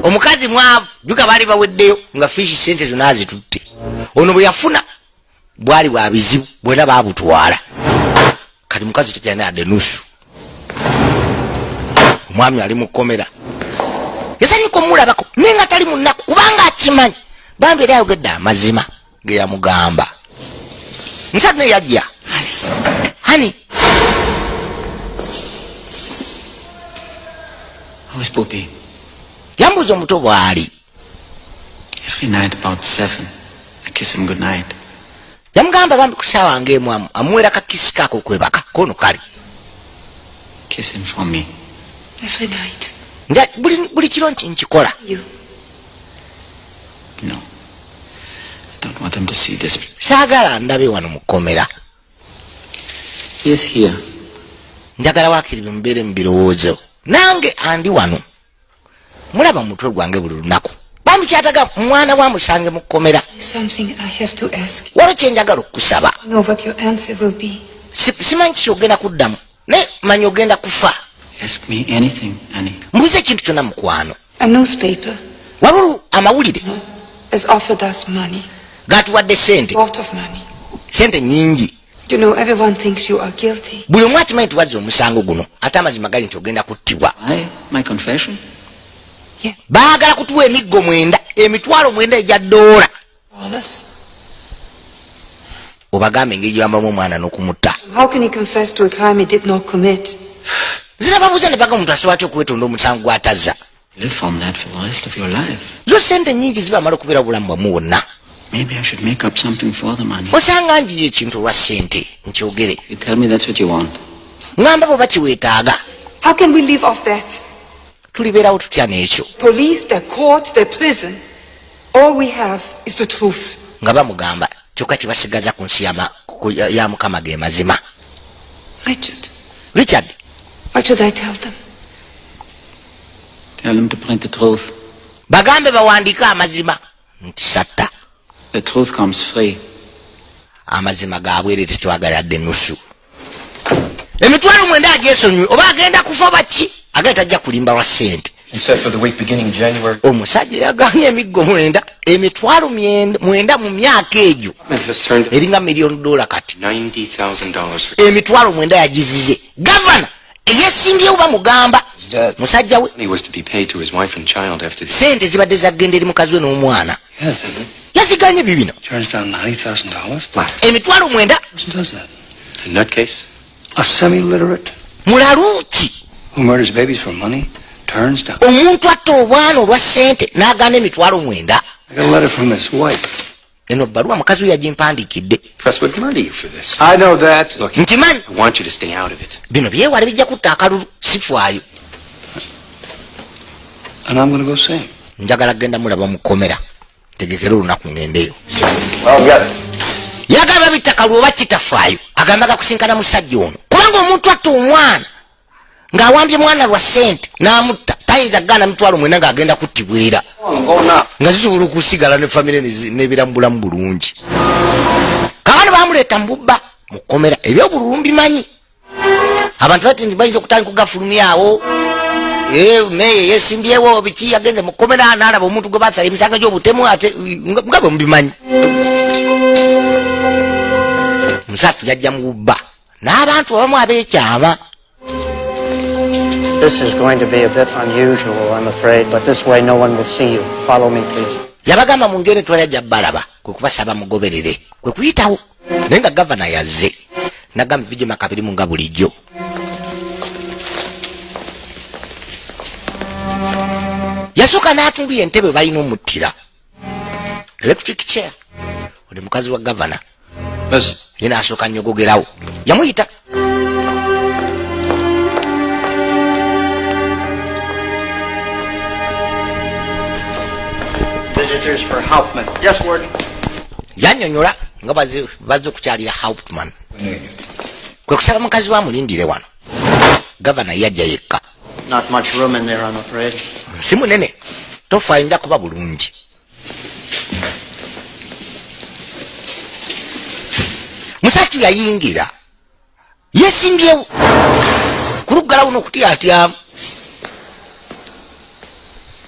[SPEAKER 1] Omukazi mwavu juga baali baweddeyo nga fishi sente zonna azitutte. Ono bwe yafuna bwali bwa bizibu bwena baabutwala. Kati mukazi tajana adde nusu. Omwami ali mu kkomera. Yasanyuka omulabako nenga tali munnaku kubanga akimanyi. Bambi era ayogedde amazima ge yamugamba. Musatu ne yajja. Honey.
[SPEAKER 12] How is Poppy?
[SPEAKER 1] Yambuza omuto bw'ali.
[SPEAKER 12] Every night about 7, I kiss him goodnight.
[SPEAKER 1] Yamugamba bambi ku ssaawa ng'emu amuwera kakisi kaako okwebaka kono kali.
[SPEAKER 12] Kiss him for me.
[SPEAKER 6] Every night.
[SPEAKER 1] Nja buli kiro nkikola.
[SPEAKER 6] You.
[SPEAKER 12] No. I don't want him to see this.
[SPEAKER 1] Saagala ndabe wano mu kkomera.
[SPEAKER 12] He is here.
[SPEAKER 1] Njagala waakiri mubeere mu birowoozo. Nange andi wano. Mulaba mutwe gwange buli lunaku. Bambi kyataga mwana wa musange mu kkomera.
[SPEAKER 6] Something I have to ask.
[SPEAKER 1] Waliwo kye njagala okukusaba.
[SPEAKER 6] I know what your answer will be.
[SPEAKER 1] Simanyi kiki ogenda kuddamu. Ne manyi ogenda kufa.
[SPEAKER 12] Ask me anything, Annie.
[SPEAKER 1] Mbuuza ekintu kyonna mukwano.
[SPEAKER 6] A newspaper
[SPEAKER 1] Waliwo amawulire.
[SPEAKER 6] has offered us money.
[SPEAKER 1] Gatuwadde sente.
[SPEAKER 6] A lot of money.
[SPEAKER 1] Sente nyingi.
[SPEAKER 6] You know, everyone thinks you are guilty.
[SPEAKER 1] Buli omu akimanyi nti wazza omusango guno. Ate amazima gali nti ogenda kuttibwa.
[SPEAKER 12] My confession?
[SPEAKER 6] Yeah.
[SPEAKER 1] Baagala kutuwa emiggo 9, emitwalo 9 egya $.
[SPEAKER 6] $.
[SPEAKER 1] Obagambe engeri gy'ambamu omwana n'okumutta.
[SPEAKER 6] How can he confess to a crime he did not commit?
[SPEAKER 1] Zirababuuza ne baga omuntu asobola atya okwetonda omusango gw'atazza.
[SPEAKER 12] Live on that for the rest of your life.
[SPEAKER 1] Zo sente nyingi zibamala okubeera obulamu bwamu bwonna.
[SPEAKER 12] Maybe I should make up something for the money.
[SPEAKER 1] Osanga njiye ekintu olwa sente nkyogere.
[SPEAKER 12] You tell me that's what you want.
[SPEAKER 1] Ngamba bwe bakiweetaaga.
[SPEAKER 6] How can we live off that?
[SPEAKER 1] Tulibeerawo tutya n'ekyo.
[SPEAKER 6] Police, the court, the prison. All we have is the truth.
[SPEAKER 1] Nga bamugamba kyokka kibasigaza ku nsi ya Mukama ge mazima. Richard.
[SPEAKER 6] What should I tell them?
[SPEAKER 12] Tell them to print the truth.
[SPEAKER 1] Bagambe bawandiike amazima nti satta.
[SPEAKER 12] The truth comes free.
[SPEAKER 1] Amazima gaabwere tetwagaladde nusu. Emitwalo 9 agyesonyiwe oba agenda kufa baki agenda tajja kulimba lwa sente.
[SPEAKER 13] You said for the week beginning January.
[SPEAKER 1] Omusajja yaganye emiggo 9 emitwalo 9 mu myaka egyo eringa $1,000,000 kati.
[SPEAKER 13] $90,000
[SPEAKER 1] emitwalo 9 yagizize. Gavana eyesimbyewo bamugamba musajja we.
[SPEAKER 13] He was to be paid to his wife and child after the
[SPEAKER 1] sente zibadde zagenda eri mukazi we n'omwana. Yaziganye bibino.
[SPEAKER 13] Turns down $90,000 flat.
[SPEAKER 1] Emitwalo 9.
[SPEAKER 13] Who does that? In that case, a semi-literate
[SPEAKER 1] mulaluuki
[SPEAKER 13] who murders babies for money turns down.
[SPEAKER 1] Omuntu atta obwana olwa sente n'agaana emitwalo 9.
[SPEAKER 13] I got a letter from his wife.
[SPEAKER 1] Eno bbaluwa mukazi we yagimpandiikidde.
[SPEAKER 13] Press would murder you for this. I know that. Look,
[SPEAKER 1] nkimanyi.
[SPEAKER 13] I want you to stay out of it.
[SPEAKER 1] Bino byewale bijja kutta akalulu sifaayo.
[SPEAKER 13] And I'm going to go see.
[SPEAKER 1] Njagala genda mulaba mu kkomera. Tegekera olunaku ngendeyo.
[SPEAKER 13] Well, got it.
[SPEAKER 1] Yagamba bittakalu oba kitafaayo. Agambaga kusinkana musajja ono. Kubanga omuntu atta omwana ng'awambye mwana lwa sente n'amutta tayinza gaana mitwalo 9 ng'agenda kuttibwera. Nga zisobola okusigala ne famire n'ebeera mu bulamu bulungi. Kaakano bamuleta mbubba mukomera ebyobululu mbimanyi abantu bati ntibayinza okutandika okugafulumyawo meye yesimbyewo biki yagenze mukomera n'alaba omuntu gwe basala emisango gy'obutemu ate nga bwe mubimanyi musatu yajja mubba n'abantu abamu abeekyama.
[SPEAKER 3] This is going to be a bit unusual, I'm afraid, but this way no one will see you. Follow me, please.
[SPEAKER 1] Yabagamba mu ngeri twalajja balaba kwe kubasaba mugoberere kwe kuyitawo naye nga gavana yazze nagamba vijjo makabiri mu nga bulijjo. Yasooka n'atumbira entebe balina omuttira electric chair oli mukazi wa gavana yena asooka nyogogerawo yamuyita
[SPEAKER 3] Visitors for Hauptmann. Yes, Warden.
[SPEAKER 1] Yannyonnyola nga bazze okukyalira Hauptmann kwe kusaba mukazi wa mulindire wano gavana yajja yekka.
[SPEAKER 3] Not much room in there, I'm afraid.
[SPEAKER 1] Si munene tofayinja kuba bulungi. Musatu yayingira yesimbyewo kuluggalawo n'okutyatyamu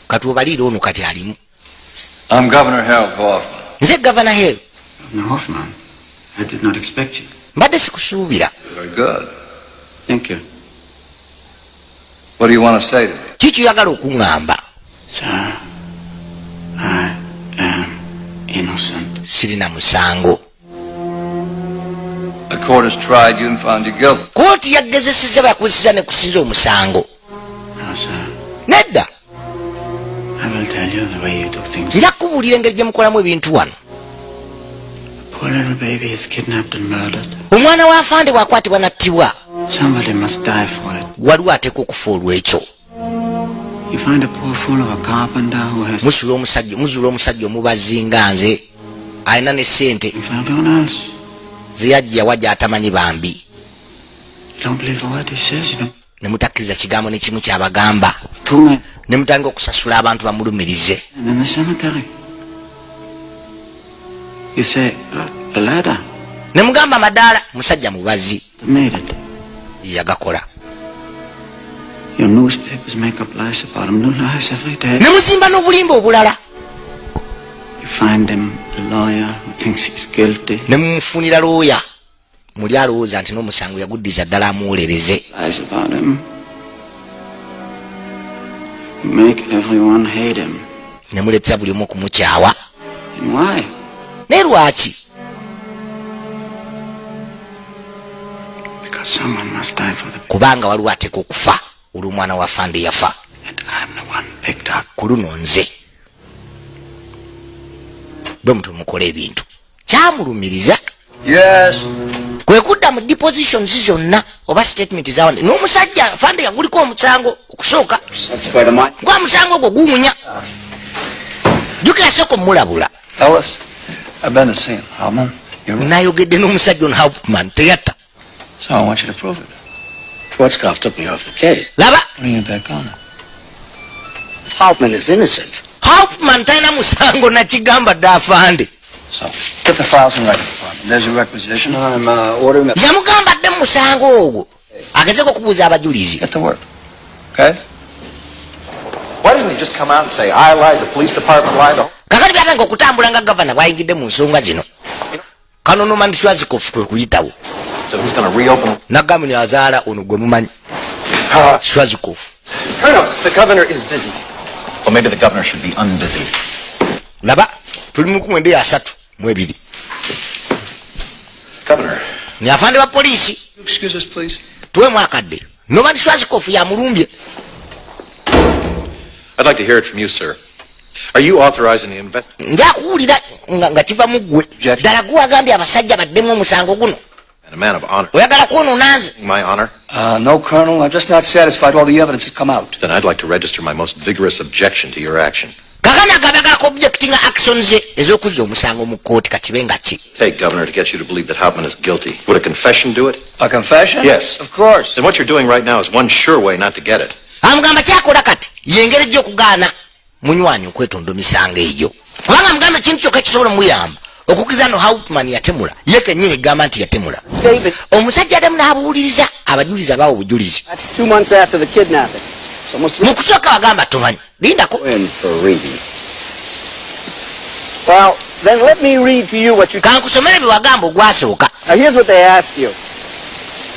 [SPEAKER 1] kati obaliire ono kati alimu.
[SPEAKER 13] I'm Governor Harold Hoffman.
[SPEAKER 1] Nze Governor Harold.
[SPEAKER 12] Governor Hoffman, I did not expect you.
[SPEAKER 1] Mbadde sikusuubira.
[SPEAKER 13] Very good.
[SPEAKER 12] Thank you.
[SPEAKER 13] What do you want to say to me?
[SPEAKER 1] Kiki oyagala okuŋŋamba?
[SPEAKER 12] Sir, I am innocent.
[SPEAKER 1] Sirina musango.
[SPEAKER 13] The court has tried you and found you guilty.
[SPEAKER 1] Kooti yagezesezza bayakozesa ne kusinza omusango.
[SPEAKER 12] No, sir.
[SPEAKER 1] Nedda.
[SPEAKER 12] I will tell you the way you took things.
[SPEAKER 1] Nja kubuulira engeri gye mukolamu ebintu wano.
[SPEAKER 12] Poor little baby is kidnapped and murdered.
[SPEAKER 1] Omwana wa Fande bw'akwatibwa n'attibwa.
[SPEAKER 12] Somebody must die for it.
[SPEAKER 1] Waliwo ateekwa okufa olw'ekyo.
[SPEAKER 12] You find a poor fool of a carpenter who has...
[SPEAKER 1] Muzuula omusajja omubazi nga nze alina ne ssente
[SPEAKER 12] You find anyone else.
[SPEAKER 1] ze yajja wajja atamanyi bambi.
[SPEAKER 12] You don't believe a word he says. You don't...
[SPEAKER 1] Ne mutakkiriza kigambo ne kimu ky'abagamba.
[SPEAKER 12] Two men.
[SPEAKER 1] Ne mutandika okusasula abantu bamulumirize.
[SPEAKER 12] And in the cemetery. You say, a ladder.
[SPEAKER 1] Ne mugamba madaala musajja mubazi.
[SPEAKER 12] They made it.
[SPEAKER 1] Yagakola.
[SPEAKER 12] Your newspapers make up lies about him. No lies every day.
[SPEAKER 1] Ne muzimba n'obulimba obulala.
[SPEAKER 12] You find him a lawyer who thinks he's guilty.
[SPEAKER 1] Ne mumufunira looya muli alowooza nti n'omusango yaguddiza ddala amuwolereze.
[SPEAKER 12] Lies about him. You make everyone hate him.
[SPEAKER 1] Ne muleetera buli omu okumukyawa.
[SPEAKER 12] And why?
[SPEAKER 1] Naye lwaki?
[SPEAKER 12] Because someone must die for the...
[SPEAKER 1] Kubanga waliwo ateeka okufa olw'omwana wa Fande yafa.
[SPEAKER 12] And I'm the one picked up.
[SPEAKER 1] Ku luno nze bwe mutu mukola ebintu kyamulumiriza.
[SPEAKER 13] Yes.
[SPEAKER 1] Kwe kudda mu depositions zonna oba statement zawande n'omusajja Fande yaguliko omusango okusooka gwa musango ogwo guwunya jjukira sooka omulabula.
[SPEAKER 13] Ellis, I've been to see him. Hauptmann,
[SPEAKER 1] nayogedde n'omusajja ono Hauptmann teyatta.
[SPEAKER 13] So I want you to prove it.
[SPEAKER 3] Schwarzkopf took me off the case.
[SPEAKER 1] Laba.
[SPEAKER 13] Bring it back on.
[SPEAKER 3] Hauptmann is innocent.
[SPEAKER 1] Hauptmann talina musango na kigamba dda Fande.
[SPEAKER 13] So, get the files in right department. There's your requisition. I'm ordering it.
[SPEAKER 1] Yamugamba dde musango ogwo agezeko okubuuza abajulizi.
[SPEAKER 13] Get to work. Okay?
[SPEAKER 2] Why didn't he just come out and say, I lied, the police department lied?
[SPEAKER 1] Kakati byatanga okutambula nga gavana bwayingidde mu nsonga zino. Kanono mandi Schwarzkopf kwe kuyitawo.
[SPEAKER 2] So he's going to reopen.
[SPEAKER 1] Nagamba ni azaala ono gwe mumanyi. Schwarzkopf.
[SPEAKER 4] Colonel, the governor is busy.
[SPEAKER 2] Well, maybe the governor should be unbusy.
[SPEAKER 1] Laba, tuli mu 932.
[SPEAKER 2] Governor.
[SPEAKER 1] Ni afande wa polisi.
[SPEAKER 13] Excuse us, please.
[SPEAKER 1] Tuwe mwakadde. Nobody Schwarzkopf ya mulumbye.
[SPEAKER 2] I'd like to hear it from you, sir. Are you authorizing the investigation?
[SPEAKER 1] Nja kuwulira nga kiva mu ggwe. Ddala gwe wagambye abasajja baddemu omusango guno.
[SPEAKER 2] And a man of honor.
[SPEAKER 1] Oyagala kwonoona nze.
[SPEAKER 2] My honor?
[SPEAKER 13] No, Colonel. I'm just not satisfied all the evidence has come out.
[SPEAKER 2] Then I'd like to register my most vigorous objection to your action.
[SPEAKER 1] Kakana gabagala ko objectinga actions ze ez'okuzza omusango mu kkooti katibe nga ki.
[SPEAKER 2] Take, Governor, to get you to believe that Hauptmann is guilty. Would a confession do it?
[SPEAKER 13] A confession?
[SPEAKER 2] Yes.
[SPEAKER 13] Of course.
[SPEAKER 2] Then what you're doing right now is one sure way not to get it.
[SPEAKER 1] Amugamba kyakola kati yengeri gy'okugaana munywanyi okwetonda misango egyo. Kubanga mugamba ekintu kyokka kisobola muyamba okukiza no Hauptman yatemula ye kennyini gamba nti yatemula omusajja adamu n'abuuliriza abajulizi abawo obujulizi
[SPEAKER 13] That's 2 months after the kidnapping. It's almost
[SPEAKER 1] mu kusooka bagamba tomanyi lindako
[SPEAKER 13] Well, then let me read to you what you...
[SPEAKER 1] kankusomere bye wagamba ogwasooka.
[SPEAKER 13] Now here's what they asked you.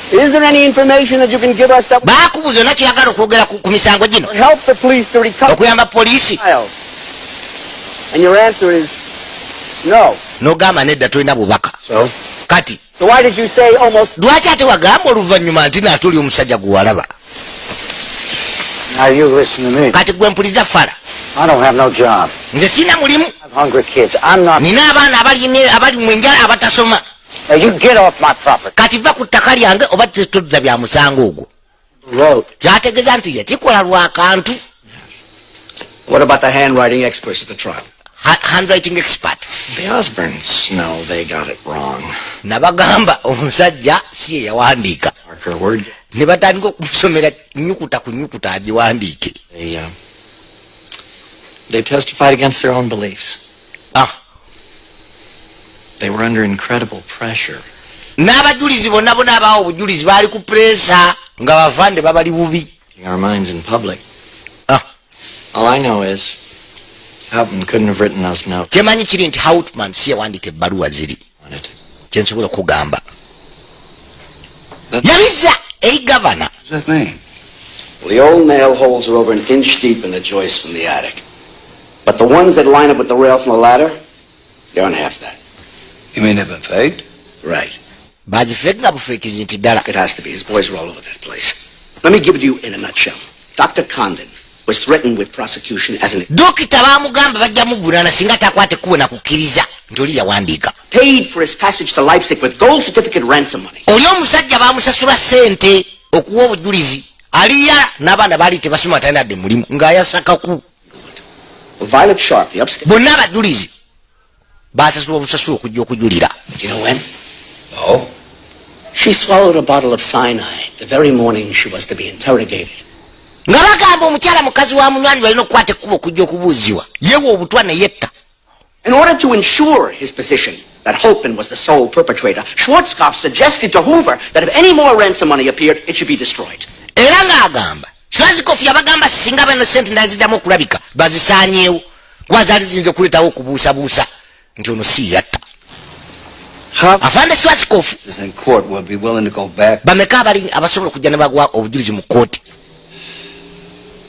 [SPEAKER 13] Is there any information that you can give us that
[SPEAKER 1] baakubuuza nakyo yagala okwogera ku misango gino
[SPEAKER 13] help the police to recover
[SPEAKER 1] okuyamba poliisi
[SPEAKER 13] child? And your answer is no.
[SPEAKER 1] n'ogamba nedda tolina bubaka kati
[SPEAKER 13] So why did you say almost...
[SPEAKER 1] lwaki ate wagamba oluvannyuma nti naatuli omusajja gwe walaba
[SPEAKER 8] Now you listen to me.
[SPEAKER 1] kati gwe mpuliriza fala
[SPEAKER 8] I don't have no job.
[SPEAKER 1] nze sina mulimu
[SPEAKER 8] I have hungry kids. I'm not...
[SPEAKER 1] nina abaana abali mu njala abatasoma
[SPEAKER 8] Now you get off my property.
[SPEAKER 1] kati va ku ttaka lyange oba tetuzza bya musango ogwo kyategeeza nti yakikola lwakantu.
[SPEAKER 4] What about the handwriting experts at the trial?
[SPEAKER 1] Handwriting expert.
[SPEAKER 4] The Osborns, no, they got it wrong.
[SPEAKER 1] Nabagamba omusajja si ye yawandiika. Ne batandika okumusomera nnyukuta ku nnyukuta agiwandiike.
[SPEAKER 14] They testified against their own beliefs. They were under incredible pressure.
[SPEAKER 1] N'abajulizi bonna abaawo obujulizi baali ku presa nga bavande babali bubi.
[SPEAKER 14] Our minds in public. All I know is Hauptman couldn't have written those notes.
[SPEAKER 1] Kyemanyi kiri nti Hauptman si yawandiika ebbaluwa ziri. Kyensobola okugamba. Yabizza eri gavana.
[SPEAKER 15] What does that mean? Well, the old nail holes are over an inch deep in the joist from the attic. But the ones that line up with the rail from the ladder, they aren't half that.
[SPEAKER 13] You mean they've been faked?
[SPEAKER 15] Right.
[SPEAKER 1] Bazifeka bufekizi nti ddala.
[SPEAKER 15] It has to be. His boys are all over that place. Let me give it to you in a nutshell. Dr. Condon was threatened with prosecution as an...
[SPEAKER 1] Dokita baamugamba bajja muvunaana singa takwate kuwe na kukkiriza nti oli yawandiika.
[SPEAKER 15] Paid for his passage to Leipzig with gold certificate ransom money.
[SPEAKER 1] Oli omusajja baamusasula ssente okuwa obujulizi. Aliya n'abaana baali tebasoma talina mulimu ng'ayasakaku.
[SPEAKER 15] Violet Sharp, the upstairs...
[SPEAKER 1] Bonna abajulizi baasasula obusasula okujja okujulira.
[SPEAKER 15] Do you know when? Oh? She swallowed a bottle of cyanide the very morning she was to be interrogated.
[SPEAKER 1] Nga bagamba omukyala mukazi wa munywanyi balina okukwata ekkubo okujja okubuuzibwa yeewa obutwa ne yetta.
[SPEAKER 15] In order to ensure his position that Hauptman was the sole perpetrator, Schwarzkopf suggested to Hoover that if any more ransom money appeared, it should be destroyed.
[SPEAKER 1] Era ng'agamba Schwarzkopf yabagamba singa bano sente naziddamu okulabika bazisaanyeewo kuba zaali ziyinza okuleetawo okubuusabuusa nti ono si yatta. Afande Schwarzkopf bameka abali abasobola okujja ne bagwa obujulizi mu kkooti.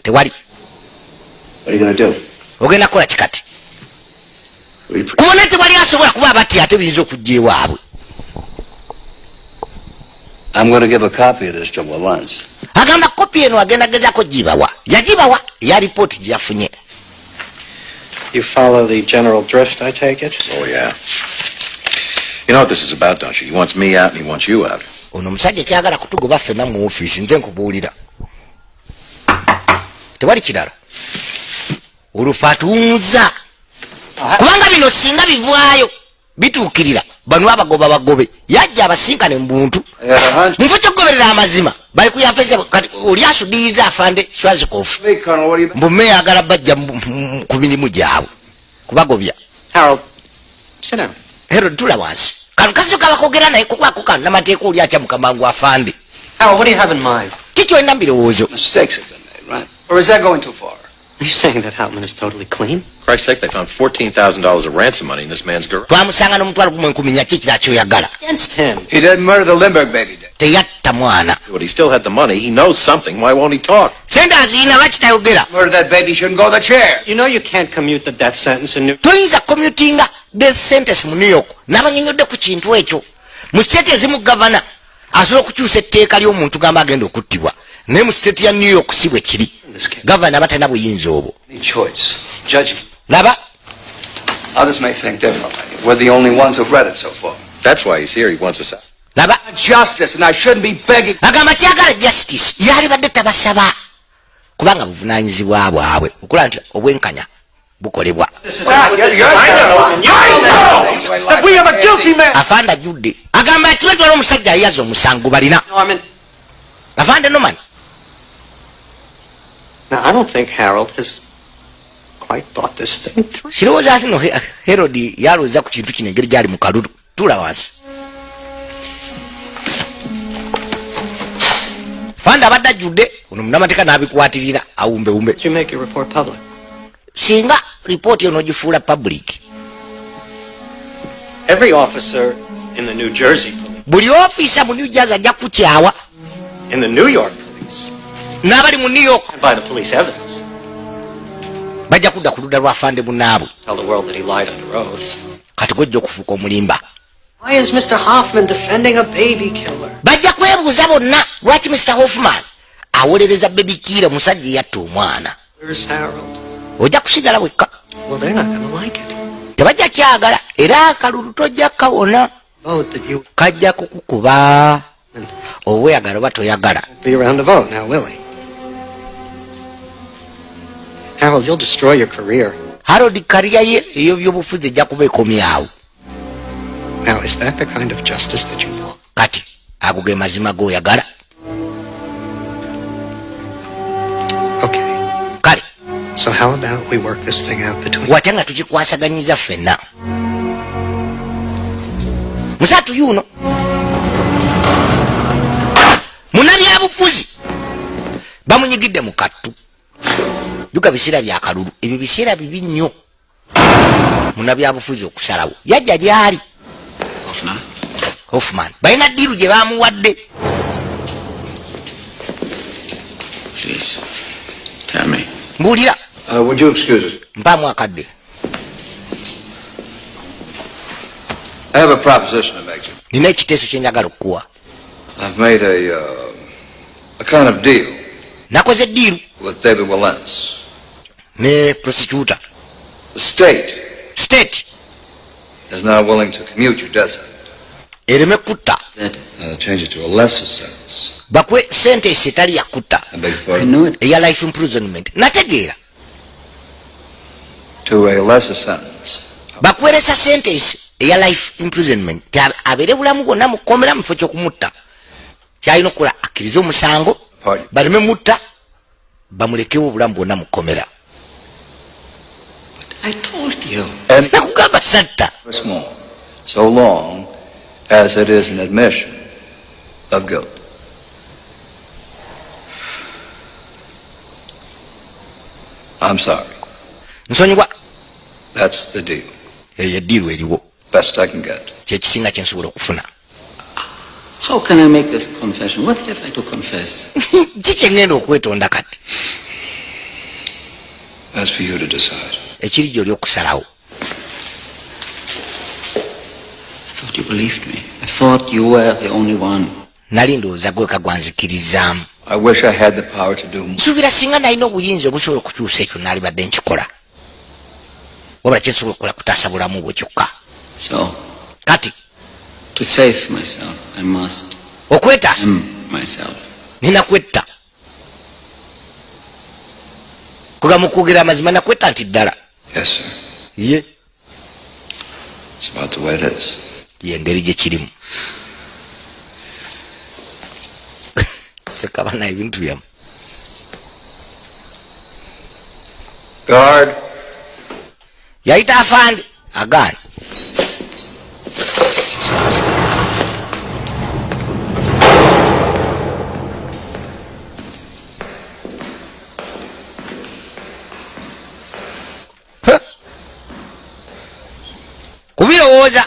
[SPEAKER 1] Tewali.
[SPEAKER 15] What are you going to do?
[SPEAKER 1] Ogenda kukola kikati. Kubona tewali asobola kuba abatti ate biyinza okujja ewaabwe.
[SPEAKER 13] I'm going to give a copy of this to Wallace.
[SPEAKER 1] Agamba kopi eno agenda gezaako gibawa. Yagibawa ya ripooti gye yafunye.
[SPEAKER 14] You follow the general drift, I take it?
[SPEAKER 2] Oh, yeah. You know what this is about, don't you? He wants me out and he wants you out.
[SPEAKER 1] Ono omusajja kyagala kutugoba ffenna mu ofiisi nze nkubuulira. Tewali kirala. Olufa atunza. Kubanga bino singa bivaayo bituukirira bano abagoba bagobe yajja abasinkane mu buntu. Mufe kyokugoberera amazima bali kuyafeesa kati oli asudiriza afande Schwarzkopf. Mbu meeya ayagala bajja ku mirimu gyabwe kubagobya.
[SPEAKER 3] Harold, sit down.
[SPEAKER 1] Harold, tula wansi. Kano kasi kabakogera naye kukwako kano n'amateeka oli atya mukamangu afande.
[SPEAKER 3] Harold, what do you have in mind?
[SPEAKER 1] Kiki olina mu birowoozo?
[SPEAKER 13] Mistakes have been made, right? Or is that going too far?
[SPEAKER 3] Are you saying that Hauptman is totally clean?
[SPEAKER 2] For Christ's sake, they found $14,000 of ransom money in this man's garage.
[SPEAKER 1] Twamusanga n'omutwalo gumu enkumi nyaki kira kyoyagala.
[SPEAKER 3] Against him.
[SPEAKER 13] He didn't murder the Lindbergh baby, did he?
[SPEAKER 1] Teyatta mwana.
[SPEAKER 2] But he still had the money. He knows something. Why won't he talk?
[SPEAKER 1] Sente azirina lwaki tayogera?
[SPEAKER 13] Murder that baby shouldn't go to the chair.
[SPEAKER 3] You know you can't commute the death sentence in New York.
[SPEAKER 1] Toyinza commutinga death sentence mu New York. N'abanyonyodde ku kintu ekyo. Mu state ezimu gavana asobola okukyusa etteeka ly'omuntu gamba agenda okuttibwa. Naye mu state ya New York si bwe kiri. Gavana abatalina buyinza obwo.
[SPEAKER 13] Any choice. Judging.
[SPEAKER 1] Laba.
[SPEAKER 13] Others may think differently. We're the only ones who've read it so far.
[SPEAKER 2] That's why he's here. He wants us out.
[SPEAKER 1] Laba.
[SPEAKER 13] Justice, and I shouldn't be begging.
[SPEAKER 1] Agamba kyagala justice. Yali badde tabasaba. Kubanga buvunaanyizibwa bwabwe. Okula nti obwenkanya bukolebwa.
[SPEAKER 13] That we have a guilty man.
[SPEAKER 1] Afanda Judde. Agamba kiwetwala omusajja ayaza omusango balina.
[SPEAKER 3] Norman.
[SPEAKER 1] Afande Norman.
[SPEAKER 3] Now, I don't think Harold has quite thought this thing through.
[SPEAKER 1] Kirowooza ati no Herod yaloweza ku kintu kino engeri gyali mu kalulu. Tula wansi. Fanda abadde ajjudde ono munnamateeka n'abikwatirira awumbewumbe.
[SPEAKER 3] Did you make your report public?
[SPEAKER 1] Singa ripooti ono ogifuula public.
[SPEAKER 3] Every officer in the New Jersey police.
[SPEAKER 1] Buli officer mu New Jersey ajja kukyawa.
[SPEAKER 3] In the New York police.
[SPEAKER 1] N'abali mu New York.
[SPEAKER 3] And by the police evidence.
[SPEAKER 1] Bajja kudda ku ludda lwa fande munnaabwe.
[SPEAKER 3] Tell the world that he lied under oath.
[SPEAKER 1] Kati gojja okufuuka omulimba.
[SPEAKER 3] Why is Mr. Hoffman defending a baby killer?
[SPEAKER 1] Bajja kwebuuza bonna lwaki Mr. Hoffman awolereza baby killer musajja yatta omwana.
[SPEAKER 3] Where's Harold?
[SPEAKER 1] Ojja kusigala wekka.
[SPEAKER 3] Well, they're not going to like it.
[SPEAKER 1] Tebajja kyagala era akalulu tojja kawona.
[SPEAKER 3] Vote that you
[SPEAKER 1] Kajja kukukuba. Oweyagala oba toyagala.
[SPEAKER 3] be around to vote now, will he? Harold, you'll destroy your career.
[SPEAKER 1] Harold kariya ye ey'ebyobufuzi ejja kuba ekomyawo.
[SPEAKER 3] Now, is that the kind of justice that you want?
[SPEAKER 1] Kati ago ge mazima g'oyagala.
[SPEAKER 3] Okay.
[SPEAKER 1] Kale.
[SPEAKER 3] So how about we work this thing out between...
[SPEAKER 1] Wate nga tukikwasaganyiza ffenna. Musatu yuno. Munnabyabufuzi bamunyigidde mu kattu. Juga biseera bya kalulu. Ebyo biseera bibi nnyo. Munnabyabufuzi okusalawo. Yajja gyali. Hoffman. Balina ddiiru gye baamuwadde.
[SPEAKER 16] Please, tell me.
[SPEAKER 1] Mbuulira.
[SPEAKER 16] Would you excuse us?
[SPEAKER 1] Mpaamu akadde.
[SPEAKER 16] I have a proposition to make to you.
[SPEAKER 1] Nina ekiteeso kye njagala okukuwa.
[SPEAKER 16] I've made a kind of deal.
[SPEAKER 1] Nakoze ddiiru.
[SPEAKER 16] With David Wilentz.
[SPEAKER 1] Ne prosecutor.
[SPEAKER 16] The state
[SPEAKER 1] is
[SPEAKER 16] now willing to commute your death sentence.
[SPEAKER 1] Ereme kutta.
[SPEAKER 16] Change it to a lesser sentence.
[SPEAKER 1] Bakwe sentence etali ya kutta. Eya life imprisonment. Nategeera.
[SPEAKER 16] To a lesser sentence.
[SPEAKER 1] Bakweresa sentence eya life imprisonment. Abere bulamu bwonna mukomera mu kifo ky'okumutta. Kyalina okukola akkiriza omusango. Baleme mutta. Bamulekewo obulamu bwonna mukomera.
[SPEAKER 16] I told you.
[SPEAKER 1] Nakugamba satta.
[SPEAKER 16] So long as it is an admission of guilt. I'm sorry.
[SPEAKER 1] Nsonyiwa.
[SPEAKER 16] That's the deal.
[SPEAKER 1] Eyo deal eriwo.
[SPEAKER 16] Best I can get.
[SPEAKER 1] Kyekisinga kye nsobola okufuna.
[SPEAKER 12] How can I make this confession? What have I to confess?
[SPEAKER 1] Kiki ngenda okwetonda kati?
[SPEAKER 16] That's for you to decide.
[SPEAKER 1] Ekiri gy'oli okusalawo.
[SPEAKER 12] I thought you believed me. I thought you were the only one.
[SPEAKER 1] Nali ndowooza gweka gwanzikirizaamu.
[SPEAKER 16] I wish I had the power to do more.
[SPEAKER 1] Nsuubira singa nalina obuyinza obusobola okukyusa ekyo naali badde nkikola. Wabula kye nsobola okukola kutaasa bulamu bwe kyokka.
[SPEAKER 12] So,
[SPEAKER 1] kati,
[SPEAKER 12] to save myself, I must
[SPEAKER 1] okwetaasa
[SPEAKER 12] myself.
[SPEAKER 1] Nina kwetta. Kugamba okwogera amazima nakwetta nti ddala.
[SPEAKER 16] Yes, sir.
[SPEAKER 1] Ye.
[SPEAKER 16] It's about the way it is.
[SPEAKER 1] Ye ngeri gye kirimu. Sekaba na ebintu byamu.
[SPEAKER 16] Guard.
[SPEAKER 1] Yayita afande agaani. Kubirowooza.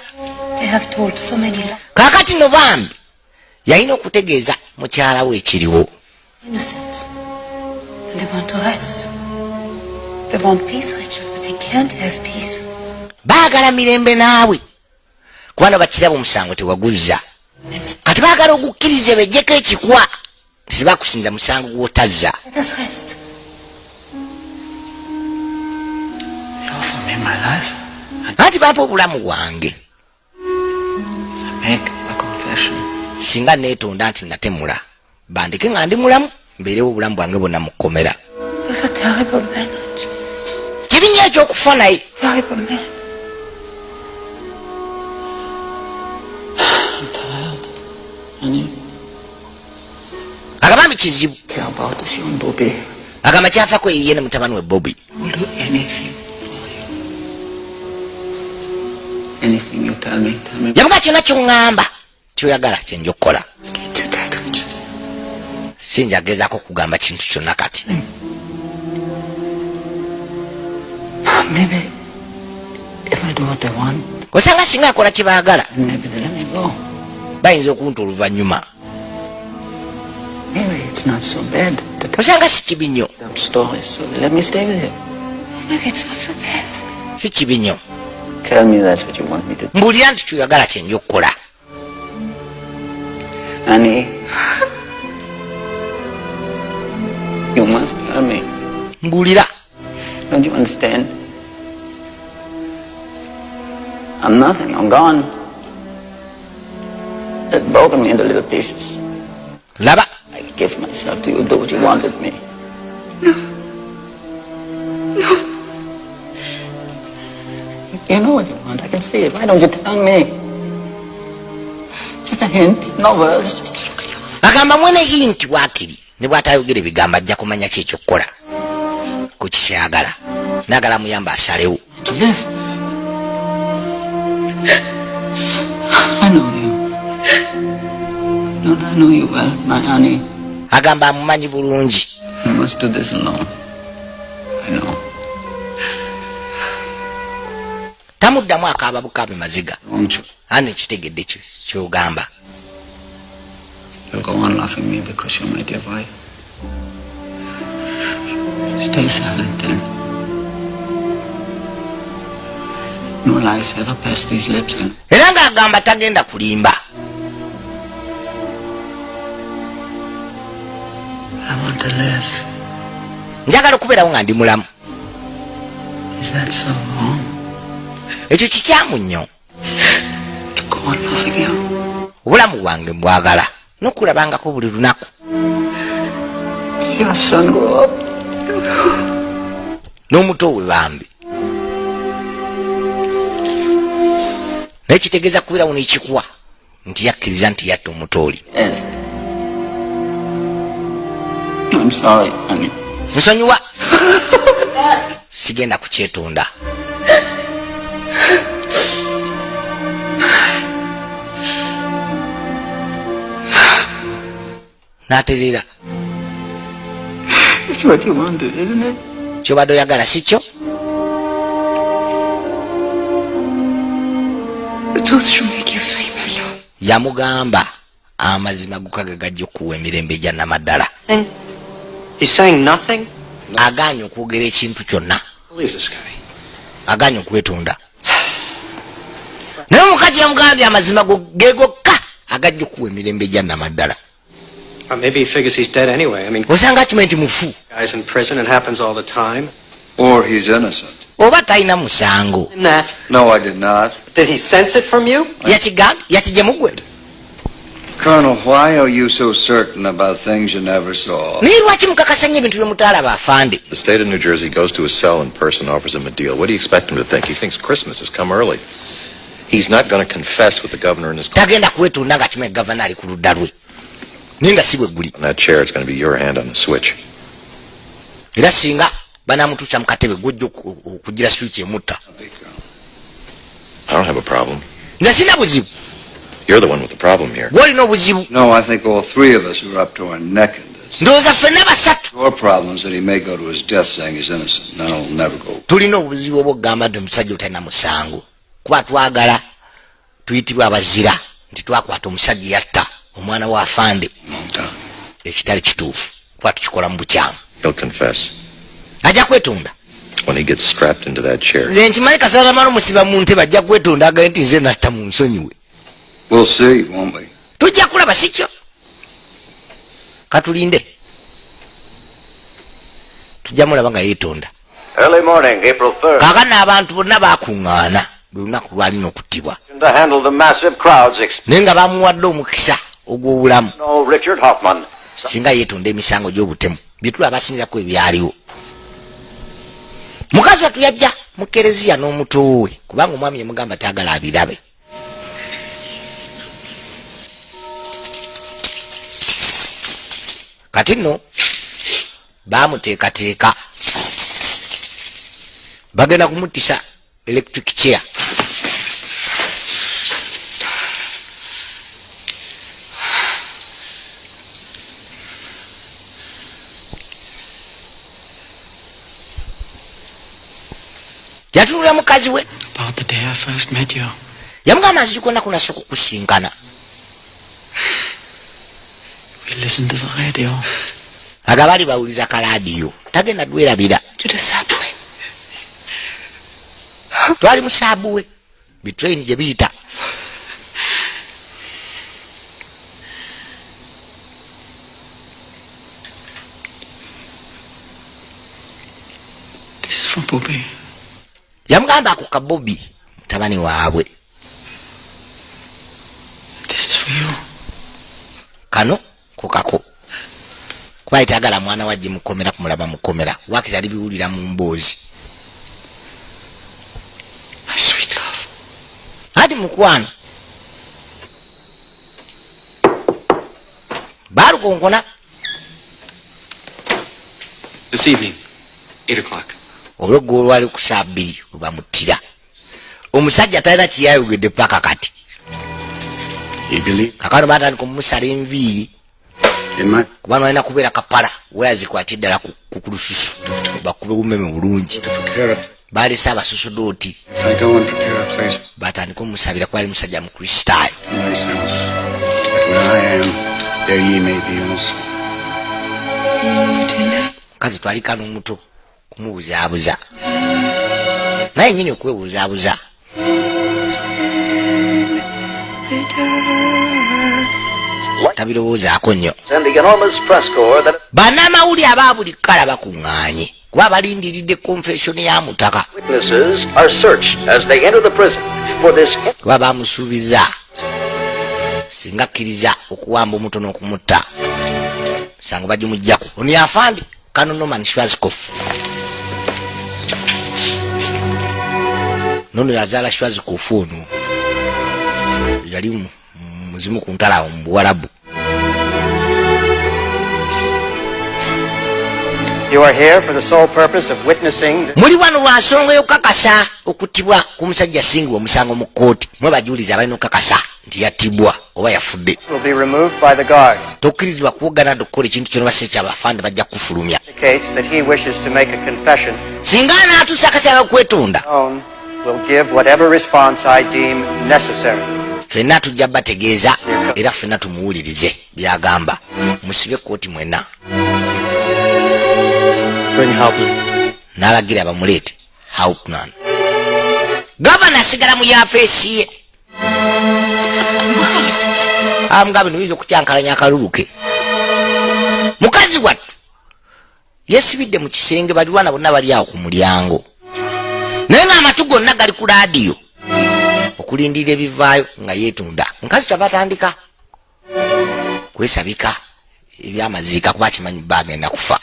[SPEAKER 6] They have told so many lies.
[SPEAKER 1] Kakati no bambi yalina okutegeeza mukyala we ekiriwo.
[SPEAKER 6] Innocent. And they want to rest. They want peace, Richard, but they can't have peace.
[SPEAKER 1] Baagala mirembe naawe. Kubanga bakiraba omusango tewaguzza. Kati baagala ogukkirize bejjeko ekikwa. Sibakusinza musango gw'otazza.
[SPEAKER 6] Let us rest.
[SPEAKER 12] They offer me my life.
[SPEAKER 1] Anti bampa obulamu bwange.
[SPEAKER 12] Make a confession.
[SPEAKER 1] Singa neetonda nti natemula. Bandike nga ndi mulamu, mbeerewo obulamu bwange bwonna mu kkomera.
[SPEAKER 6] That's a terrible man.
[SPEAKER 1] Kibinya ekyokufa naye.
[SPEAKER 6] Terrible man.
[SPEAKER 12] I'm tired, honey.
[SPEAKER 1] Agamba kizibu.
[SPEAKER 12] Care about this young Bobby.
[SPEAKER 1] Agamba kyafako ye ne mutabani we Bobby.
[SPEAKER 12] Will do anything. Anything you tell me.
[SPEAKER 1] Yamuga kyonna ky'oŋŋamba kyoyagala kyenja okukola. Sinjagezaako kugamba kintu kyonna kati.
[SPEAKER 12] Maybe if I do what they want.
[SPEAKER 1] Osanga singa akola kye baagala.
[SPEAKER 12] Maybe they let me go.
[SPEAKER 1] Bayinza okunta oluvannyuma.
[SPEAKER 12] Maybe it's not so bad.
[SPEAKER 1] Osanga si kibi nnyo.
[SPEAKER 12] Stories, so let me stay with you.
[SPEAKER 6] Maybe it's not so bad.
[SPEAKER 1] Si kibi nnyo.
[SPEAKER 12] Tell me that's what you want me to do.
[SPEAKER 1] Mbuulira nti kyoyagala kyenja okukola.
[SPEAKER 12] Honey, you must tell me.
[SPEAKER 1] Mbuulira.
[SPEAKER 12] Don't you understand? I'm nothing. I'm gone. They've broken me into little pieces.
[SPEAKER 1] Laba.
[SPEAKER 12] I give myself to you. Do what you want with me.
[SPEAKER 6] No.
[SPEAKER 12] You know what you want. I can see it. Why don't you tell me? Just a hint. No words. Just to look at you.
[SPEAKER 1] Agamba mwene hint waakiri. Ne bw'atayogera ebigambo ajja kumanya ki ekyokukola. Ku kikyayagala. Naagala muyamba asalewo.
[SPEAKER 12] To live. I know you. Don't I know you well, my honey?
[SPEAKER 1] Agamba amumanyi bulungi.
[SPEAKER 12] I must do this alone. I know.
[SPEAKER 1] Tamuddamu akaaba bukaabi maziga. Ani kitegedde ky'ogamba.
[SPEAKER 12] You'll go on laughing me because you're my dear wife. Stay silent then. No lies ever pass these lips.
[SPEAKER 1] Era ng'agamba tagenda kulimba.
[SPEAKER 12] I want to live.
[SPEAKER 1] Njagala okubeerawo nga ndi mulamu.
[SPEAKER 12] Is that so wrong?
[SPEAKER 1] Ekyo kikyamu nnyo.
[SPEAKER 12] To go on loving you.
[SPEAKER 1] Obulamu bwange mbwagala n'okulabangako buli lunaku.
[SPEAKER 12] See your son grow up.
[SPEAKER 1] N'omuto we bambi. Naye kitegeeza kubeerawo n'ekikuwa nti yakkiriza nti yatta omuto oli.
[SPEAKER 12] Yes. I'm sorry, honey.
[SPEAKER 1] Nsonyiwa. Sigenda kukyetunda. N'atereera.
[SPEAKER 12] It's what you wanted, isn't it?
[SPEAKER 1] Ky'obadde oyagala si kyo?
[SPEAKER 6] The truth should make you free, my love.
[SPEAKER 1] Yamugamba amazima gukaga gajja okuwa emirembe gya namaddala.
[SPEAKER 3] He's saying nothing?
[SPEAKER 1] Aganya okwogera ekintu kyonna.
[SPEAKER 3] Believe this guy.
[SPEAKER 1] Aganya okwetunda. Naye omukazi yamugambye amazima ge gokka agajja okuwa emirembe gya namaddala.
[SPEAKER 3] Maybe he figures he's dead anyway. I mean,
[SPEAKER 1] osanga akimanyi nti mufu.
[SPEAKER 3] Guy's in prison, it happens all the time.
[SPEAKER 16] Or he's innocent.
[SPEAKER 1] Oba talina musango.
[SPEAKER 16] No, I did not.
[SPEAKER 3] Did he sense it from you?
[SPEAKER 1] Yakigye mugwe.
[SPEAKER 16] Colonel, why are you so certain about things you never saw?
[SPEAKER 1] Naye lwaki mukakasa nnyo ebintu bye mutaalaba afande?
[SPEAKER 2] The state of New Jersey goes to his cell in person, offers him a deal. What do you expect him to think? He thinks Christmas has come early. He's not going to confess with the governor in his car.
[SPEAKER 1] Tagenda kwetunda nga kimanyi gavana ali ku ludda lwe. Ninga si bwe guli.
[SPEAKER 2] On that chair, it's going to be your hand on the switch.
[SPEAKER 1] Era singa banamutuusa mu katebe gujja okugira switch emutta.
[SPEAKER 2] I don't have a problem.
[SPEAKER 1] Nze sina buzibu.
[SPEAKER 2] You're the one with the problem here.
[SPEAKER 1] Gw'olina obuzibu.
[SPEAKER 16] No, I think all three of us are up to our neck in this.
[SPEAKER 1] Ndowooza ffenna basatu.
[SPEAKER 16] Your problem is that he may go to his death saying he's innocent. Then he'll never go.
[SPEAKER 1] Tulina obuzibu obw'okugamba nti omusajja otalina musango. Kuba twagala tuyitibwa abazira nti twakwata omusajja yatta omwana wa afande. Ekitali kituufu. Kuba tukikola mu bukyamu.
[SPEAKER 2] He'll confess.
[SPEAKER 1] Ajja kwetunda.
[SPEAKER 2] When he gets strapped into that chair.
[SPEAKER 1] Nze nkimanyi kasala mala omusiba mu ntebe ajja kwetunda agaye nti nze natta mu nsonyiwe.
[SPEAKER 16] We'll see, won't we?
[SPEAKER 1] Tujja kulaba si kyo. Katulinde. Tujja mulaba nga yeetonda.
[SPEAKER 11] Early morning, April 3rd.
[SPEAKER 1] Kaakano abantu bonna baakuŋŋaana lunaku lwalina okuttibwa.
[SPEAKER 11] To handle the massive crowds
[SPEAKER 1] naye nga bamuwadde omukisa ogw'obulamu.
[SPEAKER 11] No, Richard Hoffman.
[SPEAKER 1] Singa yeetonda emisango gy'obutemu byetula abasinzako ebyaliwo. Mukazi wattu yajja mu kereziya n'omuto we kubanga omwami yamugamba taagala abirabe. Kati nno baamuteekateeka bagenda kumuttisa electric chair. yatunula mukazi we
[SPEAKER 12] About the day I first met you.
[SPEAKER 1] yamugamba nzikona kunasooka okusinkana.
[SPEAKER 12] We listened to the radio.
[SPEAKER 1] aga bali bawuliza kaladiyo tagenda dwerabira
[SPEAKER 6] To the subway.
[SPEAKER 1] twali musabuwe bitrain gye biyita.
[SPEAKER 12] This is for Bobby.
[SPEAKER 1] yamugamba ako kabobi mutabani waabwe.
[SPEAKER 12] This is for you.
[SPEAKER 1] kano kukako kuba yitagala mwana wajje mukomera kumulaba mukomera wakati ali biwulira mu mboozi.
[SPEAKER 12] My sweet love.
[SPEAKER 1] ati mukwano balukonkona
[SPEAKER 17] This evening, 8 o'clock.
[SPEAKER 1] olweggo olwali ku saa 2 lwebamutira. omusajja talina kiyayogedde paka kati kakano batandika omumusala enviiri kuba nalina kubeera kapala weyazikwatira ddala ku lususu bakube umeme bulungi. balese abasusudooti batandika omusabira kuba ali musajja mukristaayo. mukazi twalika n'omuto kumubuzaabuza naye nyini okwebuzaabuza. tabirowoozaako nnyo. bannamawulire aba buli kkala bakuŋŋaanye kuba balindiridde konfesoni ya mutaka kuba bamusuubiza singa akkiriza okuwamba omuto n'okumutta sanga bajimugjaku. ono yafandi kano Norman Schwarzkopf nono yazaala Schwarzkopf ono yali muzimu ku ntalawo mu Buwarabu.
[SPEAKER 18] You are here for the sole purpose of witnessing
[SPEAKER 1] muli wano lwa nsonga y'okukakasa okuttibwa k'omusajja asingibwa omusango mu kkooti. mwe bajuliza balina okukakasa nti yattibwa oba yafudde.
[SPEAKER 18] will be removed by the guards.
[SPEAKER 1] tokkirizibwa kuwogana okukola ekintu kyonna base kyabafande bajja kufulumya.
[SPEAKER 18] Indicates that he wishes to make a confession.
[SPEAKER 1] singa anaatuusa akasaba okwetonda
[SPEAKER 18] Will give whatever response I deem necessary.
[SPEAKER 1] ffenna tujja bategeeza era ffenna tumuwulirize byagamba. musibe kkooti mwenna. n'alagira bamuleete Hauptmann. gavana asigala mu yafeesi ye. amugambe noyinza okukyankalanya akalulu ke. mukazi wattu yeesibidde mu kisenge balirwana bonna bali awo ku mulyango naye ng'amatu gonna gali ku laadiyo okulindirira ebivaayo nga yeetunda. mukazi tabatandika kwesabika ebyamaziika kuba kimanyi bagenda kufa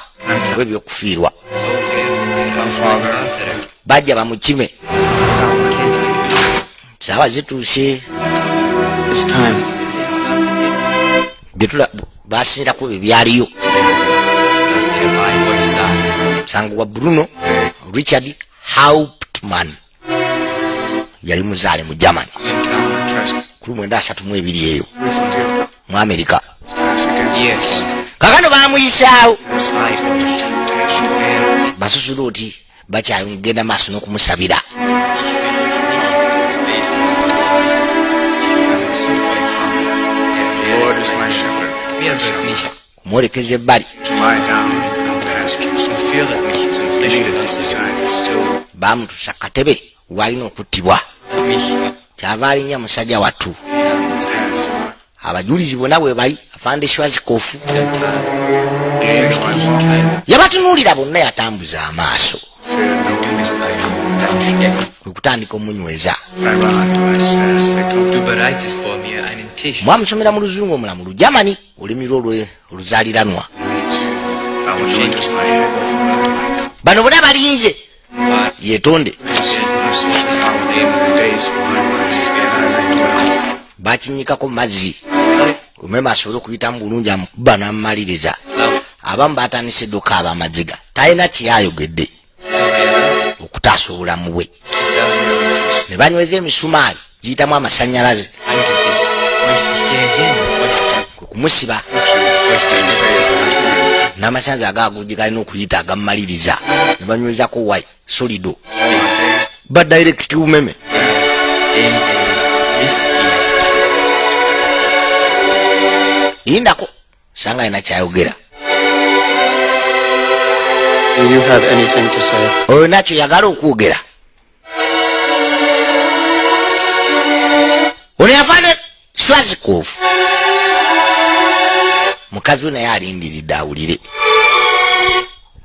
[SPEAKER 1] oba ebyokufiirwa. bajja bamukime saawa zituuse basinziraku ebyo byaliyo. musango wa Bruno Richard Hauptmann yali muzaale mu Germany 1932 eyo mu Amerika. kakano bamuyisaawo basusulooti bakyagenda maaso n'okumusabira. kumwolekeza ebbali bamutusa katebe walina okuttibwa. kyava alinnya musajja wattu. abajulizi bonna bwe bali afande Schwarzkopf yabatunuulira bonna yatambuza amaaso kwe kutandika omunyweza. mwamusomera mu luzungu omulamu lu Germany olulimi lwo oluzaaliranwa. bano bonna balinze yetonde. bakinyikako mazzi omwema asobole okuyitamu bulungi amukuba n'amumaliriza. abamu batandise eddoka abamaziga talina kyeyayogedde okutaasa obulamu bwe. ne banyweza emisumaali giyitamu amasanyalaze kwe kumusiba n'amasanzi agaago gye galina okuyita agamumaliriza ne banywezako wayi solido ba direct umeme indako sanga ina chayogera.
[SPEAKER 3] Do you have anything to say?
[SPEAKER 1] Oyo nacho yagala okwogera. Ono yafane Swazikov. Mukazi we naye alindiridde awulire.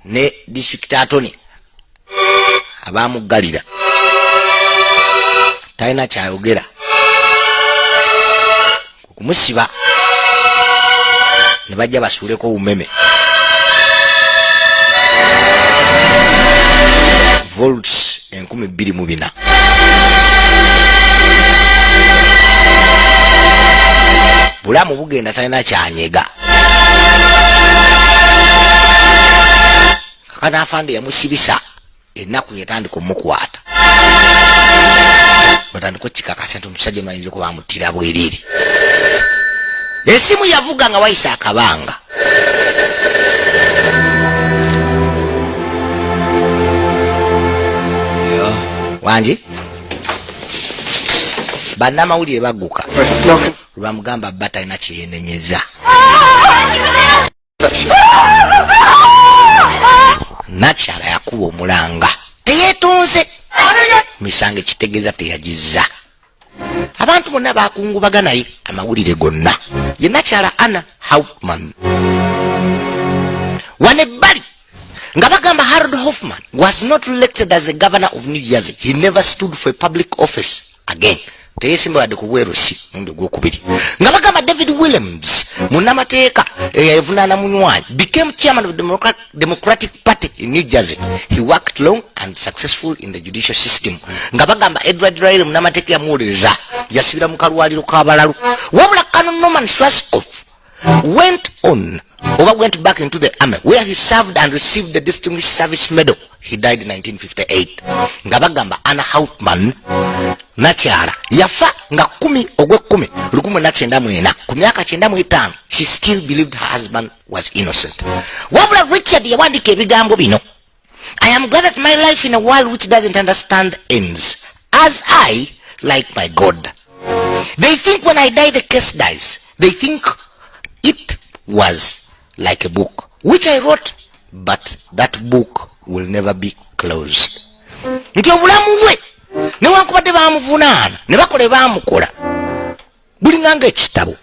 [SPEAKER 1] Ne district attorney abamuggalira talina kyayogera kumusiba ne bajja basuuleko umeme volts 24,000. Bulamu bugenda talina kyanyega. Kakana afande yamusibisa ennaku yatandika omukwata batandika okikakasa nti omusajja mayinza okuba amutira bwerere. Esimu yavuga nga wayisa akabanga. Wanji bannamawulire bagguka lwamugamba bba talina kyeyenenyeza. Nakyala yakuba omulanga teyeetonze misango ekitegeeza teyagizza. Abantu bonna bakungubaga naye amawulire gonna ye Nakyala Anna Hauptmann. Wane bali nga bagamba Harold Hoffman was not elected as a governor of New Jersey. He never stood for a public office again. Teyesimba wadde ku bwerusi mundi gwokubiri. Nga bagamba David Williams munnamateeka eyavunaana munywanyi became chairman of the Democratic Party in New Jersey. He worked long and successful in the judicial system. Nga bagamba Edward Riley munnamateeka yamuwuliriza yasibira mu kalwaliro k'abalalu. Wabula Canon Norman Schwarzkopf went back into the army where he served and received the Distinguished Service Medal. He died in 1958. Nga bagamba Anna Hauptmann Nakyala yafa nga 10/10/1994 ku myaka 95. She still believed her husband was innocent. Wabula Richard yawandika ebigambo bino. I am glad that my life in a world which doesn't understand ends, as I, like my God. They think when I die the case dies. They think it was like a book which I wrote, but that book will never be closed. Nti obulamu bwe newankubadde bamuvunaana ne bakola bamukola bulinganga ekitabo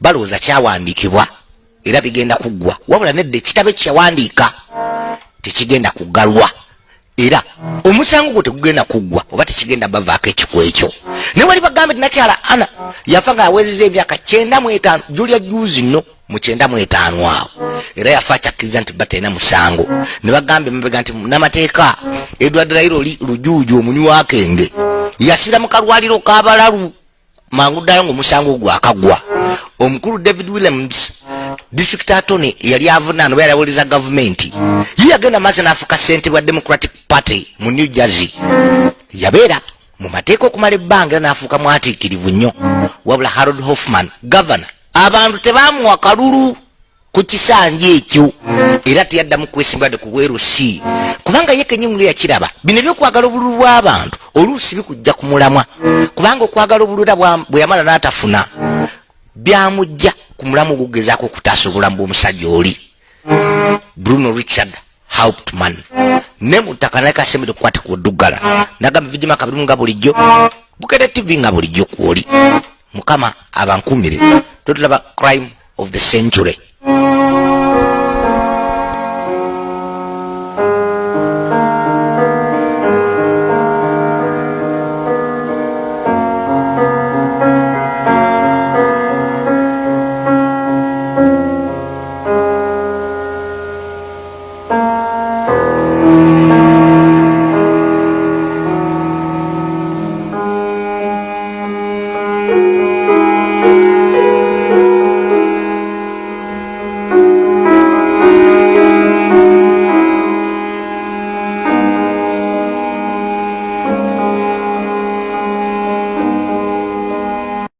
[SPEAKER 1] balowooza kyawandiikibwa era bigenda kuggwa. Wabula nedda ekitabo ekyawandiika tekigenda kuggalwa era omusango gwo tegugenda kuggwa oba tekigenda bavaako ekifo ekyo. Ne wali bagambe nti Nakyala Anna yafa nga awezezza emyaka 95 Julia juzi nno mu 95 awo era yafa akyakkiriza nti batalina musango. Ne bagambe mabega nti munnamateeka Edward Riley lujuuju omunywi wakenge yasibira mu kalwaliro k'abalalu mangu ddala ng'omusango gwakagwa. Omukulu David Williams district attorney yali avunaana oba yalawuliza gavumenti ye yagenda maaso n'afuuka ssente bwa Democratic Party mu New Jersey. Yabeera mu mateeka okumala ebbanga era n'afuuka mwatiikirivu nnyo. Wabula Harold Hoffman governor abantu tebaamuwa kalulu ku kisanja ekyo era teyaddamu kwesimbadde ku bwerusi kubanga ye kenyini yakiraba bino ebyokwagala obululu bw'abantu oluusi bikujja ku mulamwa kubanga okwagala obululu bwe yamala n'atafuna byamujja ku mulamu ogugezaako okutaasa obulamu bw'omusajja oli. Bruno Richard Hauptmann ne mutaka naye kasemere okukwata ku ddugala nagamba vijima kabirimu nga bulijjo Bukede TV nga bulijjo kwoli. Mukama abankumire totulaba crime of the century.